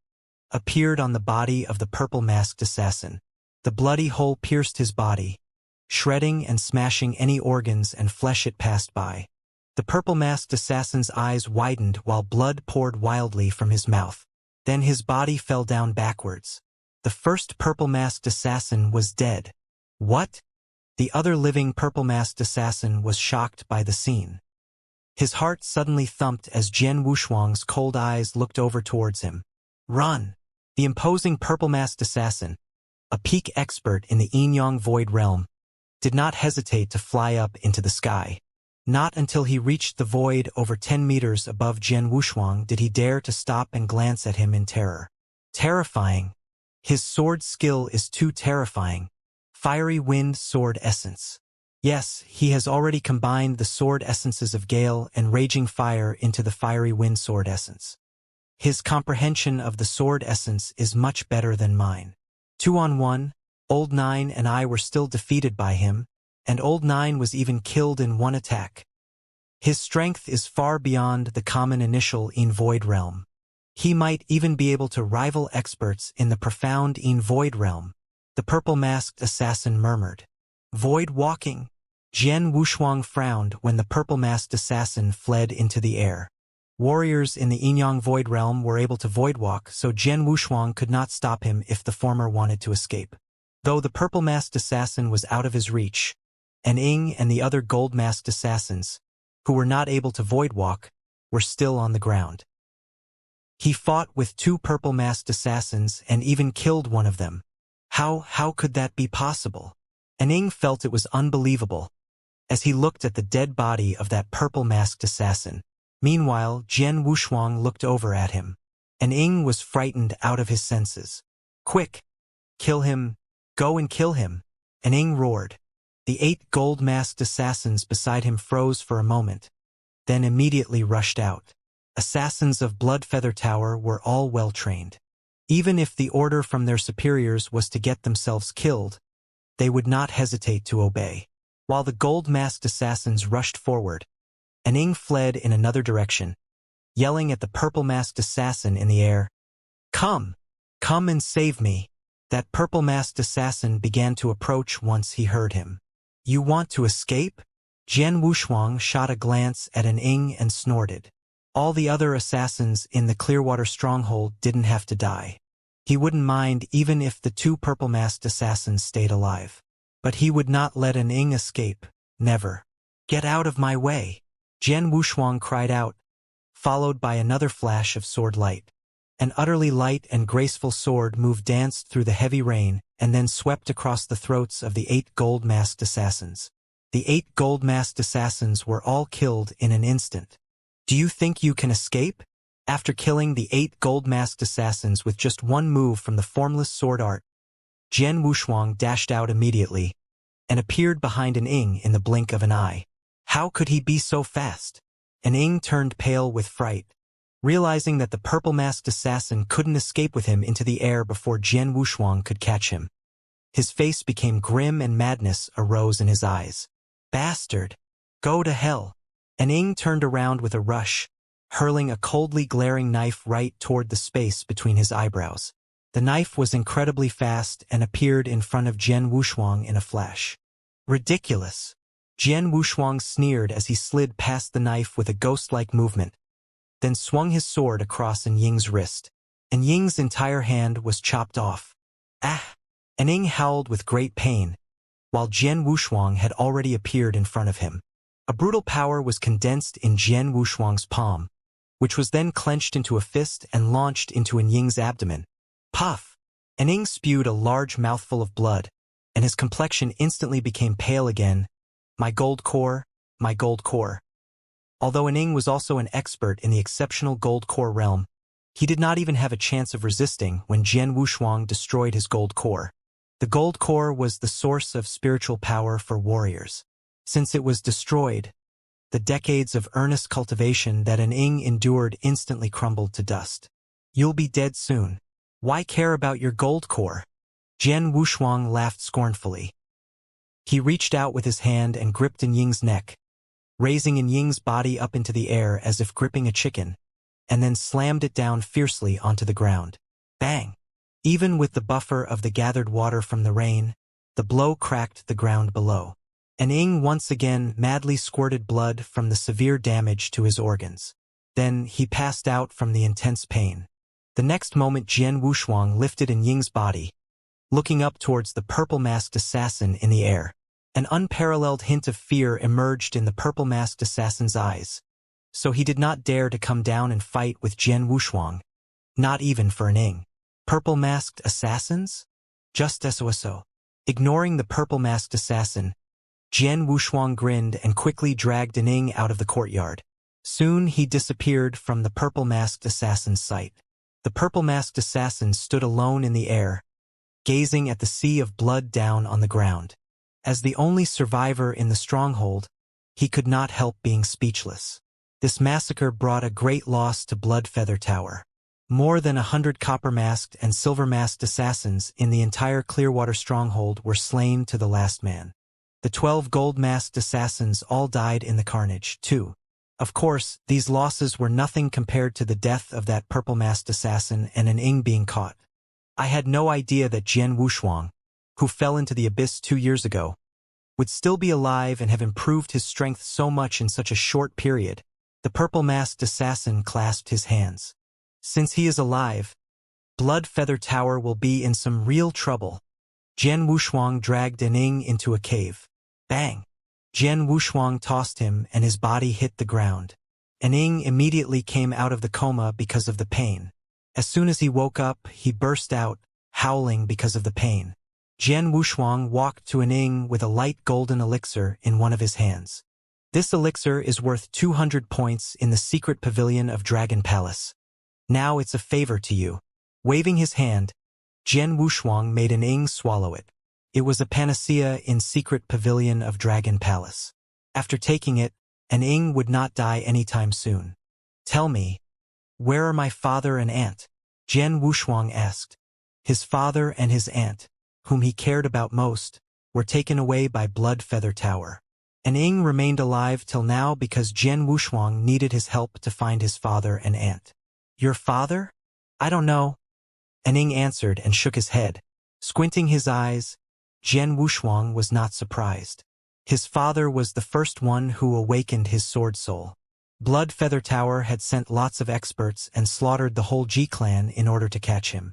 appeared on the body of the purple-masked assassin. The bloody hole pierced his body, shredding and smashing any organs and flesh it passed by. The purple-masked assassin's eyes widened while blood poured wildly from his mouth. Then his body fell down backwards. The first purple-masked assassin was dead. What? The other living purple-masked assassin was shocked by the scene. His heart suddenly thumped as Jian Wushuang's cold eyes looked over towards him. Run! The imposing purple-masked assassin, a peak expert in the Yin-Yang Void Realm, did not hesitate to fly up into the sky. Not until he reached the void over 10 meters above Jian Wushuang did he dare to stop and glance at him in terror. Terrifying. His sword skill is too terrifying. Fiery wind sword essence. Yes, he has already combined the sword essences of Gale and Raging Fire into the fiery wind sword essence. His comprehension of the sword essence is much better than mine. 2-on-1, Old Nine and I were still defeated by him, and Old Nine was even killed in 1 attack. His strength is far beyond the common initial in Void Realm. He might even be able to rival experts in the profound in Void Realm, the purple-masked assassin murmured. Void walking. Jian Wushuang frowned when the purple-masked assassin fled into the air. Warriors in the Yin-Yang Void Realm were able to void walk, so Jian Wushuang could not stop him if the former wanted to escape. Though the purple-masked assassin was out of his reach, and Ing and the other gold-masked assassins, who were not able to void walk, were still on the ground. He fought with 2 purple-masked assassins and even killed one of them. How could that be possible? And Ing felt it was unbelievable, as he looked at the dead body of that purple-masked assassin. Meanwhile, Jian Wushuang looked over at him, and Ing was frightened out of his senses. Quick! Kill him! Go and kill him! And Ing roared. The 8 gold-masked assassins beside him froze for a moment, then immediately rushed out. Assassins of Bloodfeather Tower were all well-trained. Even if the order from their superiors was to get themselves killed, they would not hesitate to obey. While the gold-masked assassins rushed forward, and Ing fled in another direction, yelling at the purple-masked assassin in the air, Come! Come and save me! That purple-masked assassin began to approach once he heard him. You want to escape? Jian Wushuang shot a glance at an Ing and snorted. All the other assassins in the Clearwater stronghold didn't have to die. He wouldn't mind even if the 2 purple-masked assassins stayed alive. But he would not let an Ing escape, never. Get out of my way! Jian Wushuang cried out, followed by another flash of sword light. An utterly light and graceful sword move danced through the heavy rain and then swept across the throats of the 8 gold-masked assassins. The 8 gold-masked assassins were all killed in an instant. Do you think you can escape? After killing the 8 gold-masked assassins with just one move from the formless sword art, Jian Wushuang dashed out immediately and appeared behind an Ing in the blink of an eye. How could he be so fast? An Ing turned pale with fright, realizing that the purple-masked assassin couldn't escape with him into the air before Jian Wushuang could catch him. His face became grim and madness arose in his eyes. Bastard! Go to hell! An Ing turned around with a rush, hurling a coldly glaring knife right toward the space between his eyebrows. The knife was incredibly fast and appeared in front of Jian Wushuang in a flash. Ridiculous! Jian Wushuang sneered as he slid past the knife with a ghost-like movement, then swung his sword across An Ying's wrist. An Ying's entire hand was chopped off. Ah! An Ing howled with great pain, while Jian Wushuang had already appeared in front of him. A brutal power was condensed in Jian Wushuang's palm, which was then clenched into a fist and launched into An Ying's abdomen. Puff! An Ing spewed a large mouthful of blood, and his complexion instantly became pale again. My gold core, my gold core. Although An Ing was also an expert in the exceptional gold core realm, he did not even have a chance of resisting when Jian Wushuang destroyed his gold core. The gold core was the source of spiritual power for warriors. Since it was destroyed, the decades of earnest cultivation that An Ing endured instantly crumbled to dust. You'll be dead soon. Why care about your gold core? Jian Wushuang laughed scornfully. He reached out with his hand and gripped An Ying's neck, raising An Ying's body up into the air as if gripping a chicken, and then slammed it down fiercely onto the ground. Bang! Even with the buffer of the gathered water from the rain, the blow cracked the ground below. An Ing once again madly squirted blood from the severe damage to his organs. Then he passed out from the intense pain. The next moment Jian Wushuang lifted An Ying's body, looking up towards the purple-masked assassin in the air. An unparalleled hint of fear emerged in the purple-masked assassin's eyes, so he did not dare to come down and fight with Jian Wushuang, not even for An Ing. Purple-masked assassins? Just so. Ignoring the purple-masked assassin, Jian Wushuang grinned and quickly dragged An Ing out of the courtyard. Soon he disappeared from the purple-masked assassin's sight. The purple-masked assassin stood alone in the air, gazing at the sea of blood down on the ground. As the only survivor in the stronghold, he could not help being speechless. This massacre brought a great loss to Bloodfeather Tower. More than 100 copper-masked and silver-masked assassins in the entire Clearwater stronghold were slain to the last man. The 12 gold-masked assassins all died in the carnage, too. Of course, these losses were nothing compared to the death of that purple-masked assassin and An Ing being caught. I had no idea that Jian Wushuang, who fell into the abyss 2 years ago, would still be alive and have improved his strength so much in such a short period. The purple-masked assassin clasped his hands. Since he is alive, Bloodfeather Tower will be in some real trouble. Jian Wushuang dragged An Ing into a cave. Bang! Jian Wushuang tossed him and his body hit the ground. An Ing immediately came out of the coma because of the pain. As soon as he woke up, he burst out, howling because of the pain. Jian Wushuang walked to An Ing with a light golden elixir in one of his hands. This elixir is worth 200 points in the secret pavilion of Dragon Palace. Now it's a favor to you. Waving his hand, Jian Wushuang made An Ing swallow it. It was a panacea in secret pavilion of Dragon Palace. After taking it, An Ing would not die anytime soon. Tell me, where are my father and aunt? Jian Wushuang asked. His father and his aunt, whom he cared about most, were taken away by Bloodfeather Tower. An Ing remained alive till now because Jian Wushuang needed his help to find his father and aunt. Your father? I don't know. An Ing answered and shook his head. Squinting his eyes, Jian Wushuang was not surprised. His father was the first one who awakened his sword soul. Bloodfeather Tower had sent lots of experts and slaughtered the whole Ji clan in order to catch him.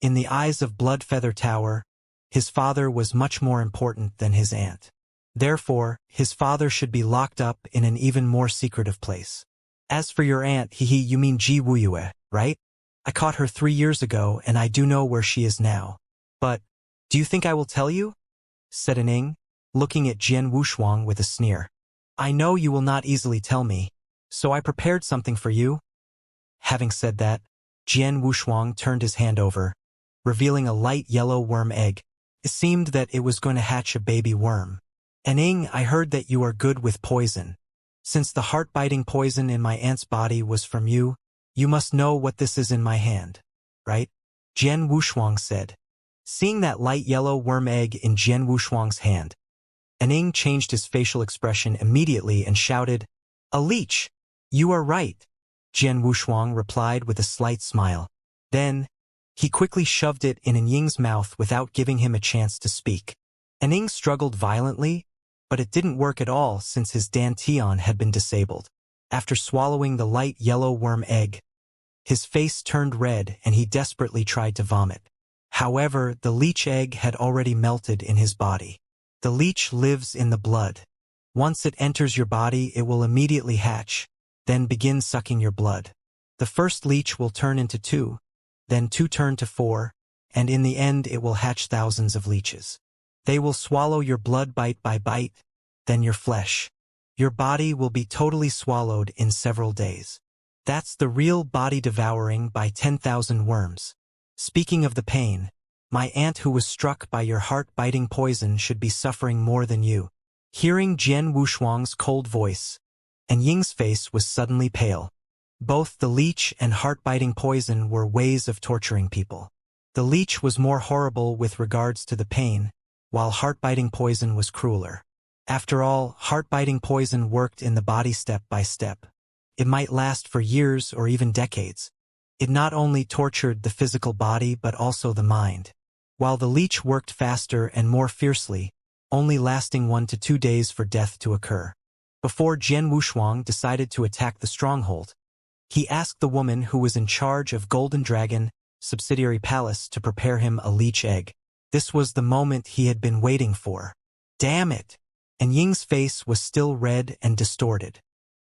In the eyes of Bloodfeather Tower, his father was much more important than his aunt. Therefore, his father should be locked up in an even more secretive place. As for your aunt, you mean Ji Wuyue, right? I caught her 3 years ago and I do know where she is now. But, do you think I will tell you? Said An Ing, looking at Jian Wushuang with a sneer. I know you will not easily tell me, so I prepared something for you. Having said that, Jian Wushuang turned his hand over, revealing a light yellow worm egg. It seemed that it was going to hatch a baby worm. "Aning, I heard that you are good with poison. Since the heart-biting poison in my aunt's body was from you, you must know what this is in my hand, right?" Jian Wushuang said. Seeing that light yellow worm egg in Jian Wushuang's hand, Aning changed his facial expression immediately and shouted, "A leech! You are right," Jian Wushuang replied with a slight smile. Then, he quickly shoved it in Anying's mouth without giving him a chance to speak. Anying struggled violently, but it didn't work at all since his dantian had been disabled. After swallowing the light yellow worm egg, his face turned red and he desperately tried to vomit. However, the leech egg had already melted in his body. The leech lives in the blood. Once it enters your body, it will immediately hatch, then begin sucking your blood. The first leech will turn into 2, then 2 turn to 4, and in the end it will hatch thousands of leeches. They will swallow your blood bite by bite, then your flesh. Your body will be totally swallowed in several days. That's the real body devouring by 10,000 worms. Speaking of the pain, my aunt who was struck by your heart-biting poison should be suffering more than you. Hearing Jian Wushuang's cold voice, Anying's face was suddenly pale. Both the leech and heart-biting poison were ways of torturing people. The leech was more horrible with regards to the pain, while heart-biting poison was crueler. After all, heart-biting poison worked in the body step by step. It might last for years or even decades. It not only tortured the physical body but also the mind. While the leech worked faster and more fiercely, only lasting 1 to 2 days for death to occur. Before Jian Wushuang decided to attack the stronghold, he asked the woman who was in charge of Golden Dragon Subsidiary Palace to prepare him a leech egg. This was the moment he had been waiting for. Damn it! And Ying's face was still red and distorted.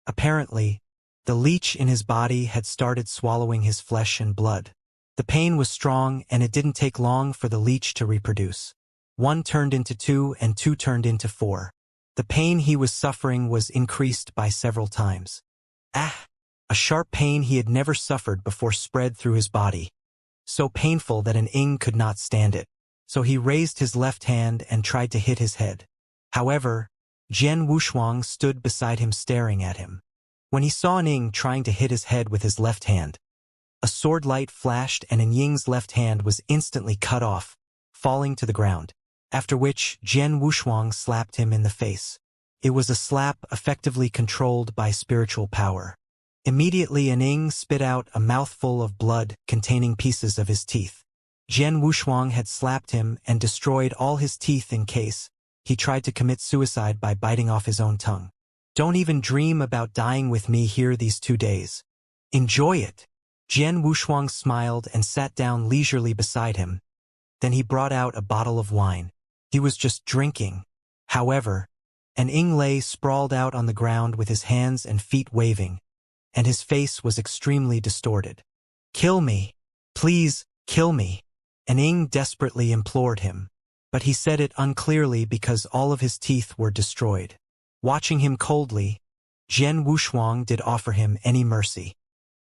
Apparently, the leech in his body had started swallowing his flesh and blood. The pain was strong and it didn't take long for the leech to reproduce. 1 turned into 2 and 2 turned into 4. The pain he was suffering was increased by several times. Ah! A sharp pain he had never suffered before spread through his body. So painful that Anying could not stand it. So he raised his left hand and tried to hit his head. However, Jian Wushuang stood beside him staring at him. When he saw Anying trying to hit his head with his left hand, a sword light flashed and Anying's left hand was instantly cut off, falling to the ground, after which Jian Wushuang slapped him in the face. It was a slap effectively controlled by spiritual power. Immediately Anying spit out a mouthful of blood containing pieces of his teeth. Jian Wushuang had slapped him and destroyed all his teeth in case he tried to commit suicide by biting off his own tongue. Don't even dream about dying with me here these 2 days. Enjoy it. Jian Wushuang smiled and sat down leisurely beside him. Then he brought out a bottle of wine. He was just drinking. However, Anying lay sprawled out on the ground with his hands and feet waving, and his face was extremely distorted. "Kill me. Please, kill me," Anying desperately implored him. But he said it unclearly because all of his teeth were destroyed. Watching him coldly, Jian Wushuang did offer him any mercy.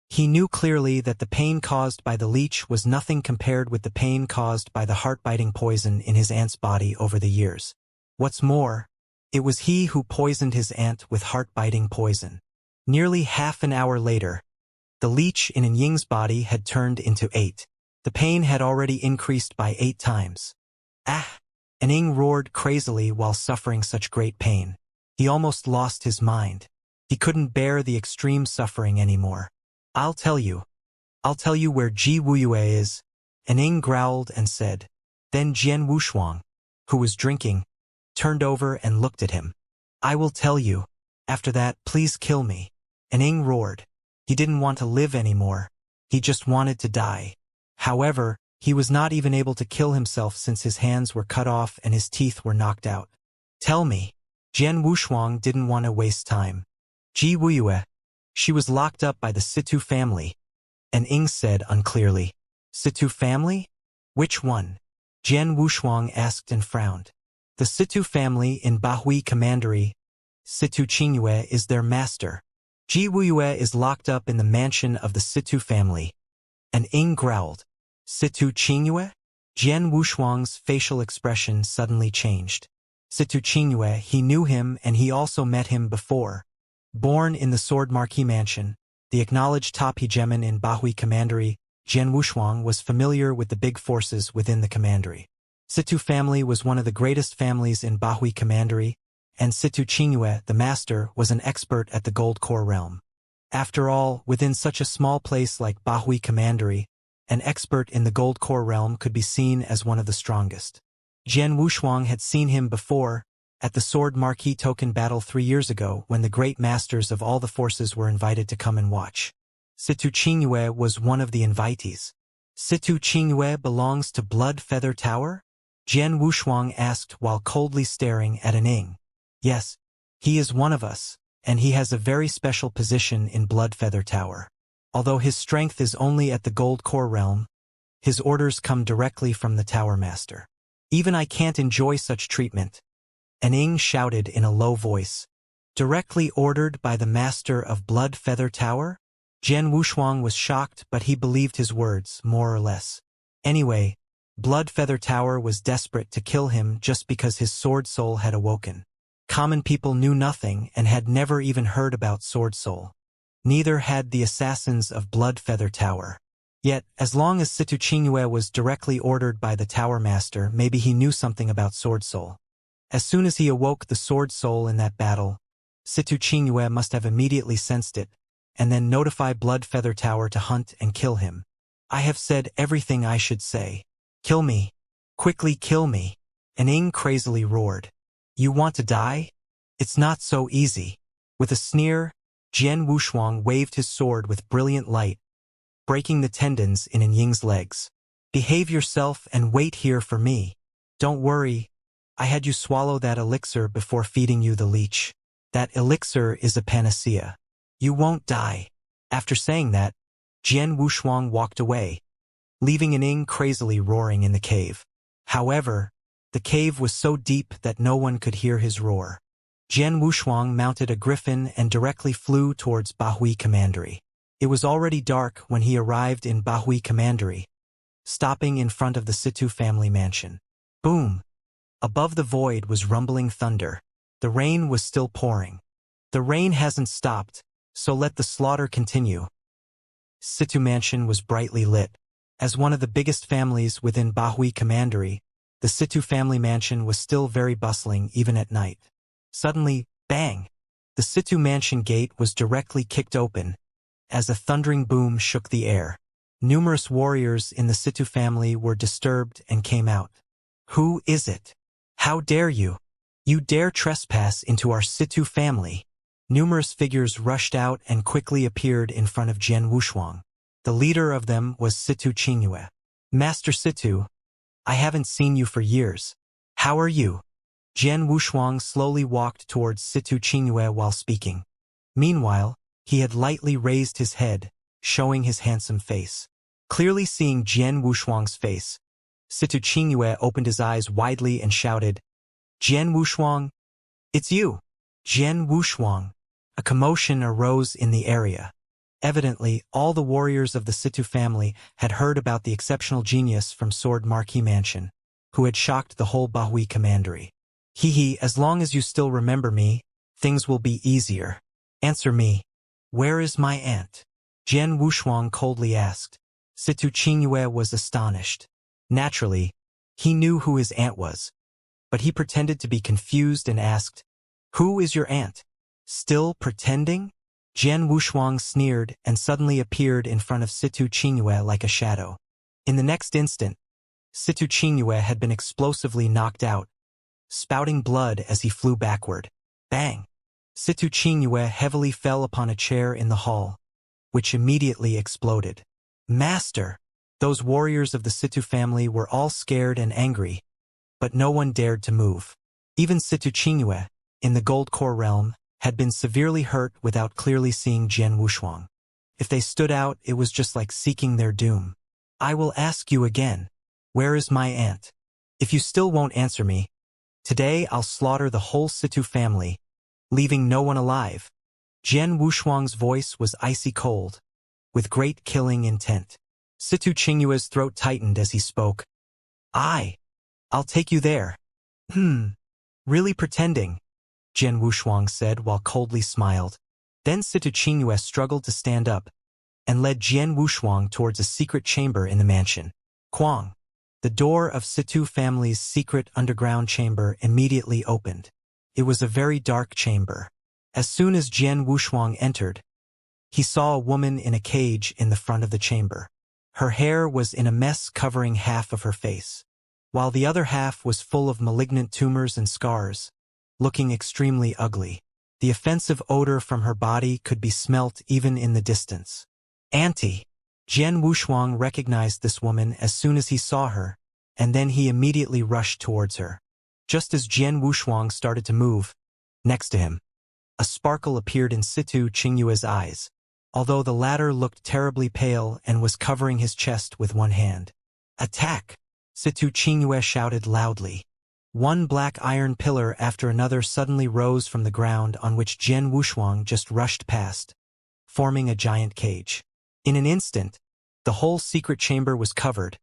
He knew clearly that the pain caused by the leech was nothing compared with the pain caused by the heart-biting poison in his aunt's body over the years. What's more, it was he who poisoned his aunt with heart-biting poison. Nearly half an hour later, the leech in Anying's body had turned into 8. The pain had already increased by 8 times. Ah! Anying roared crazily while suffering such great pain. He almost lost his mind. He couldn't bear the extreme suffering anymore. I'll tell you where Ji Wuyue is," Anying growled and said. Then Jian Wushuang, who was drinking, turned over and looked at him. "I will tell you. After that, please kill me," Anying roared. He didn't want to live anymore. He just wanted to die. However, he was not even able to kill himself since his hands were cut off and his teeth were knocked out. "Tell me." Jian Wushuang didn't want to waste time. "Ji Wuyue. She was locked up by the Situ family," Anying said unclearly. "Situ family? Which one?" Jian Wushuang asked and frowned. "The Situ family in Bahui Commandery. Situ Qingyue is their master." Ji Wuyue is locked up in the mansion of the Situ family. And Ing growled. Situ Qingyue? Jian Wushuang's facial expression suddenly changed. Situ Qingyue, he knew him and he also met him before. Born in the Sword Marquis Mansion, the acknowledged top hegemon in Bahui Commandery, Jian Wushuang was familiar with the big forces within the commandery. Situ family was one of the greatest families in Bahui Commandery, and Situ Qingyue, the master, was an expert at the Gold Core realm. After all, within such a small place like Bahui Commandery, an expert in the Gold Core realm could be seen as one of the strongest. Jian Wushuang had seen him before, at the Sword Marquis token battle 3 years ago when the great masters of all the forces were invited to come and watch. Situ Qingyue was one of the invitees. Situ Qingyue belongs to Blood Feather Tower? Jian Wushuang asked while coldly staring at an Ing. Yes, he is one of us, and he has a very special position in Blood Feather Tower. Although his strength is only at the Gold Core realm, his orders come directly from the Tower Master. Even I can't enjoy such treatment. An Ing shouted in a low voice. Directly ordered by the Master of Blood Feather Tower? Jian Wushuang was shocked, but he believed his words, more or less. Anyway, Blood Feather Tower was desperate to kill him just because his sword soul had awoken. Common people knew nothing and had never even heard about Sword Soul. Neither had the assassins of Blood Feather Tower. Yet, as long as Situ Qingyue was directly ordered by the Tower Master, maybe he knew something about Sword Soul. As soon as he awoke the Sword Soul in that battle, Situ Qingyue must have immediately sensed it, and then notify Blood Feather Tower to hunt and kill him. I have said everything I should say. Kill me. Quickly kill me. An Ing crazily roared. You want to die? It's not so easy. With a sneer, Jian Wushuang waved his sword with brilliant light, breaking the tendons in An Ying's legs. Behave yourself and wait here for me. Don't worry, I had you swallow that elixir before feeding you the leech. That elixir is a panacea. You won't die. After saying that, Jian Wushuang walked away, leaving An Ing crazily roaring in the cave. However, the cave was so deep that no one could hear his roar. Jian Wushuang mounted a griffin and directly flew towards Bahui Commandery. It was already dark when he arrived in Bahui Commandery, stopping in front of the Situ family mansion. Boom! Above the void was rumbling thunder. The rain was still pouring. The rain hasn't stopped, so let the slaughter continue. Situ mansion was brightly lit. As one of the biggest families within Bahui Commandery, the Situ family mansion was still very bustling even at night. Suddenly, bang! The Situ mansion gate was directly kicked open, as a thundering boom shook the air. Numerous warriors in the Situ family were disturbed and came out. Who is it? How dare you? You dare trespass into our Situ family? Numerous figures rushed out and quickly appeared in front of Jian Wushuang. The leader of them was Situ Qingyue. Master Situ, I haven't seen you for years. How are you? Jian Wushuang slowly walked towards Situ Qingyue while speaking. Meanwhile, he had lightly raised his head, showing his handsome face. Clearly seeing Jian Wushuang's face, Situ Qingyue opened his eyes widely and shouted, Jian Wushuang, it's you! Jian Wushuang! A commotion arose in the area. Evidently, all the warriors of the Situ family had heard about the exceptional genius from Sword Marquis Mansion, who had shocked the whole Bahui Commandery. Hee, as long as you still remember me, things will be easier. Answer me. Where is my aunt? Jian Wushuang coldly asked. Situ Qingyue was astonished. Naturally, he knew who his aunt was, but he pretended to be confused and asked, Who is your aunt? Still pretending? Jian Wushuang sneered and suddenly appeared in front of Situ Qingyue like a shadow. In the next instant, Situ Qingyue had been explosively knocked out, spouting blood as he flew backward. Bang! Situ Qingyue heavily fell upon a chair in the hall, which immediately exploded. Master! Those warriors of the Situ family were all scared and angry, but no one dared to move. Even Situ Qingyue, in the Gold Core realm, had been severely hurt without clearly seeing Jian Wushuang. If they stood out, it was just like seeking their doom. I will ask you again. Where is my aunt? If you still won't answer me, today I'll slaughter the whole Situ family, leaving no one alive. Jian Wushuang's voice was icy cold, with great killing intent. Situ Qingyue's throat tightened as he spoke. I'll take you there. Really pretending, Jian Wushuang said while coldly smiled. Then Situ Qingyue struggled to stand up and led Jian Wushuang towards a secret chamber in the mansion. Quang. The door of Situ family's secret underground chamber immediately opened. It was a very dark chamber. As soon as Jian Wushuang entered, he saw a woman in a cage in the front of the chamber. Her hair was in a mess covering half of her face, while the other half was full of malignant tumors and scars, looking extremely ugly. The offensive odor from her body could be smelt even in the distance. Auntie! Jian Wushuang recognized this woman as soon as he saw her, and then he immediately rushed towards her. Just as Jian Wushuang started to move, next to him, a sparkle appeared in Situ Qingyue's eyes, although the latter looked terribly pale and was covering his chest with one hand. Attack! Situ Qingyue shouted loudly. One black iron pillar after another suddenly rose from the ground on which Jian Wushuang just rushed past, forming a giant cage. In an instant, the whole secret chamber was covered,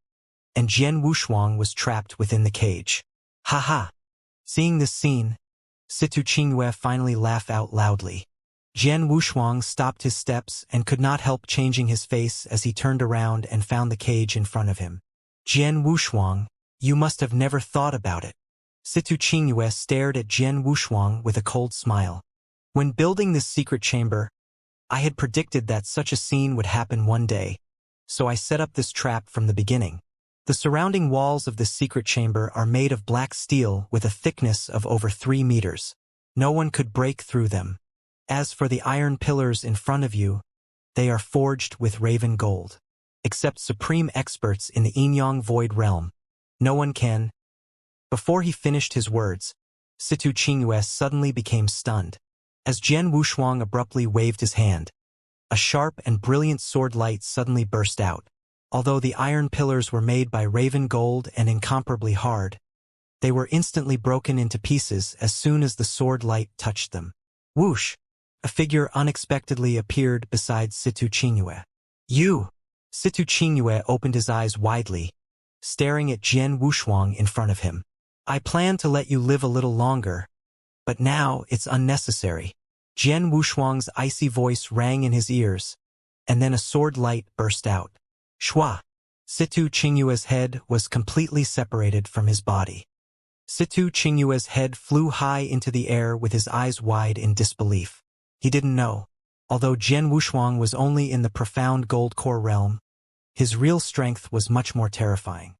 and Jian Wushuang was trapped within the cage. Ha ha! Seeing this scene, Situ Qingyue finally laughed out loudly. Jian Wushuang stopped his steps and could not help changing his face as he turned around and found the cage in front of him. Jian Wushuang, you must have never thought about it. Situ Qingyue stared at Jian Wushuang with a cold smile. When building this secret chamber, I had predicted that such a scene would happen one day, so I set up this trap from the beginning. The surrounding walls of this secret chamber are made of black steel with a thickness of over 3 meters. No one could break through them. As for the iron pillars in front of you, they are forged with raven gold. Except supreme experts in the Inyang Void Realm, no one can. Before he finished his words, Situ Qingyue suddenly became stunned. As Jian Wushuang abruptly waved his hand, a sharp and brilliant sword light suddenly burst out. Although the iron pillars were made by raven gold and incomparably hard, they were instantly broken into pieces as soon as the sword light touched them. Whoosh! A figure unexpectedly appeared beside Situ Qingyue. You! Situ Qingyue opened his eyes widely, staring at Jian Wushuang in front of him. I planned to let you live a little longer, but now it's unnecessary. Jian Wushuang's icy voice rang in his ears, and then a sword light burst out. Shua! Situ Qingyue's head was completely separated from his body. Situ Qingyue's head flew high into the air with his eyes wide in disbelief. He didn't know, although Jian Wushuang was only in the profound gold core realm, his real strength was much more terrifying.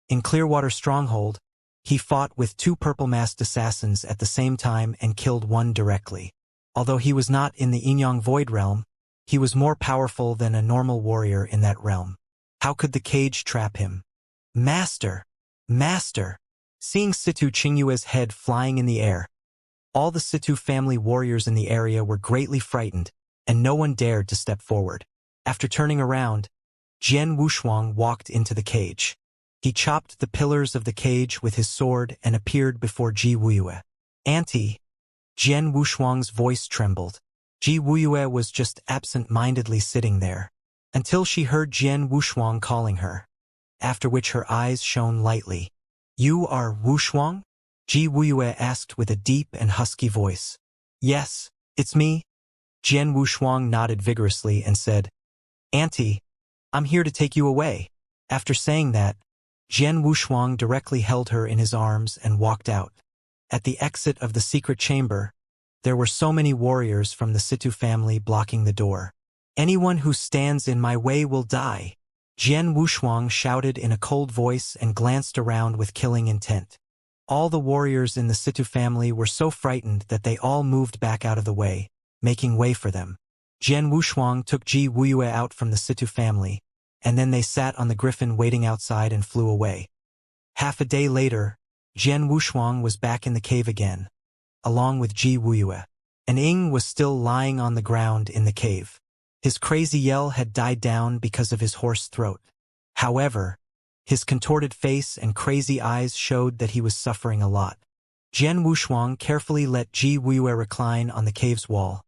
In Clearwater Stronghold, he fought with 2 purple-masked assassins at the same time and killed one directly. Although he was not in the Inyang Void Realm, he was more powerful than a normal warrior in that realm. How could the cage trap him? Master! Master! Seeing Situ Qingyue's head flying in the air, all the Situ family warriors in the area were greatly frightened, and no one dared to step forward. After turning around, Jian Wushuang walked into the cage. He chopped the pillars of the cage with his sword and appeared before Ji Wuyue. Auntie! Jian Wushuang's voice trembled. Ji Wuyue was just absent-mindedly sitting there, until she heard Jian Wushuang calling her, after which her eyes shone lightly. You are Wushuang? Ji Wuyue asked with a deep and husky voice. Yes, it's me. Jian Wushuang nodded vigorously and said, Auntie, I'm here to take you away. After saying that, Jian Wushuang directly held her in his arms and walked out. At the exit of the secret chamber, there were so many warriors from the Situ family blocking the door. Anyone who stands in my way will die. Jian Wushuang shouted in a cold voice and glanced around with killing intent. All the warriors in the Situ family were so frightened that they all moved back out of the way, making way for them. Jian Wushuang took Ji Wuyue out from the Situ family, and then they sat on the griffin waiting outside and flew away. Half a day later, Jian Wushuang was back in the cave again, along with Ji Wuyue. And Ing was still lying on the ground in the cave. His crazy yell had died down because of his hoarse throat. However, his contorted face and crazy eyes showed that he was suffering a lot. Jian Wushuang carefully let Ji Wuyue recline on the cave's wall,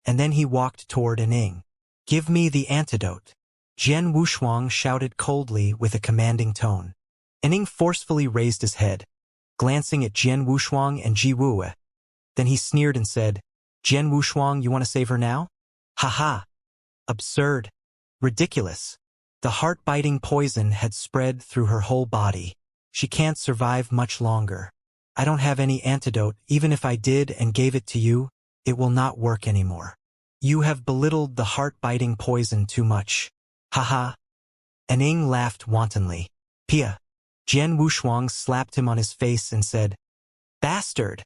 and then he walked toward Aning. "Give me the antidote." Jian Wushuang shouted coldly with a commanding tone. Aning forcefully raised his head, glancing at Jian Wushuang and Ji Wue. Then he sneered and said, "Jian Wushuang, you want to save her now? Ha ha! Absurd. Ridiculous." The heart-biting poison had spread through her whole body. "She can't survive much longer. I don't have any antidote. Even if I did and gave it to you, it will not work anymore. You have belittled the heart-biting poison too much. Ha ha." Aning laughed wantonly. "Pia." Jian Wushuang slapped him on his face and said, "Bastard!"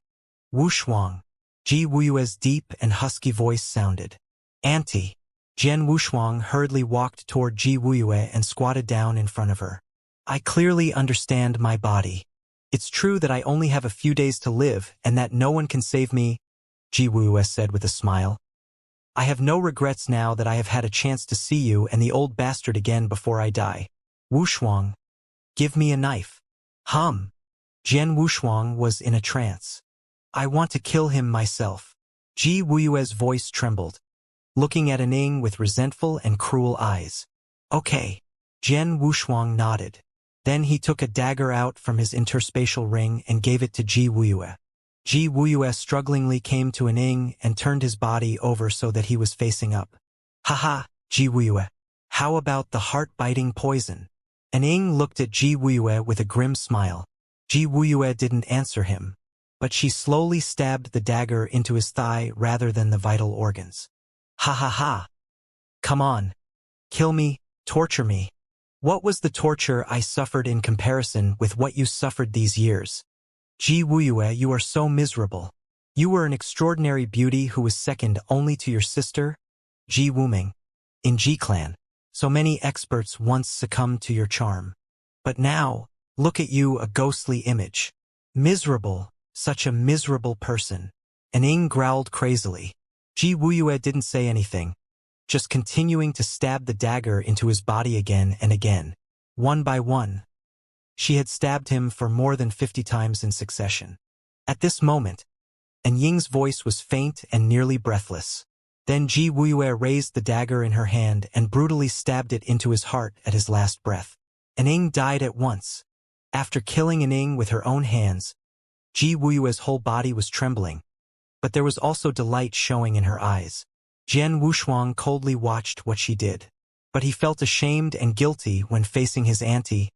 "Wushuang." Ji Wuyue's deep and husky voice sounded. "Auntie." Jian Wushuang hurriedly walked toward Ji Wuyue and squatted down in front of her. "I clearly understand my body. It's true that I only have a few days to live and that no one can save me," Ji Wuyue said with a smile. "I have no regrets now that I have had a chance to see you and the old bastard again before I die. Wushuang, give me a knife." Jian Wushuang was in a trance. "I want to kill him myself." Ji Wuyue's voice trembled, looking at Aning with resentful and cruel eyes. "Okay." Jian Wushuang nodded. Then he took a dagger out from his interspatial ring and gave it to Ji Wuyue. Ji Wuyue strugglingly came to Aning and turned his body over so that he was facing up. "Haha, Ji Wuyue. How about the heart-biting poison?" Aning looked at Ji Wuyue with a grim smile. Ji Wuyue didn't answer him, but she slowly stabbed the dagger into his thigh rather than the vital organs. "Ha ha ha. Come on. Kill me, torture me. What was the torture I suffered in comparison with what you suffered these years? Ji Wuyue, you are so miserable. You were an extraordinary beauty who was second only to your sister, Ji Wuming. In Ji clan, so many experts once succumbed to your charm. But now, look at you, a ghostly image. Miserable, such a miserable person." Aning growled crazily. Ji Wuyue didn't say anything, just continuing to stab the dagger into his body again and again. One by one, she had stabbed him for more than 50 times in succession. At this moment, An Ying's voice was faint and nearly breathless. Then Ji Wuyue raised the dagger in her hand and brutally stabbed it into his heart at his last breath. An Ying died at once. After killing An Ying with her own hands, Ji Wuyue's whole body was trembling, but there was also delight showing in her eyes. Jian Wushuang coldly watched what she did, but he felt ashamed and guilty when facing his auntie,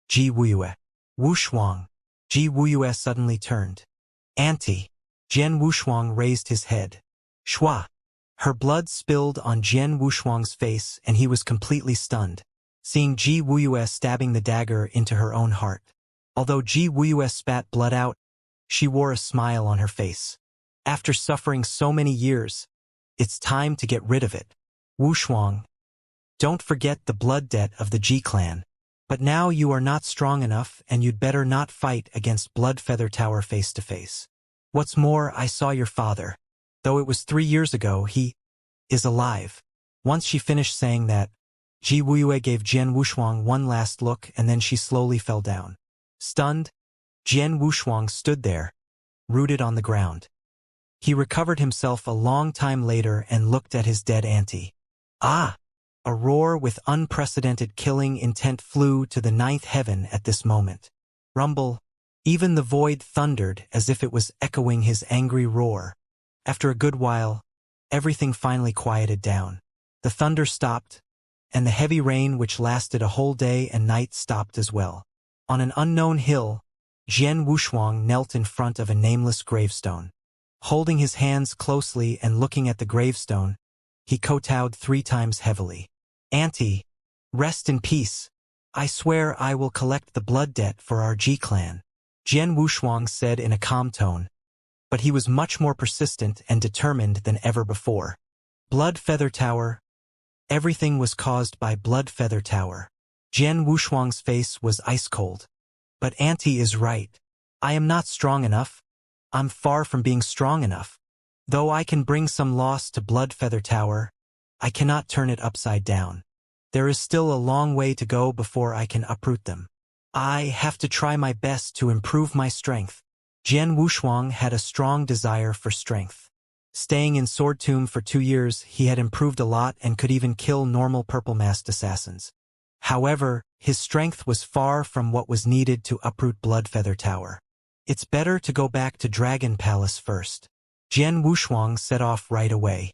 Ji Wuyue. "Wushuang." Ji Wuyue suddenly turned. "Auntie." Jian Wushuang raised his head. "Shua." Her blood spilled on Jian Wushuang's face and he was completely stunned, seeing Ji Wuyue stabbing the dagger into her own heart. Although Ji Wuyue spat blood out, she wore a smile on her face. After suffering so many years, it's time to get rid of it. "Wushuang, don't forget the blood debt of the Ji clan. But now you are not strong enough and you'd better not fight against Blood Feather Tower face to face. What's more, I saw your father. Though it was 3 years ago, he is alive." Once she finished saying that, Ji Wuyue gave Jian Wushuang one last look and then she slowly fell down. Stunned, Jian Wushuang stood there, rooted on the ground. He recovered himself a long time later and looked at his dead auntie. "Ah!" A roar with unprecedented killing intent flew to the 9th heaven at this moment. Rumble. Even the void thundered as if it was echoing his angry roar. After a good while, everything finally quieted down. The thunder stopped, and the heavy rain which lasted a whole day and night stopped as well. On an unknown hill, Jian Wushuang knelt in front of a nameless gravestone. Holding his hands closely and looking at the gravestone, he kowtowed 3 times heavily. "Auntie, rest in peace. I swear I will collect the blood debt for our Ji clan," Jian Wushuang said in a calm tone, but he was much more persistent and determined than ever before. "Blood Feather Tower. Everything was caused by Blood Feather Tower." Jian Wushuang's face was ice cold. "But Auntie is right. I am not strong enough. I'm far from being strong enough. Though I can bring some loss to Blood Feather Tower, I cannot turn it upside down. There is still a long way to go before I can uproot them. I have to try my best to improve my strength." Jian Wushuang had a strong desire for strength. Staying in Sword Tomb for 2 years, he had improved a lot and could even kill normal purple-masked assassins. However, his strength was far from what was needed to uproot Bloodfeather Tower. It's better to go back to Dragon Palace first. Jian Wushuang set off right away.